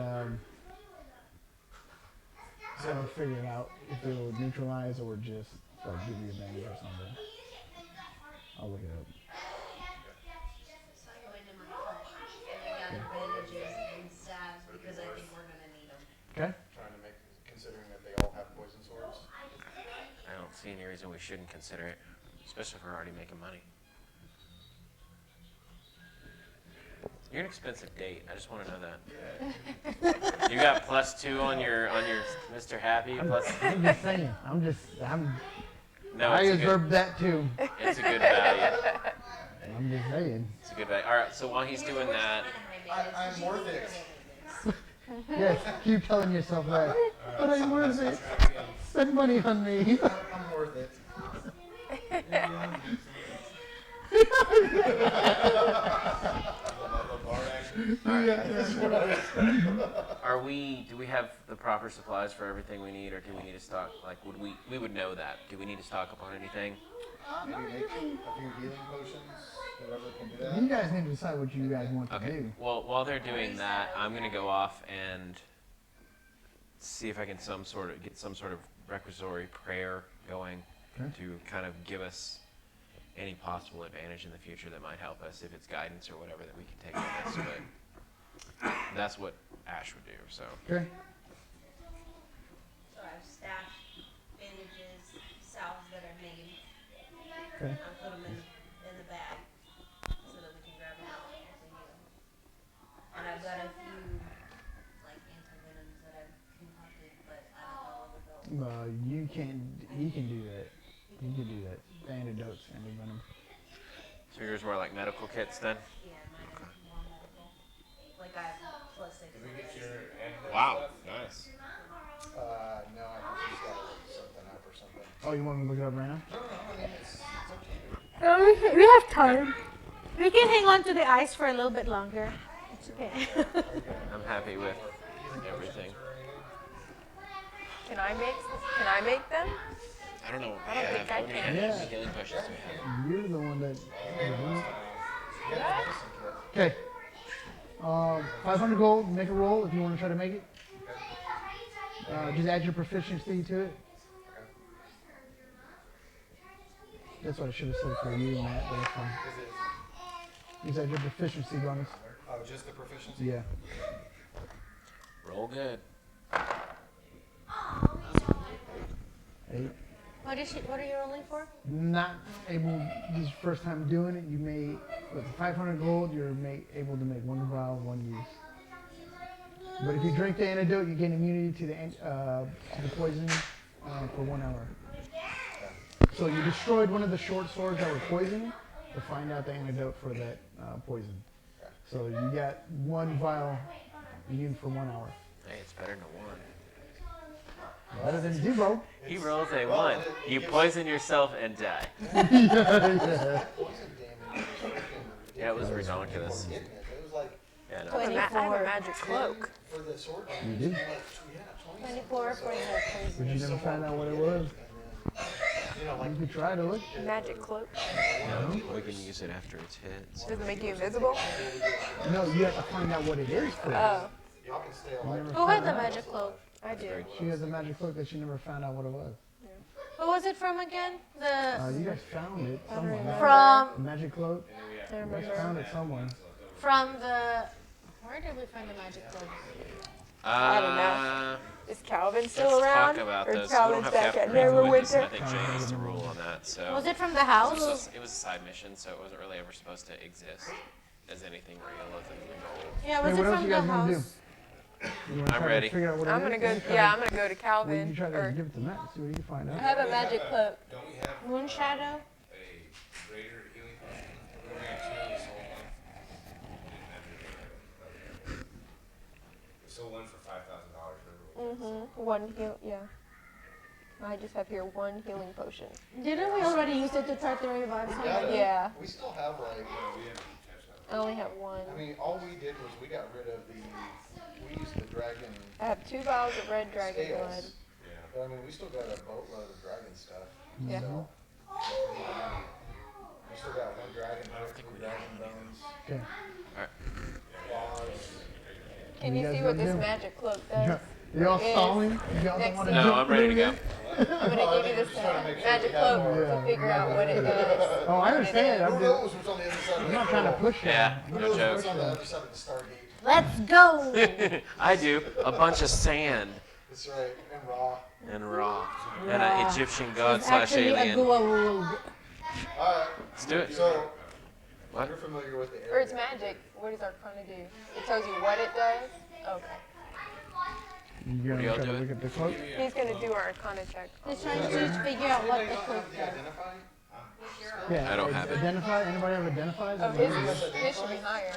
so I'll figure it out if it'll neutralize or just like give you advantage or something. I'll look it up. So I go into my car and I gather bandages and salves because I think we're gonna need them. Okay. Trying to make, considering that they all have poison swords. I don't see any reason we shouldn't consider it, especially if we're already making money. You're an expensive date. I just want to know that. You got +2 on your Mr. Happy. Plus, I'm just saying. no, I it's a observed good, that too. it's a good value. I'm just saying. It's a good value. All right. So while he's doing that, I'm worth it. Yes, keep telling yourself that. But I'm worth it. Spend money on me. I'm worth it. do we have the proper supplies for everything we need, or do we need to stock? Like, we would know that? Do we need to stock up on anything? Maybe make a few healing potions. Whoever can do that. You guys need to decide what you guys want to Okay. do. Well, while they're doing that, I'm gonna go off and see if I can get some sort of requisitory prayer going Okay. to kind of give us any possible advantage in the future that might help us, if it's guidance or whatever that we can take on this. But that's what Ash would do. So Okay. So I've stashed bandages, salves that I've made. Okay. I put them in the bag so that we can grab them out if we need them. And I've got a few like anti-venoms that I've concocted, but I don't know where to go. He can do that. He can do that. The antidotes and the venom. so yours more like medical kits then? Yeah, mine are more medical. Like I have +6. Did we get your Wow, nice. No, I think she's got to look something up or something. Oh, you want me to look it up right now? No, I mean, it's up to you. We have time. We can hang on to the ice for a little bit longer. It's okay. I'm happy with everything. Can I make them? I don't know. I don't think I How many can. Yeah. healing potions do we have? You're the one that. Get a medicine kit. Okay. 500 gold. Make a roll if you want to try to make it. Just add your proficiency to it. That's what I should have said for you, Matt, but that's fine. Is it, Just add your proficiency bonus. oh, just the proficiency? Yeah. Roll good. 8. What are you rolling for? Not able, this is your first time doing it, you may, with 500 gold, you're able to make 1 vial, 1 use. But if you drink the antidote, you gain immunity to the poison for 1 hour. So you destroyed one of the short swords that were poisoned to find out the antidote for that poison. So you got 1 vial immune for 1 hour. Hey, it's better than 1. Better than 0. He rolls a 1. You poison yourself and die. Poison damage was freaking Yeah, it was ridiculous. It was like, Yeah, no. I have a magic cloak. for the sword You damage, did? yeah, 24 for the poison. But you never found out what it was. you know, like, You could try to look. Magic cloak. No, we can use it after it's hit. So. Does it make you invisible? No, you have to find out what it is first. Oh, y'all can stay You alive. never Who had found the out. magic cloak? I do. She has a magic cloak that she never found out what it was. Who was it from again? The You guys found it somewhere. from Magic cloak. I You guys remember. found it somewhere. from the. Where did we find the magic cloak? I don't know. Is Calvin still Let's around? talk about Or this. We don't Calvin's have to back have at Rico with us, and I Neverwinter? think Jay needs to rule on that. So Was it from the house? it was a side mission, so it wasn't really ever supposed to exist as anything real other than gold. Yeah, Hey, was what it else from you the guys gonna do? house? You wanna I'm try ready. To figure out what it I'm is? gonna go. You try Yeah, to- I'm gonna go to Well, Calvin. you try to Or give it to Matt. See what you can find I out. have a magic cloak. Don't we have Moon shadow. a greater healing potion? We're going to sold one. We sold one for $5,000. Remember? One heal. Yeah. I just have here 1 healing potion. Didn't we already use it to try to revive somebody? Yeah. We still have like, I only have 1. I mean, all we did was we got rid of we used the dragon I have 2 vials of red dragon blood. scales. But I mean, we still got a boatload of dragon stuff. Yeah. So, we still got 1 dragon hook, 2 dragon bones. Okay. Can You you guys see what ready this to- magic cloak does? You all Is stalling? You guys next don't want to to- No, I'm ready to go. I'm gonna give you this magic cloak to figure out what it does. Oh, I understand. Who I'm knows what's on the other side of I'm the not trying to portal? push you. Yeah, Who no knows joke. what's on the other side of the Stargate? Let's go. I do. A bunch of sand That's right, and raw. and raw. And an Egyptian god It's slash actually a alien. Goa'uld. Alright, Let's do it. so What? you're familiar with the Or area. it's magic. What does Arcana do? It tells you what it does? Okay. You're do y'all gonna try to do? look at the cloak? He's gonna do our Arcana check. Just trying to figure out what the cloak does. Identify? Yeah. I don't have it. Identify? Anybody have identifies? Oh, his should be higher.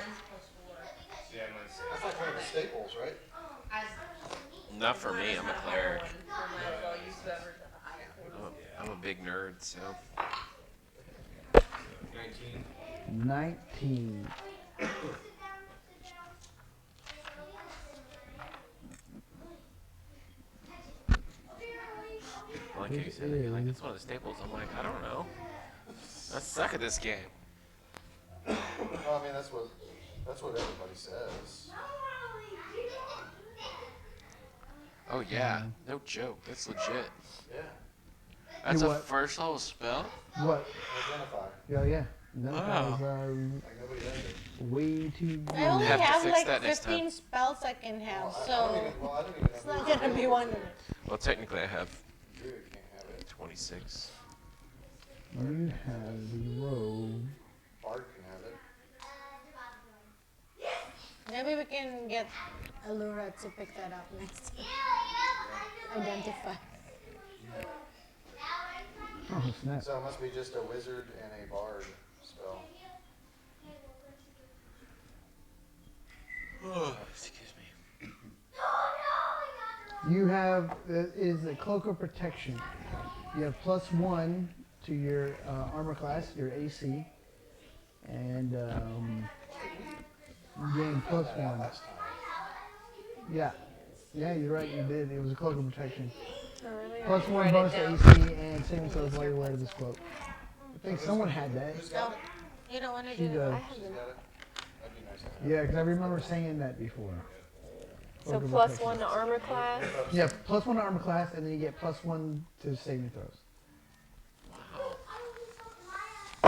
Yeah, mine's That's like one of the staples, right? Not for me. I'm a cleric. I'm a big nerd, so. 19. 19. Like you said, you're like, that's one of the staples. I'm like, I don't know. I suck at this game. Well, I mean, that's what everybody says. Oh yeah, no joke. That's legit. Yeah. That's Do a what? first level spell. What? Identify. Yeah. Identify Wow. is Like nobody does it. way too. I only Have to have fix like that next 15 time. spells I can have, I don't so even know. it's not gonna be one of it. Well, technically, I have Druid can't have it. 26. You have the robe. Bard can have it. Maybe we can get Allura to pick that up next time. Identify. Oh snap! So it must be just a wizard and a bard spell. Excuse me. You have is a cloak of protection. You have +1 to your armor class, your AC, and you gain +1. Last time. Yeah, you're right. You did. It was a cloak of protection. Oh, really? +1 Write it bonus to down. AC and saving throws while you're wearing this cloak. I think someone had that. Who's got No, it? you don't want to She do that. does. She's got it. That'd be nice to have. Yeah, because I remember saying that before. So Cloak of plus protection. 1 to armor class. Yeah, +1 to armor class, and then you get +1 to saving throws.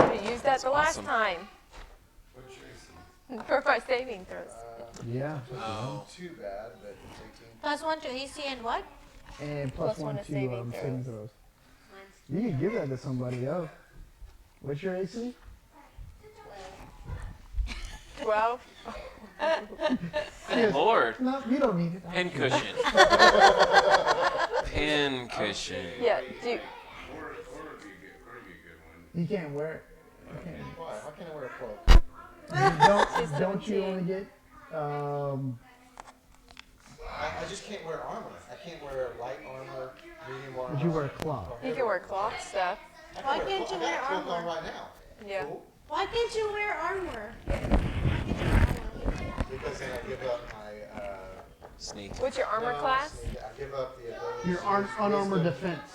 We used that the last awesome. time. For my saving throws. Yeah. Oh. Too bad, but it's 18. +1 to AC and what? And Plus +1 one to to saving saving throws. You can give that to somebody else. What's your AC? 12. Good lord. No, you don't need it. Pin cushion. Pin cushion. Yeah, do, Or would be a good one. You can't wear it. Why? How can I wear a cloak? Don't you only get I just can't wear armor. I can't wear light armor, medium armor. but you wear a cloth. you can wear cloth stuff. I can Why wear can't cloak. you I wear got a cloak on armor? right now. Yeah. Cool. Why can't you wear armor? Because then I give up my Sneak. What's your armor no, class? I give up the ability. Your to use unarmored wisdom. defense.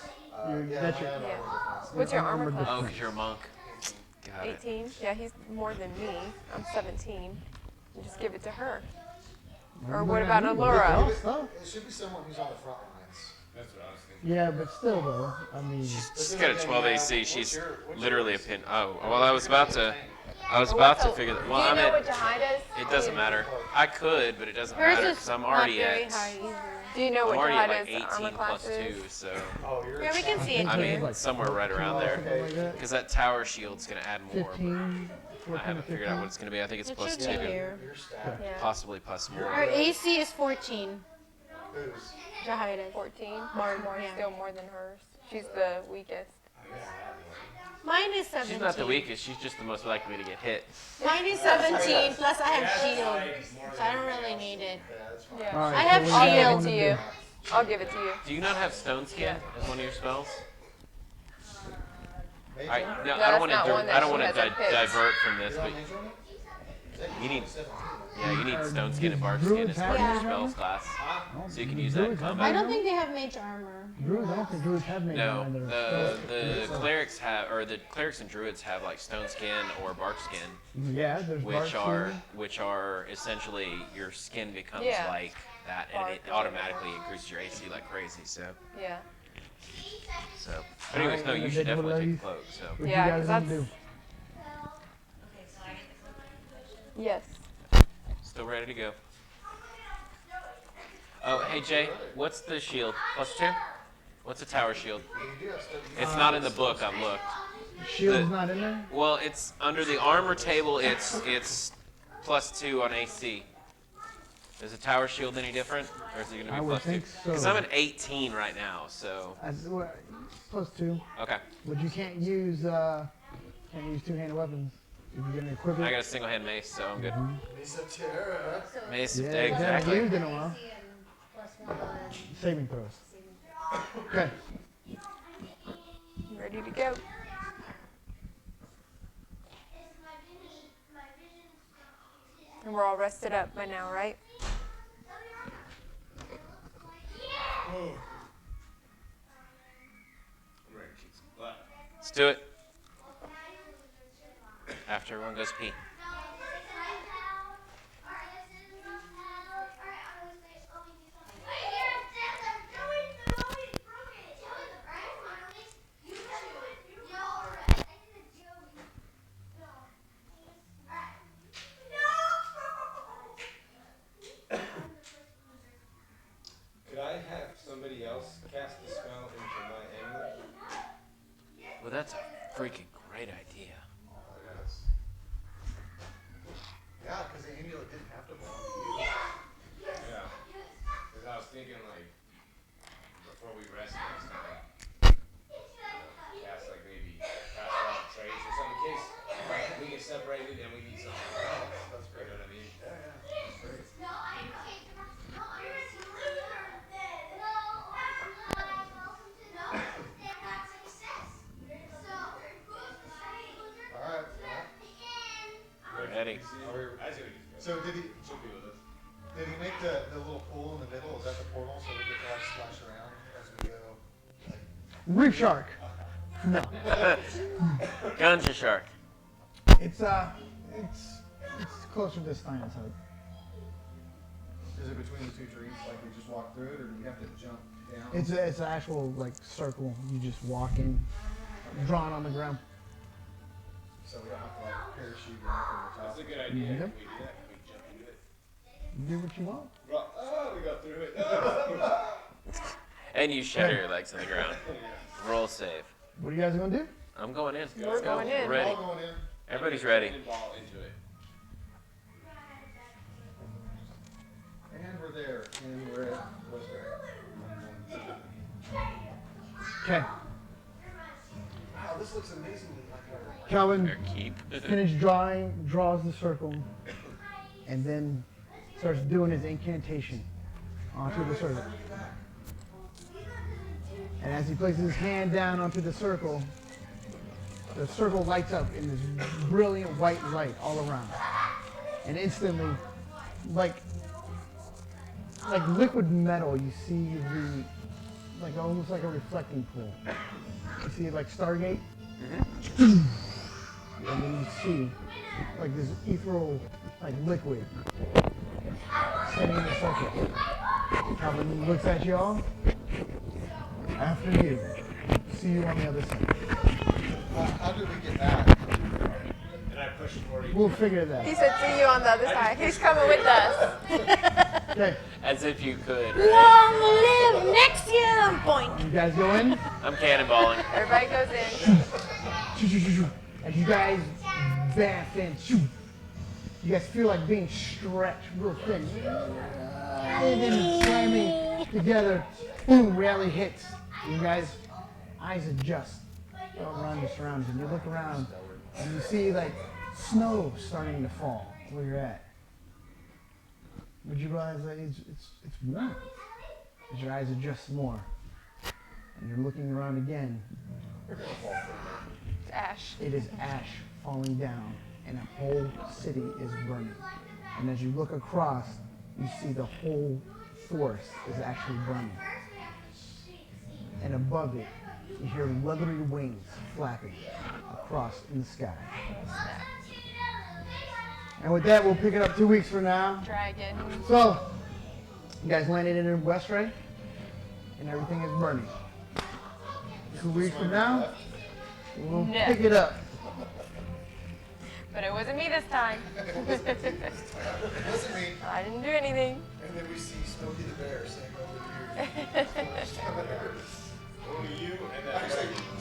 Your, Yeah, that's my your, unarmored Yeah. defense. What's your armor unarmored class? Oh, because you're a monk. Got it. 18. Yeah, he's more than me. I'm 17. You just give it to her. Or what about Allura? It should be someone who's on the front lines. That's what I was thinking. Yeah, but still though, I mean, She's got a 12 AC. She's what's literally a your pin. Oh, well, I was about to What's figure that. Do Well, you I'm know at. what Jahai does? It doesn't matter. I could, but it doesn't Hers matter is because I'm not already very at. high either. Do you know I'm what already Jahai at like does? 18 Armor plus classes? 2, so Oh, you're. Yeah, we can see it I here. mean somewhere right around there. something like that. Because that tower shield's gonna add more. 15, I 14 to haven't figured out 15. what it's gonna be. I think it's It plus should be 2, here. Your staff. Yeah. possibly plus more. Our AC is 14. Who's? Jahaida's. 14. More, More, yeah. still more than hers. She's the weakest. Mine is 17. She's not the weakest. She's just the most likely to get hit. Mine is 17, plus I have shield. So I don't really need it. Yeah, that's fine. Yeah. All right, I have so what do you guys I'll wanna give it to you. do? I'll give it to you. Do you not have stone skin as one of your spells? Major? I, no, No, I that's don't want not one to. that I don't she want to has unpicked. divert from You this, don't but major on it? You need, yeah, you need stone skin and bark skin Druids as part of have your armor? spells class, so you can use that in Druids have combat. I don't think they have mage armor. Druids, I don't think druids have made No, armor. the clerics have, or the clerics and druids have like stone skin or bark skin, Yeah, there's which are essentially your skin becomes Yeah. like that, and it automatically increases your AC like crazy. So, Yeah. but anyways, no, you should definitely take the cloak. So, What Yeah, you guys 'cause gonna that's- do? Okay, so I get the cloak. Yes. still ready to go. Oh, hey Jay, what's the shield? +2? What's a tower shield? It's not in the book. I've looked. Shield's not in there? Well, it's under the armor table. It's +2 on AC. Is a tower shield any different, or is it going to I be would +2? think so. Because I'm at 18 right now. So Well, +2, okay, but you can't use two-handed weapons. If you're gonna equip it. I got a single hand mace, so I'm good. Misa Terra. So Mace, Yeah, exactly. used in a while. AC and +1 Saving throws. saving. Okay. Ready to go. And we're all rested up by now, right? I'm ready to kick some butt. Let's do it. After everyone goes pee. Could I have somebody else cast the spell into my amulet? Well, that's a freaking great idea. Yeah, because the amulet didn't have to belong to you. Yeah. Because I was thinking, like, before we rest next time, cast, like, maybe pass around trays or something in case we get separated and we need something else. That's great. You know what I mean? Alright. Ready. So did he She'll be with us. did he make the little pool in the middle? Is that the portal so we get to like splash around as we go? Reef shark. No. Ganja shark. It's closer this time, so Is it between the two trees? Like we just walk through it, or do we have to jump down? it's an actual like circle. You just walk in, drawn on the ground. So we don't have to like parachute or anything That's a on good idea. Mhm. Can we do that? Can we jump into it? Do what you want. Oh, we got through it. And you shatter your legs on the ground. Roll save. What are you guys gonna do? I'm going in. We're Let's go. going in. Ready. All going in. Everybody's ready. Ball into it. And we're there. And we're at Westbury. Okay. Wow, this looks amazingly like our Calvin Or keep. draws the circle, and then starts doing his incantation onto the circle. And as he places his hand down onto the circle lights up in this brilliant white light all around. And instantly, like liquid metal, you see like almost like a reflecting pool. You see like Stargate? And then you see like this ethereal like liquid sitting in the circle. Calvin looks at y'all. After you. See you on the other side. How did we get back? And I pushed for you. We'll figure that He out. said, see you on the other side. He's coming with us. Okay, As if you could. Long live Nexium! Boink. you guys go in. I'm cannonballing. Everybody goes in. Shoo, shoo, shoo, shoo. As you guys vamp in, shoo, you guys feel like being stretched real thin. And then slamming together. Boom, reality hits. You guys, eyes adjust around your surroundings. And you look around and you see like snow starting to fall where you're at. But you realize that it's warm as your eyes adjust more. And you're looking around again. It's Ash. It is ash falling down and a whole city is burning. And as you look across, you see the whole forest is actually burning. And above it, you hear leathery wings flapping across in the sky. And with that, we'll pick it up 2 weeks from now. Dragon. So, you guys landed in Westray, and everything is burning. 2 weeks from now, we'll No. pick it up. But it wasn't me this time. Wasn't me. I didn't do anything. And then we see Smokey the Bear saying over here. Only you and that.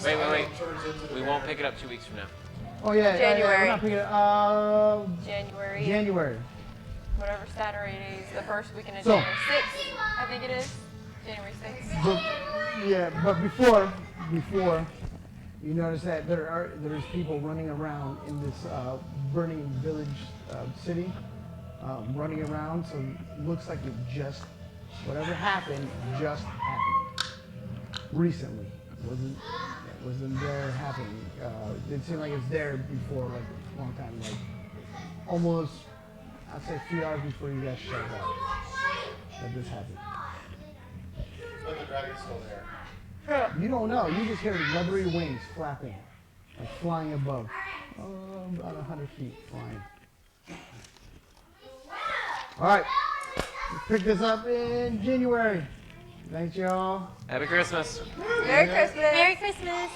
Wait. We won't pick it up 2 weeks from now. Oh yeah, January. we're not picking it up. January. January. Whatever Saturday it is, the first weekend of So- January 6th, I think it is. January 6th. But before, you notice that there's people running around in this burning village city, running around. So it looks like whatever happened just happened recently. It wasn't there happening. It seemed like it's there before, like a long time, like almost, I'd say a few hours before you guys showed up that this happened. But the dragon's still there. You don't know. You just hear leathery wings flapping, like flying above, about 100 feet flying. All right, let's pick this up in January. Thanks, y'all. Happy Christmas. Merry Christmas. Merry Christmas.